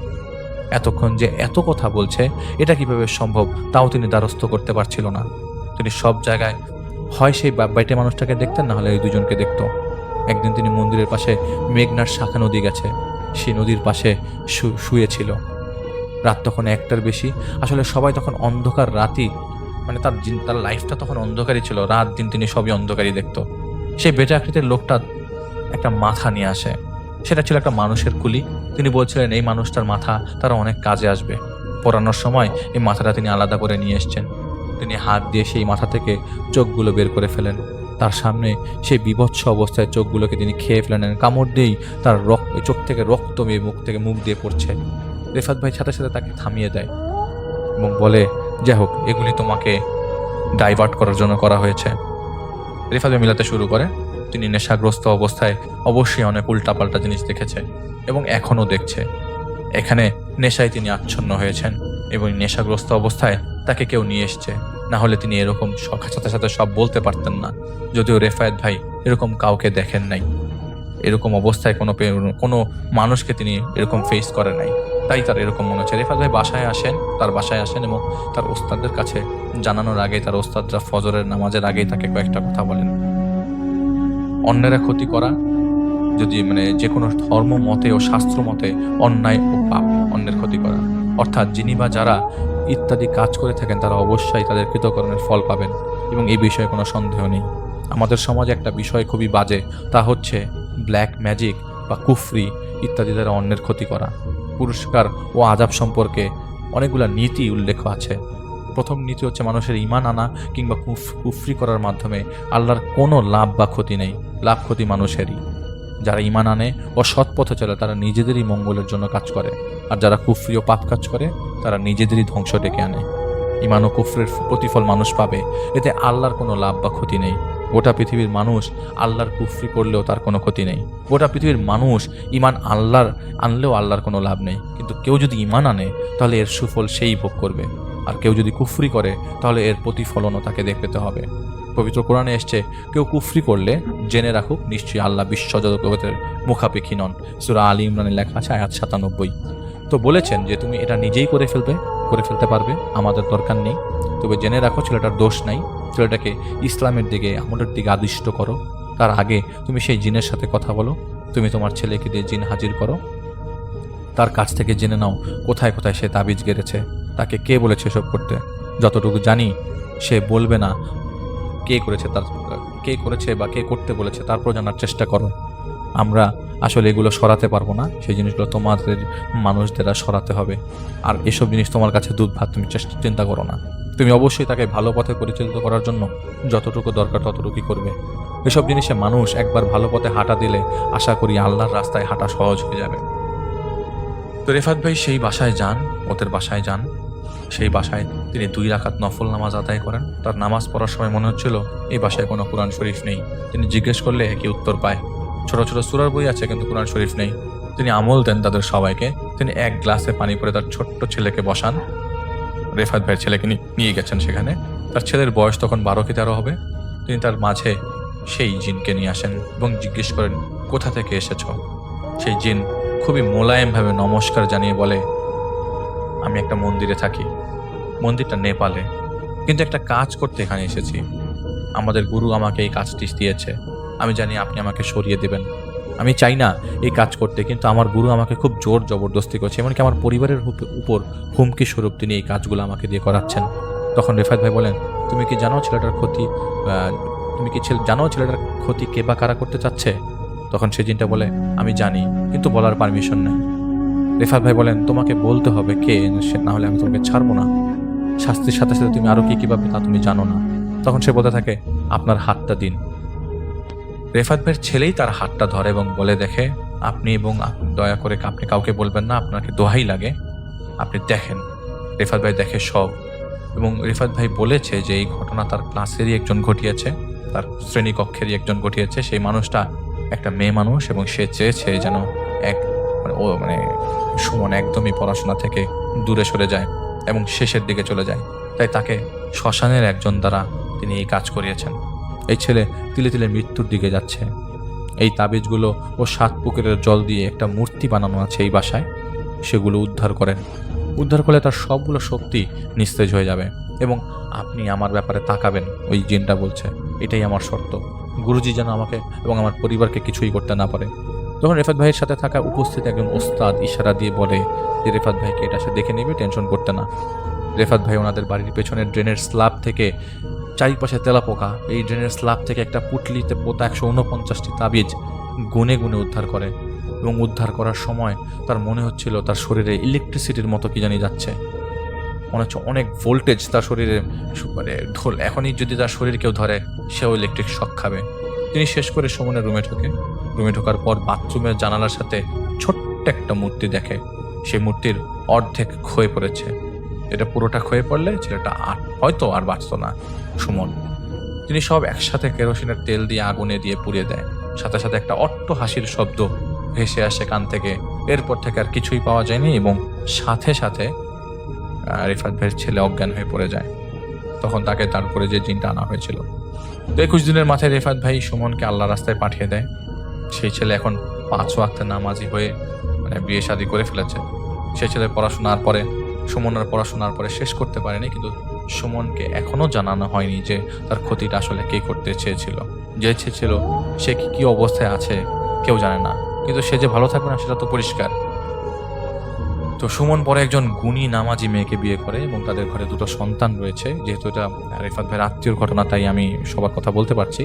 এতক্ষণ যে এত কথা বলছে এটা কিভাবে সম্ভব তাও তিনি দ্বারস্থ করতে পারছিল না। তিনি সব জায়গায় হয় সেই বাইটে মানুষটাকে দেখতেন, না হলে ওই দুজনকে দেখতো। একদিন তিনি মন্দিরের পাশে মেঘনার শাখা নদী গেছে, সেই নদীর পাশে শুয়েছিল। রাত তখন 1টার বেশি। আসলে সবাই তখন অন্ধকার রাতই, মানে তার লাইফটা তখন অন্ধকারই ছিল। রাত দিন তিনি সবই অন্ধকারই দেখতো। সেই বেটে আকৃতির লোকটা একটা মাথা নিয়ে আসে, সেটা ছিল একটা মানুষের কুলি। তিনি বলছিলেন এই মানুষটার মাথা তারা অনেক কাজে আসবে। পড়ানোর সময় এই মাথাটা তিনি আলাদা করে নিয়ে এসছেন। তিনি হাত দিয়ে সেই মাথা থেকে চোখগুলো বের করে ফেলেন। তার সামনে সেই বিভৎস অবস্থায় চোখগুলোকে তিনি খেয়ে ফেলেন। কামড় দিয়েই তার চোখ থেকে রক্ত মুখ দিয়ে পড়ছে। রেফাত ভাই সাথে সাথে তাকে থামিয়ে দেয় এবং বলে, যাই হোক, এগুলি তোমাকে ডাইভার্ট করার জন্য করা হয়েছে। রেফাত ভাই মিলাতে শুরু করে। তিনি নেশাগ্রস্ত অবস্থায় অবশ্যই অনেক উল্টাপাল্টা জিনিস দেখেছে এবং এখনও দেখছে। এখানে নেশায় তিনি আচ্ছন্ন হয়েছেন এবং নেশাগ্রস্ত অবস্থায় তাকে কেউ নিয়ে এসছে, না হলে তিনি এরকম সাথে সাথে সব বলতে পারতেন না। যদিও রেফায়েত ভাই এরকম কাউকে দেখেন নাই, এরকম অবস্থায় কোনো মানুষকে তিনি এরকম ফেস করে নাই, তাই তার এরকম মনে হচ্ছে। রেফায়েত ভাই তার বাসায় আসেন এবং তার ওস্তাদদের কাছে জানানোর আগে তার ওস্তাদরা ফজরের নামাজের আগেই তাকে কয়েকটা কথা বলেন। অন্যেরা ক্ষতি করা যদি যে কোনো ধর্ম মতে ও শাস্ত্র মতে অন্যায় ও পাপ, অন্যের ক্ষতি করা, অর্থাৎ যিনি বা যারা ইত্যাদি কাজ করে থাকেন তারা অবশ্যই তাদের কৃতকর্মের ফল পাবেন এবং এই বিষয়ে কোনো সন্দেহ নেই। আমাদের সমাজে একটা বিষয় খুবই বাজে, তা হচ্ছে ব্ল্যাক ম্যাজিক বা কুফরি ইত্যাদি দ্বারা অন্যের ক্ষতি করা। পুরস্কার ও আযাব সম্পর্কে অনেকগুলো নীতি উল্লেখ আছে। প্রথম নীতি হচ্ছে মানুষের ঈমান আনা কিংবা কুফরি করার মাধ্যমে আল্লাহর কোনো লাভ বা ক্ষতি নেই, লাভ ক্ষতি মানুষেরই। যারা ঈমান আনে ও সৎ পথে চলে তারা নিজেদেরই মঙ্গলের জন্য কাজ করে, আর যারা কুফরি ও পাপ কাজ করে তারা নিজেদেরই ধ্বংস ডেকে আনে। ঈমান ও কুফরের প্রতিফল মানুষ পাবে, এতে আল্লাহর কোনো লাভ বা ক্ষতি নেই। গোটা পৃথিবীর মানুষ আল্লাহর কুফরি করলেও তার কোনো ক্ষতি নেই। গোটা পৃথিবীর মানুষ ঈমান আনলেও আল্লাহর কোনো লাভ নেই, কিন্তু কেউ যদি ঈমান আনে তাহলে এর সুফল সেই ভোগ করবে, আর কেউ যদি কুফরি করে তাহলে এর প্রতিফলনও তাকে দেখতে হবে। পবিত্র কোরআনে এসছে, কেউ কুফরি করলে জেনে রাখুক নিশ্চয়ই আল্লাহ বিশ্বজগতের মুখাপেক্ষী নন। সূরা আলী ইমরানে লেখা আছে আয়াত 97। তো বলেছেন যে তুমি এটা নিজেই করে ফেলতে পারবে, আমাদের দরকার নেই। তবে জেনে রাখো ছেলেটার দোষ নাই, ছেলেটাকে ইসলামের দিকে, আমলের দিকে আদিষ্ট করো। তার আগে তুমি সেই জিনের সাথে কথা বলো, তুমি তোমার ছেলেকে দিয়ে জিন হাজির করো, তার কাছ থেকে জেনে নাও কোথায় কোথায় সে তাবিজ গেড়েছে, তাকে কে বলেছে এসব করতে। যতটুকু জানি সে বলবে না কে করেছে বা কে করতে বলেছে, তারপর জানার চেষ্টা করো। আমরা আসলে এগুলো সরাতে পারবো না, সেই জিনিসগুলো তোমাদের মানুষদের সরাতে হবে। আর এসব জিনিস তোমার কাছে দুধ ভাত, তুমি চিন্তা করো না। তুমি অবশ্যই তাকে ভালো পথে পরিচালিত করার জন্য যতটুকু দরকার ততটুকুই করবে। এসব জিনিসে মানুষ একবার ভালো পথে হাঁটা দিলে আশা করি আল্লাহর রাস্তায় হাঁটা সহজ হয়ে যাবে। তো রেফাত ভাই সেই বাসায় যান, ওদের বাসায় যান। সেই বাসায় তিনি 2 রাকাত নফল নামাজ আদায় করেন। তার নামাজ পড়ার সময় মনে হচ্ছিল এই বাসায় কোনো কোরআন শরীফ নেই। তিনি জিজ্ঞেস করলে একই উত্তর পায়, ছোট ছোট সূরার বই আছে কিন্তু কোরআন শরীফ নেই। তিনি আমল দেন তাদের সবাইকে। তিনি এক গ্লাসে পানি পরে তার ছোট্ট ছেলেকে বসান। রেফাত ভাইয়ের ছেলেকে নিয়ে গেছেন সেখানে। তার ছেলের বয়স তখন 12 কি 13 হবে। তিনি তার মাঝে সেই জিনকে নিয়ে আসেন এবং জিজ্ঞেস করেন, কোথা থেকে এসেছ? সেই জিন খুবই মোলায়েমভাবে নমস্কার জানিয়ে বলে, আমি একটা মন্দিরে থাকি, মন্দিরটা নেপালে, কিন্তু একটা কাজ করতে এখানে এসেছি। আমাদের গুরু আমাকে এই কাজটি দিয়েছে, আমি জানি আপনি আমাকে সরিয়ে দেবেন। আমি চাই না এই কাজ করতে, কিন্তু আমার গুরু আমাকে খুব জোর জবরদস্তি করছে, এমনকি আমার পরিবারের উপর হুমকি স্বরূপ তিনি এই কাজগুলো আমাকে দিয়ে করাচ্ছেন। তখন রেফাত ভাই বলেন, তুমি কি জানো ছেলেটার ক্ষতি কে বা কারা করতে চাচ্ছে? তখন সে জিনটা বলে, আমি জানি, কিন্তু বলার পারমিশন নেই। রেফাত ভাই বলেন, তোমাকে বলতে হবে কে, না হলে আমি তোমাকে ছাড়বো না। শাস্তির সাথে সাথে তুমি আরো কি পাবে তা তুমি জানো না। তখন সে বলতে থাকে, আপনার হাতটা দিন। রেফাত ভাইয়ের ছেলেই তার হাতটা ধরে এবং বলে, দেখে আপনি দয়া করে আপনি কাউকে বলবেন না, আপনাকে দোহাই লাগে, আপনি দেখেন। রেফাত ভাই দেখে সব, এবং রেফাত ভাই বলেছে যে এই ঘটনা তার ক্লাসেরই একজন ঘটিয়েছে, তার শ্রেণীকক্ষেরই একজন ঘটিয়েছে। সেই মানুষটা একটা মেয়ে মানুষ এবং সে চেয়েছে যেন সুমন একদমই পড়াশোনা থেকে দূরে সরে যায় এবং শেষের দিকে চলে যায়। তাই তাকে শ্মশানের একজন দ্বারা তিনি এই কাজ করিয়েছেন। এই ছেলে তিলে তিলে মৃত্যুর দিকে যাচ্ছে। এই তাবিজগুলো ও 7 পুকুরের জল দিয়ে একটা মূর্তি বানানো আছে এই বাসায়, সেগুলো উদ্ধার করলে তার সবগুলো শক্তি নিস্তেজ হয়ে যাবে এবং আপনি আমার ব্যাপারে তাকাবেন। ওই জিনটা বলছে, এটাই আমার শর্ত, গুরুজি যেন আমাকে এবং আমার পরিবারকে কিছুই করতে না পারে। তখন রেফাত ভাইয়ের সাথে থাকা উপস্থিত একজন ওস্তাদ ইশারা দিয়ে বলে যে রেফাত ভাইকে এটা সে দেখে নেবে, টেনশন করতে না। রেফাত ভাই ওনাদের বাড়ির পেছনের ড্রেনের স্ল্যাব থেকে, চারিপাশে তেলাপোকা, এই ড্রেনের স্ল্যাব থেকে একটা পুটলিতে পোতা 149টি তাবিজ গুনে গুনে উদ্ধার করে। এবং উদ্ধার করার সময় তার মনে হচ্ছিল তার শরীরে ইলেকট্রিসিটির মতো কি জানি যাচ্ছে, মনে হচ্ছে অনেক ভোল্টেজ তার শরীরে, এখনই যদি তার শরীর কেউ ধরে সেও ইলেকট্রিক শক খাবে। তিনি শেষ করে সুমনের রুমে ঢোকার পর বাথরুমের জানালার সাথে ছোট্ট একটা মূর্তি দেখে। সেই মূর্তির অর্ধেক ক্ষয়ে পড়েছে। এটা পুরোটা ক্ষয়ে পড়লে ছেলেটা হয়তো আর বাঁচত না, সুমন। তিনি সব একসাথে কেরোসিনের তেল দিয়ে আগুনে দিয়ে পুড়িয়ে দেয়। সাথে সাথে একটা অট্ট হাসির শব্দ ভেসে আসে কান থেকে। এরপর থেকে আর কিছুই পাওয়া যায়নি এবং সাথে সাথে রেফাত ভাইয়ের ছেলে অজ্ঞান হয়ে পড়ে যায়। তখন তাকে তার উপরে যে জিনটা আনা হয়েছিল। তো 21 দিনের মাথায় রেফাত ভাই সুমনকে আল্লাহ রাস্তায় পাঠিয়ে দেয়। সেই ছেলে এখন 5 ওয়াক্তে নামাজি হয়ে বিয়ে শাদী করে ফেলেছে। সেই ছেলে সুমনের পড়াশোনার পরে শেষ করতে পারেনি, কিন্তু সুমনকে এখনো জানানো হয়নি যে তার ক্ষতিটা আসলে কে করতে চেয়েছিল। সে কি অবস্থায় আছে কেউ জানে না, কিন্তু সে যে ভালো থাকবে না সেটা তো পরিষ্কার। তো সুমন পরে একজন গুণী নামাজি মেয়েকে বিয়ে করে এবং তাদের ঘরে 2টো সন্তান রয়েছে। যেহেতু এটা রেফাত ভাইয়ের আত্মীয়র ঘটনা, তাই আমি সবার কথা বলতে পারছি।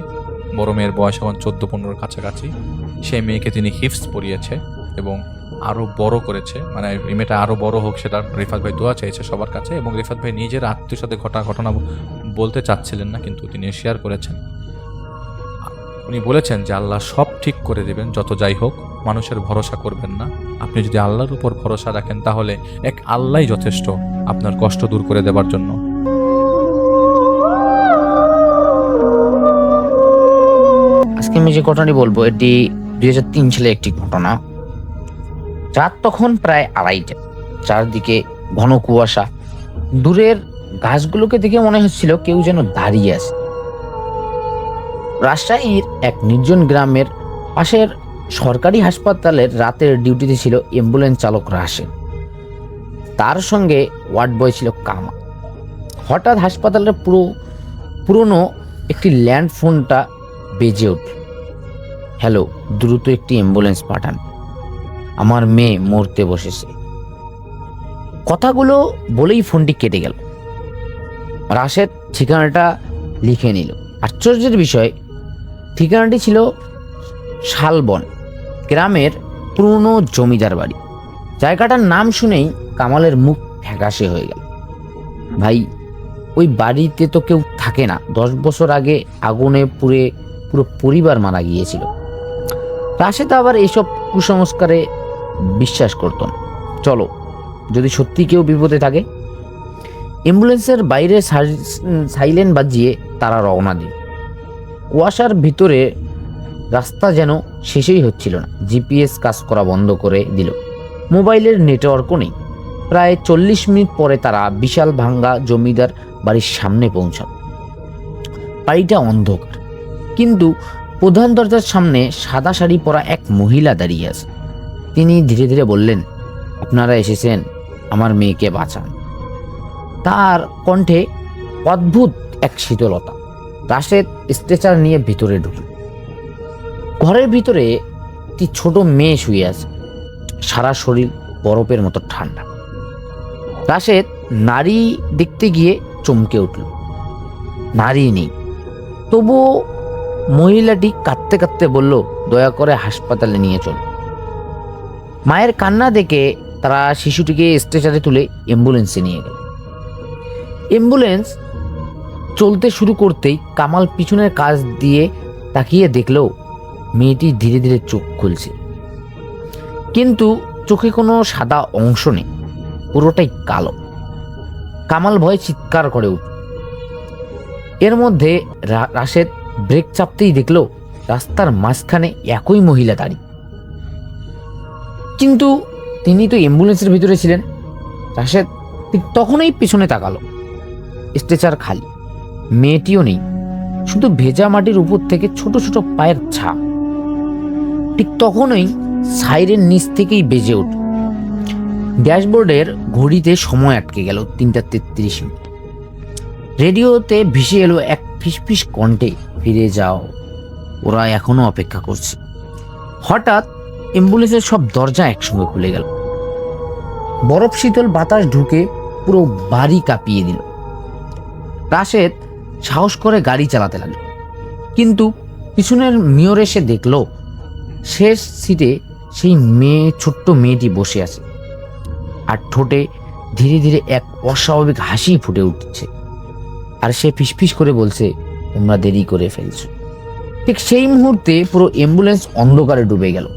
বড় মেয়ের বয়স এখন 14-15 কাছাকাছি। সেই মেয়েকে তিনি হিফজ পড়িয়েছে এবং আরো বড় করেছে, এই মেয়েটা আরো বড় হোক সেটা রেফাত ভাই দোয়া চেয়েছে সবার কাছে। এবং রেফাত ভাই নিজের আত্মীয়র সাথে ঘটনা বলতে চাচ্ছিলেন না, কিন্তু তিনি শেয়ার করেছেন। উনি বলেছেন যে আল্লাহ সব ঠিক করে দেবেন, যত যাই হোক মানুষের ভরসা করবেন না। আপনি যদি আল্লাহর উপর ভরসা রাখেন তাহলে এক আল্লাহই যথেষ্ট আপনার কষ্ট দূর করে দেবার জন্য। আজকে আমি যে ঘটনাটি বলবো এটি 2003 সালে একটি ঘটনা। রাত তখন প্রায় 2:30। চারদিকে ঘন কুয়াশা। দূরের গাছগুলোকে দেখে মনে হচ্ছিল কেউ যেন দাঁড়িয়ে আছে। রাজশাহীর এক নির্জন গ্রামের পাশের সরকারি হাসপাতালের রাতের ডিউটিতে ছিল অ্যাম্বুলেন্স চালক রাশেদ। তার সঙ্গে ওয়ার্ড বয় ছিল কামা। হঠাৎ হাসপাতালের পুরনো একটি ল্যান্ড ফোনটা বেজে উঠল। হ্যালো, দ্রুত একটি অ্যাম্বুলেন্স পাঠান, আমার মেয়ে মরতে বসেছে। কথাগুলো বলেই ফোনটি কেটে গেল। রাশেদ ঠিকানাটা লিখে নিল। আশ্চর্যের বিষয়, ঠিকানাটি ছিল শালবন। গ্রামের পুরনো জমিদার বাড়ি। জায়গাটার নাম শুনেই কামালের মুখ ফ্যাকাশে হয়ে গেল। ভাই, ওই বাড়িতে তো কেউ থাকে না। 10 বছর আগে আগুনে পুড়ে পুরো পরিবার মারা গিয়েছিল। রাশেদ আবার এসব কুসংস্কারে বিশ্বাস করত না। চলো, যদি সত্যি কেউ বিপদে থাকে। অ্যাম্বুলেন্সের বাইরে সাইলেন্ট বাজিয়ে তারা রওনা দিল। কুয়াশার ভিতরে রাস্তা যেন শেষই হচ্ছিল না। জিপিএস কাজ করা বন্ধ করে দিল, মোবাইলের নেটওয়ার্কও নেই। প্রায় 40 মিনিট পরে তারা বিশাল ভাঙ্গা জমিদার বাড়ির সামনে পৌঁছাল। বাড়িটা অন্ধকার, কিন্তু প্রধান দরজার সামনে সাদা শাড়ি পরা এক মহিলা দাঁড়িয়ে আছে। তিনি ধীরে ধীরে বললেন, আপনারা এসেছেন আমার মেয়েকে বাঁচান। তার কণ্ঠে অদ্ভুত এক শীতলতা। রাশেদ স্ট্রেচার নিয়ে ভিতরে ঢুকল। ঘরের ভিতরে একটি ছোট মেয়ে শুয়ে আছে, সারা শরীর বরফের মতো ঠান্ডা। রাশেদ নারী দেখতে গিয়ে চমকে উঠল। নারী নেই, তবুও মহিলাটি কাঁদতে কাঁদতে বলল, দয়া করে হাসপাতালে নিয়ে চল। মায়ের কান্না দেখে তারা শিশুটিকে স্ট্রেচারে তুলে অ্যাম্বুলেন্সে নিয়ে গেল। অ্যাম্বুলেন্স চলতে শুরু করতেই কামাল পিছনের কাজ দিয়ে তাকিয়ে দেখল মেয়েটি ধীরে ধীরে চোখ খুলছে, কিন্তু চোখে কোনো সাদা অংশ নেই, পুরোটাই কালো। কামাল ভয়ে চিৎকার করে উঠল। এর মধ্যে রাশেদ ব্রেক চাপতেই দেখল রাস্তার মাঝখানে একই মহিলা দাঁড়িয়ে। কিন্তু তিনি তো অ্যাম্বুলেন্সের ভিতরে ছিলেন। রাশেদ ঠিক তখনই পিছনে তাকালো। স্ট্রেচার খালি, মেয়েটিও নেই, শুধু ভেজা মাটির উপর থেকে ছোট ছোট পায়ের ছাপ। ঠিক তখনই সাইরেন নিচ থেকেই বেজে উঠল। ড্যাশবোর্ডের ঘড়িতে সময় আটকে গেল 3:33 মিনিট। রেডিওতে ভেসে এলো এক ফিসফিস কণ্ঠে, ফিরে যাও, ওরা এখনো অপেক্ষা করছে। হঠাৎ অ্যাম্বুলেন্সের সব দরজা একসঙ্গে খুলে গেল। বরফ শীতল বাতাস ঢুকে পুরো বাড়ি কাঁপিয়ে দিল। রাশেদ সাহস করে গাড়ি চালাতে লাগলো, কিন্তু পিছনের মিররে এসে দেখলো শেষ সিটে সেই ছোট্ট মেয়েটি বসে আছে, আর ঠোঁটে ধীরে ধীরে এক অস্বাভাবিক হাসি ফুটে উঠছে। আর সে ফিসফিস করে বলছে, তোমরা দেরি করে ফেলছো। ঠিক সেই মুহূর্তে পুরো অ্যাম্বুলেন্স অন্ধকারে ডুবে গেল।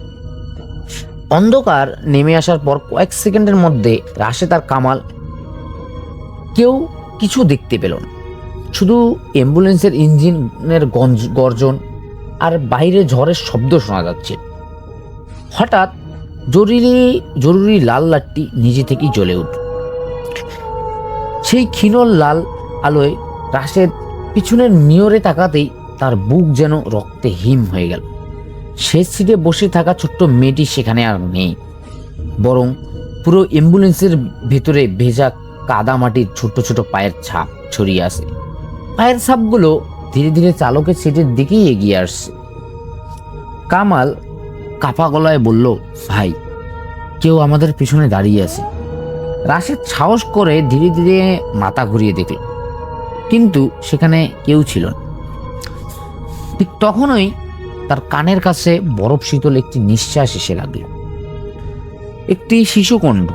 অন্ধকার নেমে আসার পর কয়েক সেকেন্ডের মধ্যে রাশেদ আর কামাল কেউ কিছু দেখতে পেল না, শুধু অ্যাম্বুলেন্সের ইঞ্জিনের গর্জন আর বাইরে ঝড়ের শব্দ শোনা যাচ্ছে। হঠাৎ জরুরি লাল লাইটটি নিজে থেকেই জ্বলে উঠল। সেই ক্ষীণ লাল আলোয় রাশেদ পিছনের মিররে তাকাতেই তার বুক যেন রক্তে হিম হয়ে গেল। শেষ সিটে বসে থাকা ছোট্ট মেয়েটি সেখানে আর নেই, বরং পুরো অ্যাম্বুলেন্সের ভেতরে ভেজা কাদা মাটির ছোট ছোট পায়ের ছাপ ছড়িয়ে আছে। পায়ের ছাপগুলো ধীরে ধীরে চালকের সিটের দিকেই এগিয়ে আসছে। কামাল কাপা গলায় বলল, ভাই, কেউ আমাদের পিছনে দাঁড়িয়ে আছে। রাশেদ সাহস করে ধীরে ধীরে মাথা ঘুরিয়ে দেখল, কিন্তু সেখানে কেউ ছিল না। ঠিক তখনই তার কানের কাছে বরফ শীতল একটি নিঃশ্বাস এসে লাগলো। একটি শিশুকণ্ঠ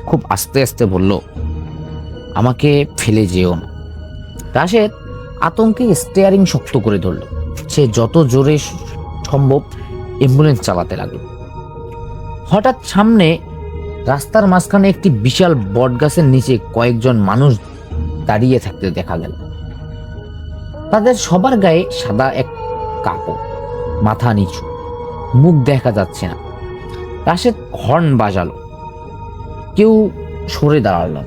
খুব আস্তে আস্তে বলল, আমাকে ফেলে যেও না। রাশেদ আতঙ্কে স্টিয়ারিং শক্ত করে ধরল। সে যত জোরে সম্ভব অ্যাম্বুলেন্স চালাতে লাগলো। হঠাৎ সামনে রাস্তার মাঝখানে একটি বিশাল বটগাছের নিচে কয়েকজন মানুষ দাঁড়িয়ে থাকতে দেখা গেল। তাদের সবার গায়ে সাদা এক কাপড়, মাথা নিচু, মুখ দেখা যাচ্ছে না। রাশেদ হর্ন বাজালো, কেউ সরে দাঁড়ালো।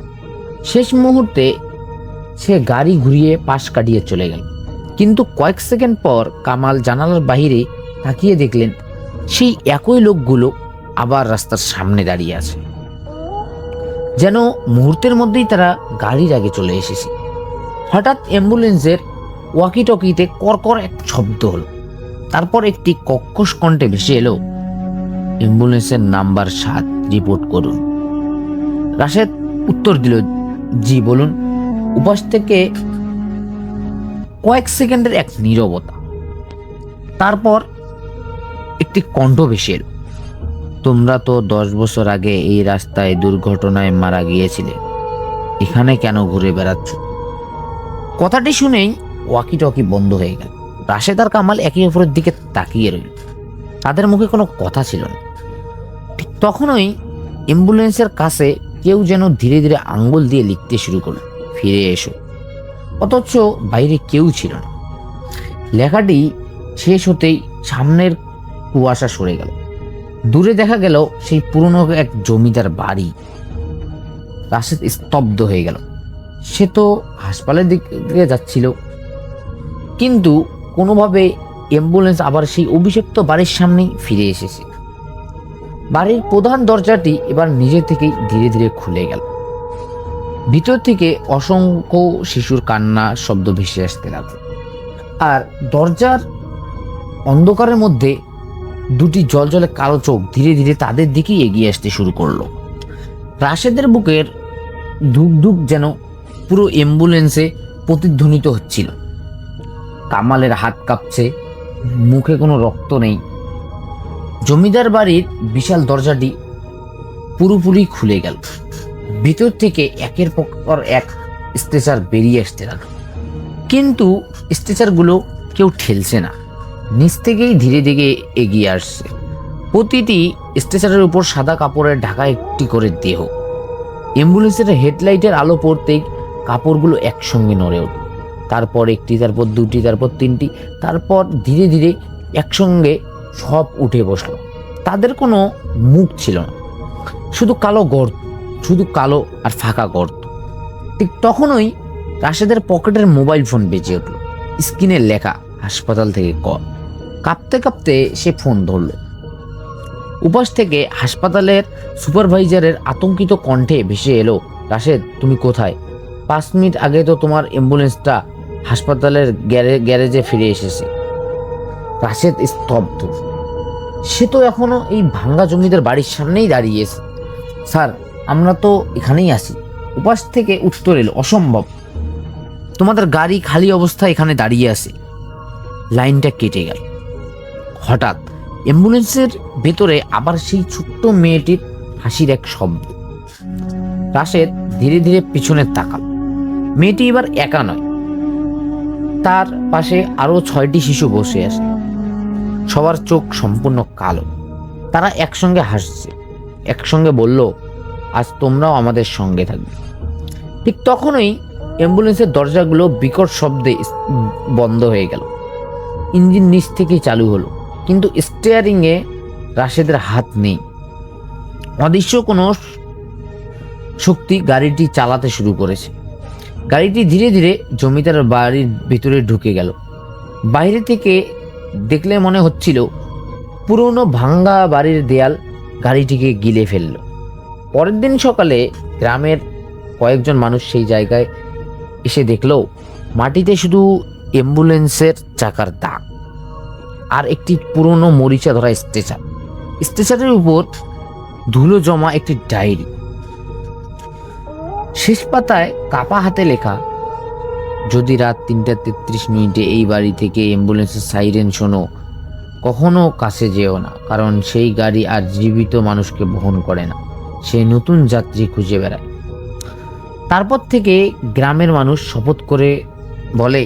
শেষ মুহূর্তে সে গাড়ি ঘুরিয়ে পাশ কাটিয়ে চলে গেল। কিন্তু কয়েক সেকেন্ড পর কামাল জানালার বাইরে তাকিয়ে দেখলেন সেই একই লোকগুলো আবার রাস্তার সামনে দাঁড়িয়ে আছে, যেন মুহূর্তের মধ্যেই তারা গাড়ির আগে চলে এসেছে। হঠাৎ অ্যাম্বুলেন্সের ওয়াকি টকিতে কর্কর এক শব্দ হলো। তারপর একটি কর্কশ কণ্ঠে ভেসে এলো, অ্যাম্বুলেন্সের নাম্বার 7 রিপোর্ট করুন। রাশেদ উত্তর দিল, জি বলুন। উপাস থেকে কয়েক সেকেন্ডের এক নীরবতা। তারপর একটি কণ্ঠ ভেসে এলো, তোমরা তো 10 বছর আগে এই রাস্তায় দুর্ঘটনায় মারা গিয়েছিলে, এখানে কেন ঘুরে বেড়াচ্ছ? কথাটি শুনেই ওয়াকি টকি বন্ধ হয়ে গেল। রাশেদ আর কামাল একে অপরের দিকে তাকিয়ে রইল। তাদের মুখে কোনো কথা ছিল না। ঠিক তখনই অ্যাম্বুলেন্সের কাছে কেউ যেন ধীরে ধীরে আঙ্গুল দিয়ে লিখতে শুরু করলো, ফিরে এসো। অথচ বাইরে কেউ ছিল না। লেখাটি শেষ হতেই সামনের কুয়াশা সরে গেল। দূরে দেখা গেল সেই পুরনো এক জমিদার বাড়ি। রাশেদ স্তব্ধ হয়ে গেল। সে তো হাসপাতালের দিকে যাচ্ছিল, কিন্তু কোনোভাবে অ্যাম্বুলেন্স আবার সেই অভিশপ্ত বাড়ির সামনেই ফিরে এসেছে। বাড়ির প্রধান দরজাটি এবার নিজে থেকেই ধীরে ধীরে খুলে গেল। ভিতর থেকে অসংখ্য শিশুর কান্না শব্দ ভেসে আসতে লাগলো। আর দরজার অন্ধকারের মধ্যে দুটি জলজলে কালো চোখ ধীরে ধীরে তাদের দিকেই এগিয়ে আসতে শুরু করলো। রাশেদের বুকের ধুক ধুক যেন পুরো অ্যাম্বুলেন্সে প্রতিধ্বনিত হচ্ছিল। কামালের হাত কাঁপছে, মুখে কোনো রক্ত নেই। জমিদার বাড়ির বিশাল দরজাটি পুরোপুরি খুলে গেল। ভিতর থেকে একের পর এক স্ট্রেচার বেরিয়ে আসতে লাগলো, কিন্তু স্ট্রেচারগুলো কেউ ঠেলছে না, নিচ থেকেই ধীরে ধীরে এগিয়ে আসছে। প্রতিটি স্ট্রেচারের উপর সাদা কাপড়ের ঢাকা একটি করে দেহ। অ্যাম্বুলেন্সের হেডলাইটের আলো পড়তেই কাপড়গুলো একসঙ্গে নড়ে উঠল। তারপর একটি, তারপর দুটি, তারপর তিনটি, তারপর ধীরে ধীরে একসঙ্গে সব উঠে বসলো। তাদের কোনো মুখ ছিল না, শুধু কালো গর্ত, শুধু কালো আর ফাঁকা গর্ত। ঠিক তখনই রাশেদের পকেটের মোবাইল ফোন বেজে উঠল। স্ক্রিনে লেখা হাসপাতাল থেকে কল। কাঁপতে কাঁপতে সে ফোন ধরল। উপাস থেকে হাসপাতালের সুপারভাইজারের আতঙ্কিত কণ্ঠে ভেসে এলো, রাশেদ তুমি কোথায়? 5 মিনিট আগে তো তোমার অ্যাম্বুলেন্সটা হাসপাতালের গ্যারেজে ফিরে এসেছে। রাশেদ স্তব্ধ। সে তো এখনো এই ভাঙ্গা জমিদার বাড়ির সামনেই দাঁড়িয়েছে। স্যার আমরা তো এখানেই আছি। উপাস থেকে উত্তর এলো, অসম্ভব, তোমাদের গাড়ি খালি অবস্থায় এখানে দাঁড়িয়ে আছে। লাইনটা কেটে গেল। হঠাৎ অ্যাম্বুলেন্সের ভেতরে আবার সেই ছোট্ট মেয়েটির হাসির এক শব্দ। রাশেদ ধীরে ধীরে পিছনে তাকাল। মেয়েটি এবার একা নয়, তার পাশে আরো 6টি শিশু বসে আছে। সবার চোখ সম্পূর্ণ কালো। তারা একসঙ্গে হাসছে, একসঙ্গে বলল, আজ তোমরাও আমাদের সঙ্গে থাকবে। ঠিক তখনই অ্যাম্বুলেন্সের দরজাগুলো বিকট শব্দে বন্ধ হয়ে গেল। ইঞ্জিন নিচ থেকেই চালু হলো, কিন্তু স্টিয়ারিংয়ে রাশেদের হাত নেই। অদৃশ্য কোনো শক্তি গাড়িটি চালাতে শুরু করেছে। গাড়িটি ধীরে ধীরে জমিদার বাড়ির ভিতরে ঢুকে গেল। বাইরে থেকে দেখলে মনে হচ্ছিল পুরনো ভাঙ্গা বাড়ির দেয়াল গাড়িটিকে গিলে ফেলল। পরের দিন সকালে গ্রামের কয়েকজন মানুষ সেই জায়গায় এসে দেখলো মাটিতে শুধু অ্যাম্বুলেন্সের চাকার দাগ আর একটি পুরনো মরিচা ধরা স্ট্রেচার। স্ট্রেচারের উপর ধুলো জমা একটি ডায়েরি। শেষ পাতায় কাপা হাতে লেখা, যদি রাত 3:33 এই বাড়ি থেকে অ্যাম্বুলেন্সের সাইরেন শোনো, কখনো কাছে যেও না, কারণ সেই গাড়ি আর জীবিত মানুষকে বহন করে না, সে নতুন যাত্রী খুঁজে বেড়ায়। তারপর থেকে গ্রামের মানুষ শপথ করে বলে,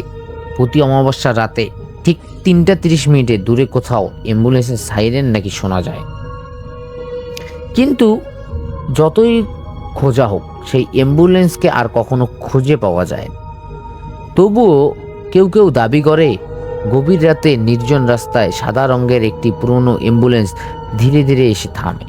প্রতি অমাবস্যার রাতে ঠিক 3:30 দূরে কোথাও অ্যাম্বুলেন্সের সাইরেন নাকি শোনা যায়। কিন্তু যতই খোঁজা হোক সেই অ্যাম্বুলেন্সকে আর কখনো খুঁজে পাওয়া যায় না। তবুও কেউ কেউ দাবি করে, গভীর রাতে নির্জন রাস্তায় সাদা রঙের একটি পুরনো অ্যাম্বুলেন্স ধীরে ধীরে এসে থামে।